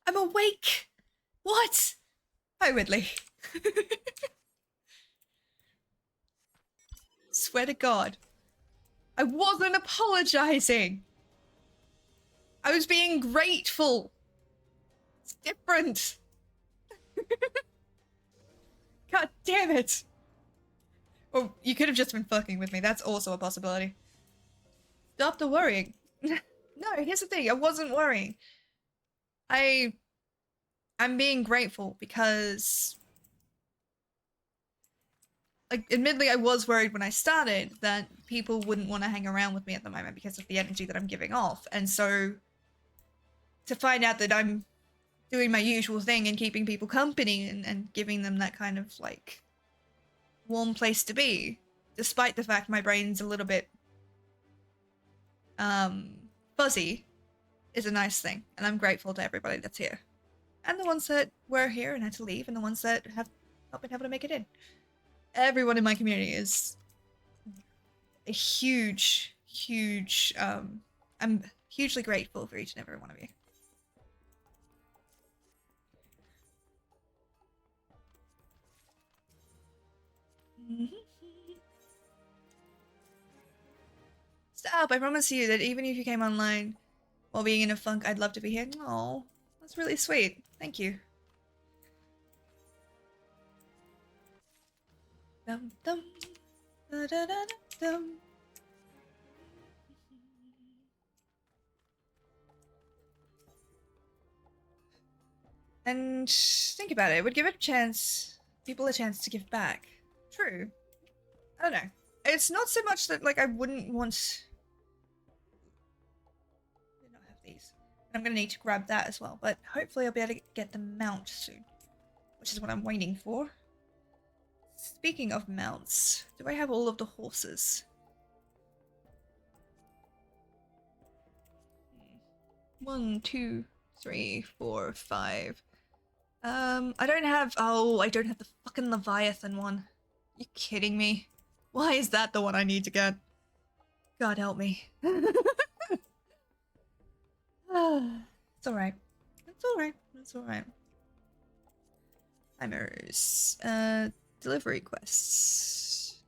I'm awake. What? Hi, Ridley. Swear to God. I wasn't apologizing. I was being grateful. It's different. God damn it. Well, you could have just been fucking with me. That's also a possibility. Stop the worrying. No, here's the thing. I wasn't worrying. I'm being grateful because, like, admittedly, I was worried when I started that people wouldn't want to hang around with me at the moment because of the energy that I'm giving off. And so, to find out that I'm doing my usual thing and keeping people company and giving them that kind of, like, warm place to be, despite the fact my brain's a little bit, fuzzy, is a nice thing. And I'm grateful to everybody that's here. And the ones that were here and had to leave, and the ones that have not been able to make it in. Everyone in my community is a huge, huge, I'm hugely grateful for each and every one of you. Stop, I promise you that even if you came online while being in a funk, I'd love to be here. Oh, that's really sweet. Thank you. Dum dum da da da dum. And think about it, it would give people a chance to give back. True. I don't know. It's not so much that, like, I wouldn't want... I did not have these. I'm gonna need to grab that as well, but hopefully I'll be able to get the mount soon. Which is what I'm waiting for. Speaking of mounts, do I have all of the horses? 1, 2, 3, 4, 5. I don't have... Oh, I don't have the fucking Leviathan one. You kidding me? Why is that the one I need to get? God help me. It's alright. It's alright. It's alright. Timers. Delivery quests.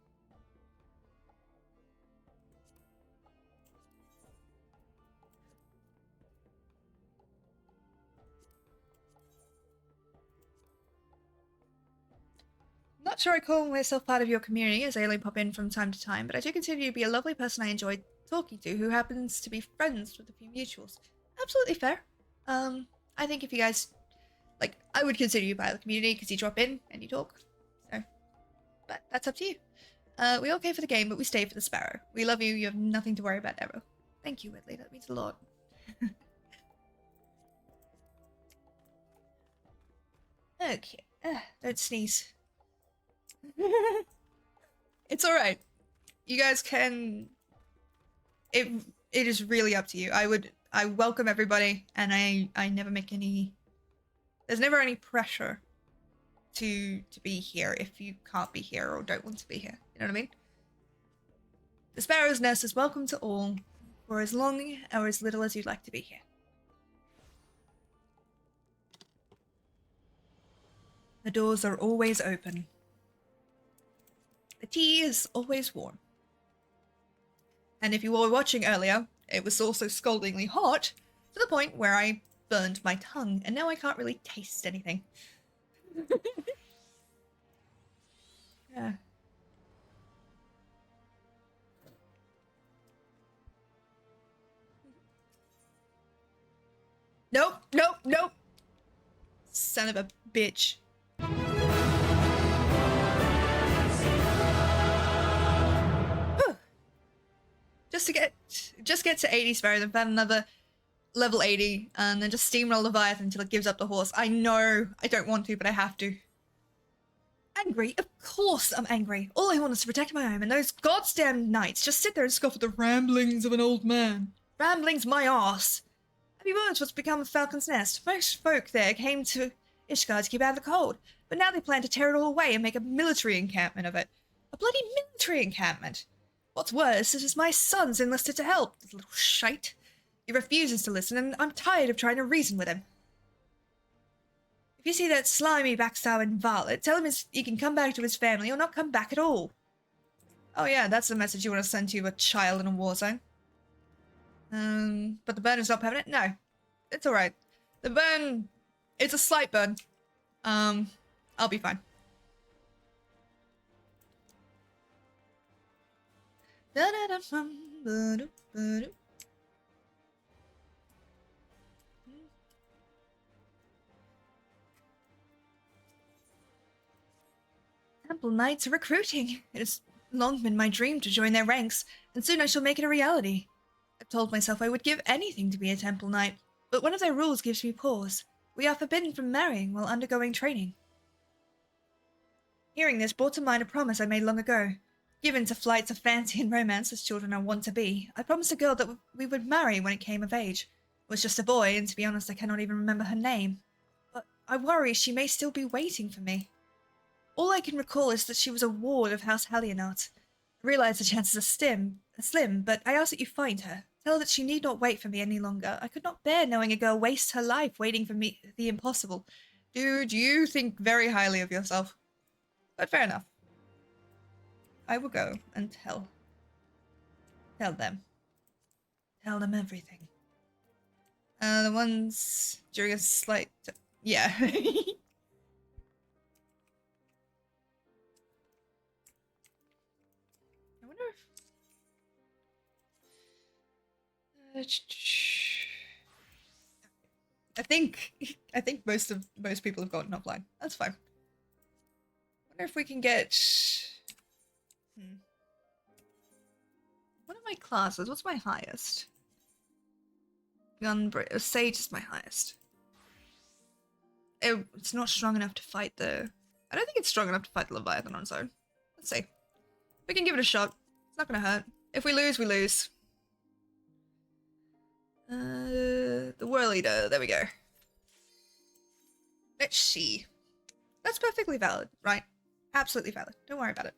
Not sure I call myself part of your community as I only pop in from time to time, but I do consider you to be a lovely person I enjoyed talking to who happens to be friends with a few mutuals. Absolutely fair. I think if you guys, like, I would consider you part of the community because you drop in and you talk. So, but that's up to you. We all came for the game, but we stay for the sparrow. We love you. You have nothing to worry about ever. Thank you, Whitley. That means a lot. Okay. Don't sneeze. It's alright. You guys can... It is really up to you. I welcome everybody, and I never make any... There's never any pressure to be here if you can't be here or don't want to be here. You know what I mean? The Sparrow's Nest is welcome to all for as long or as little as you'd like to be here. The doors are always open. The tea is always warm. And if you were watching earlier, it was also scaldingly hot, to the point where I burned my tongue, and now I can't really taste anything. Yeah. Nope, nope, nope! Son of a bitch. Whew. Just get to 80 Sparrow, then find another level 80, and then just steamroll Leviathan until it gives up the horse. I know I don't want to, but I have to. Angry? Of course I'm angry. All I want is to protect my home, and those goddamn knights just sit there and scoff at the ramblings of an old man. Ramblings my arse. Have you heard what's become of Falcon's Nest? Most folk there came to Ishgard to keep out of the cold, but now they plan to tear it all away and make a military encampment of it. A bloody military encampment! What's worse, it is my son's enlisted to help, this little shite. He refuses to listen, and I'm tired of trying to reason with him. If you see that slimy backstabbing varlet, tell him he can come back to his family or not come back at all. Oh yeah, that's the message you want to send to a child in a war zone. But the burn is not permanent? No. It's alright. The burn... It's a slight burn. I'll be fine. Temple Knights are recruiting. It has long been my dream to join their ranks, and soon I shall make it a reality. I've told myself I would give anything to be a Temple Knight, but one of their rules gives me pause. We are forbidden from marrying while undergoing training. Hearing this brought to mind a promise I made long ago. Given to flights of fancy and romance as children are wont to be, I promised a girl that we would marry when it came of age. It was just a boy, and to be honest I cannot even remember her name. But I worry she may still be waiting for me. All I can recall is that she was a ward of House Hallionart. I realize the chances are slim, but I ask that you find her. Tell her that she need not wait for me any longer. I could not bear knowing a girl waste her life waiting for me, the impossible. Dude, you think very highly of yourself. But fair enough. I will go and tell them. Tell them everything. The ones during a slight... Yeah. I wonder if... I think most people have gotten offline. That's fine. Wonder if we can get... What are my classes? What's my highest? Sage is my highest. It's not strong enough to fight the... I don't think it's strong enough to fight the Leviathan on its own. Let's see. We can give it a shot. It's not gonna hurt. If we lose, we lose. The Whirl Eater. There we go. Let's see. That's perfectly valid, right? Absolutely valid. Don't worry about it.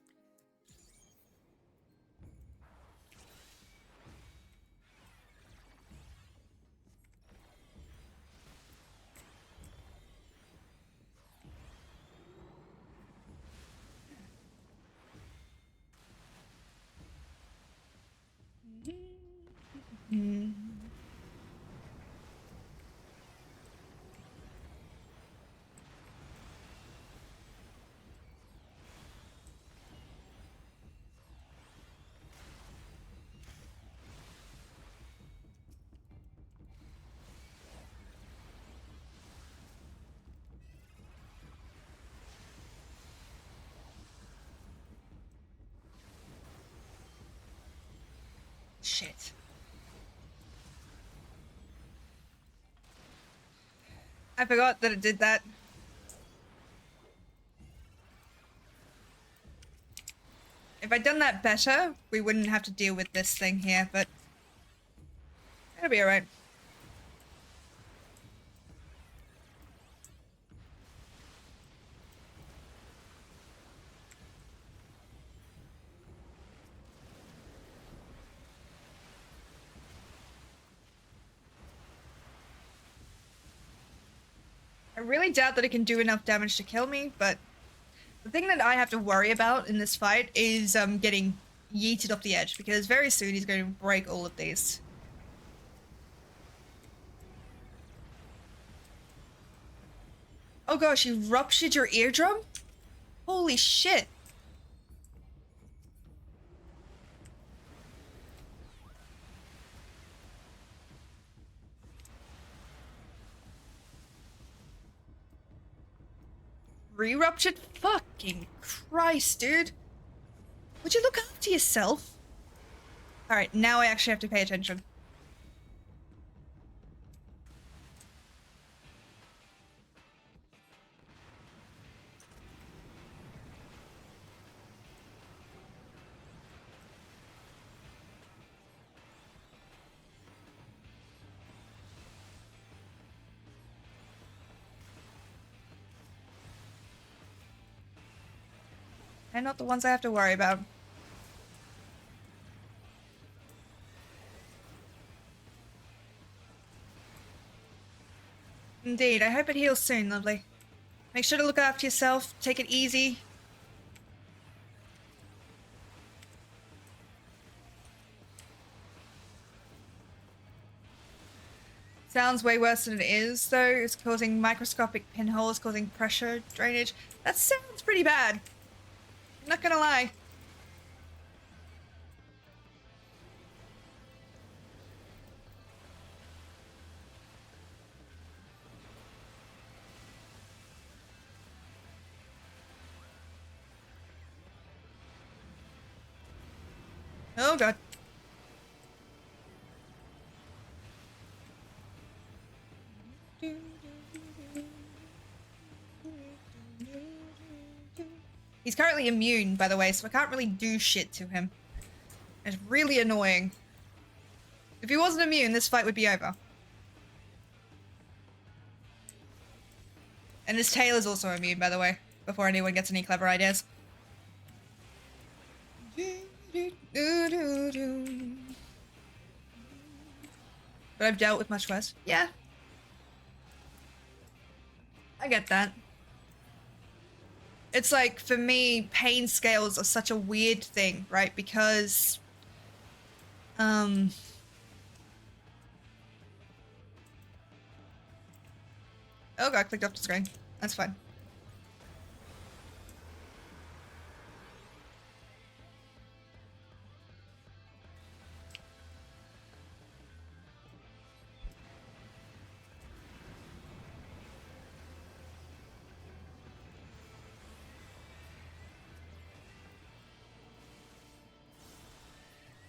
Shit. I forgot that it did that. If I'd done that better, we wouldn't have to deal with this thing here, but it'll be alright. I really doubt that it can do enough damage to kill me, but the thing that I have to worry about in this fight is getting yeeted off the edge, because very soon he's going to break all of these. Oh gosh, you ruptured your eardrum? Holy shit. Re-ruptured? Fucking Christ, dude. Would you look after yourself? Alright, now I actually have to pay attention. And not the ones I have to worry about. Indeed, I hope it heals soon, lovely. Make sure to look after yourself, take it easy. Sounds way worse than it is, though. It's causing microscopic pinholes, causing pressure, drainage. That sounds pretty bad. I'm not gonna lie. Oh god. He's currently immune, by the way, so I can't really do shit to him. It's really annoying. If he wasn't immune, this fight would be over. And his tail is also immune, by the way, before anyone gets any clever ideas. But I've dealt with much worse. Yeah. I get that. It's like, for me, pain scales are such a weird thing, right? Because, oh god, I clicked off the screen. That's fine.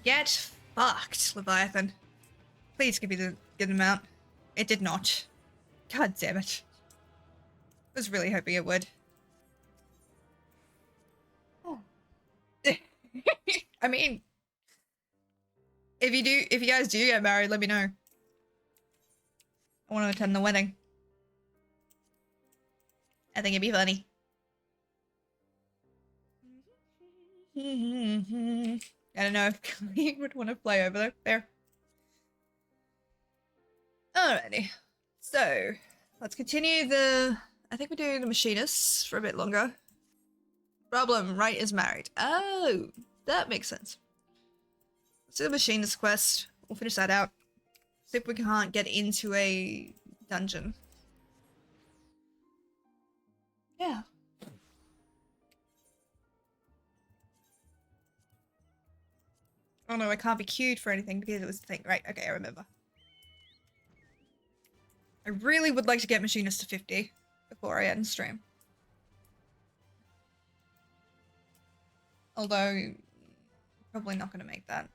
Get fucked, Leviathan. Please give me the good amount. It did not. God damn it. I was really hoping it would. Oh. I mean, if you guys do get married, let me know. I want to attend the wedding. I think it'd be funny. I don't know if Colleen would want to play over there. Alrighty. So, let's continue the... I think we're doing the machinists for a bit longer. Problem, Wright is married. Oh, that makes sense. Let's do the machinist quest. We'll finish that out. See if we can't get into a dungeon. Yeah. Oh no, I can't be queued for anything because it was the thing. Right, okay, I remember. I really would like to get machinist to 50 before I end stream. Although, probably not going to make that.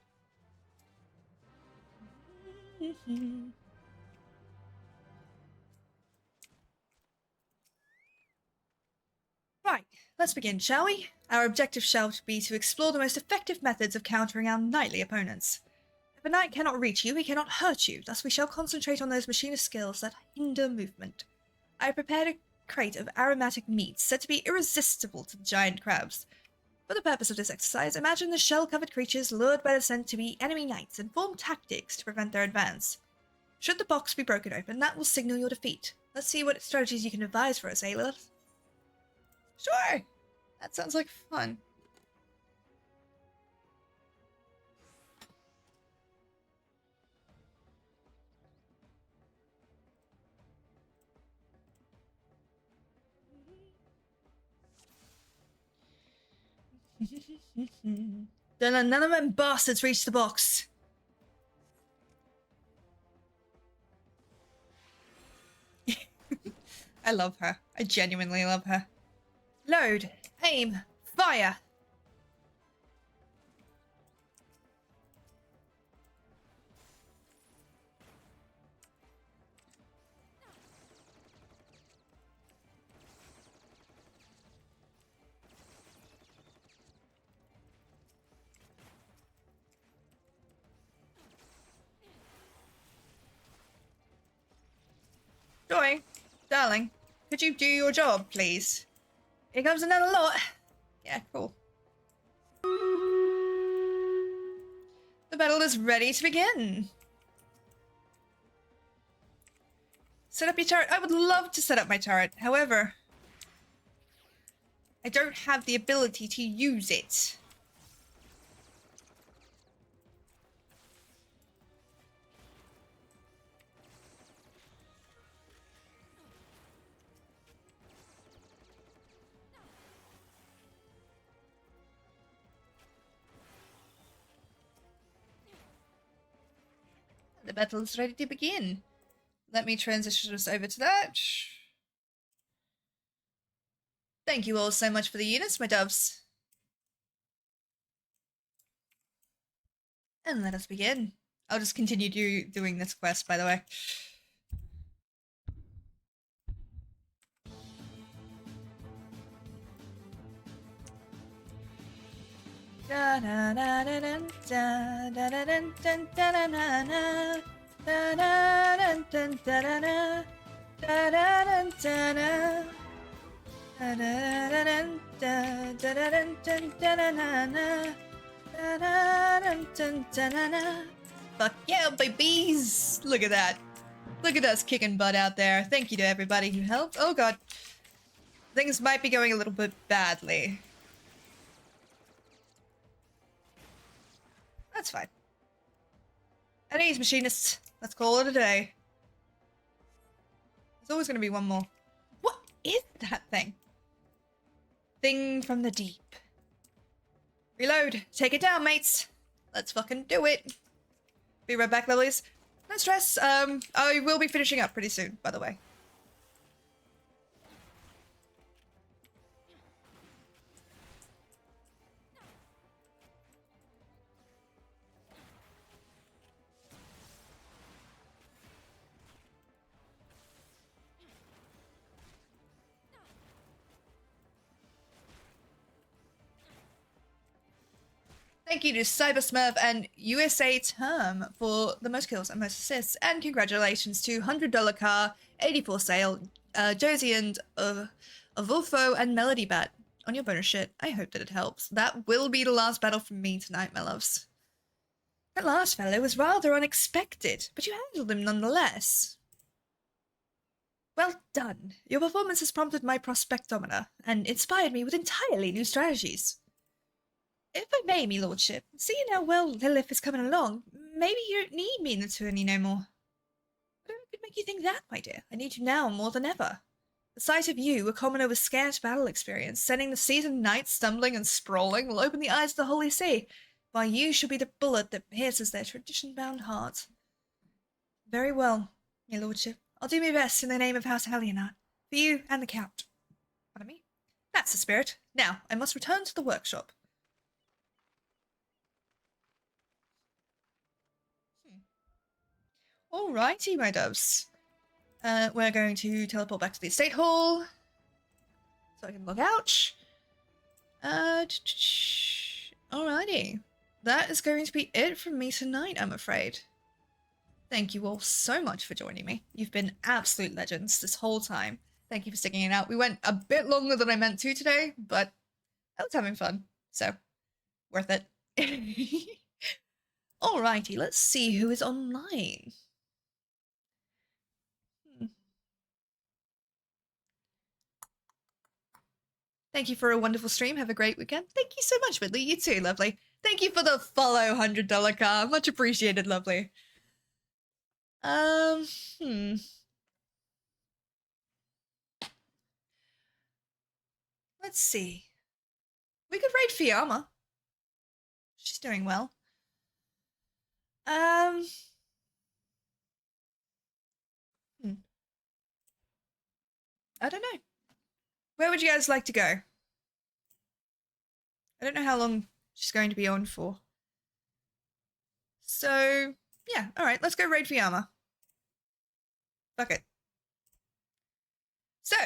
Right, let's begin, shall we? Our objective shall be to explore the most effective methods of countering our knightly opponents. If a knight cannot reach you, he cannot hurt you, thus we shall concentrate on those machinist skills that hinder movement. I have prepared a crate of aromatic meats said to be irresistible to giant crabs. For the purpose of this exercise, imagine the shell-covered creatures lured by the scent to be enemy knights and form tactics to prevent their advance. Should the box be broken open, that will signal your defeat. Let's see what strategies you can advise for us, Ayla. Sure! That sounds like fun. Then none of them bastards reached the box. I love her. I genuinely love her. Load. Aim. Fire. Joy, darling, could you do your job, please? Here comes another lot. Yeah, cool. The battle is ready to begin. Set up your turret. I would love to set up my turret. However, I don't have the ability to use it. The battle is ready to begin. Let me transition us over to that. Thank you all so much for the units, my doves. And let us begin. I'll just continue doing this quest, by the way. Da da da da da da da da da da da da da da da da da. Fuck yeah, babies! Look at that. Look at us kicking butt out there. Thank you to everybody who helped. Oh god. Things might be going a little bit badly. That's fine. At ease, machinists. Let's call it a day. There's always going to be one more. What is that thing? Thing from the deep. Reload. Take it down, mates. Let's fucking do it. Be right back, lovelies. No stress. I will be finishing up pretty soon, by the way. Thank you to Cybersmurf and USA Term for the most kills and most assists, and congratulations to $100 Car, 84 Sale, Josie and Avulfo and Melody Bat on your bonus shit. I hope that it helps. That will be the last battle from me tonight, my loves. That last fellow was rather unexpected, but you handled him nonetheless. Well done. Your performance has prompted my prospectometer and inspired me with entirely new strategies. If I may, me lordship, seeing how well Lilith is coming along, maybe you don't need me in the tourney no more. What could make you think that, my dear? I need you now more than ever. The sight of you, a commoner with scarce battle experience, sending the seasoned knights stumbling and sprawling, will open the eyes of the Holy See, while you shall be the bullet that pierces their tradition-bound hearts. Very well, your lordship. I'll do my best in the name of House Helionat, for you and the Count. Pardon me? That's the spirit. Now, I must return to the workshop. Alrighty, my doves. We're going to teleport back to the estate hall, so I can log out. Alrighty. That is going to be it from me tonight, I'm afraid. Thank you all so much for joining me. You've been absolute legends this whole time. Thank you for sticking it out. We went a bit longer than I meant to today, but I was having fun, so worth it. Alrighty, let's see who is online. Thank you for a wonderful stream. Have a great weekend. Thank you so much, Whitley. You too, lovely. Thank you for the follow $100 car. Much appreciated, lovely. Let's see. We could raid Fiamma. She's doing well. I don't know. Where would you guys like to go? I don't know how long she's going to be on for. So, yeah, alright, let's go raid Fiamma. Fuck it. So,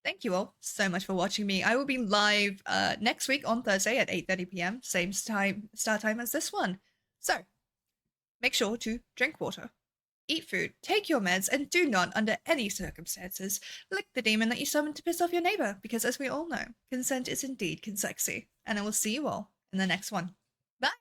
thank you all so much for watching me. I will be live next week on Thursday at 8:30 p.m. Same start time as this one. So, make sure to drink water, eat food, take your meds, and do not, under any circumstances, lick the demon that you summoned to piss off your neighbor, because as we all know, consent is indeed consexy. And I will see you all in the next one. Bye!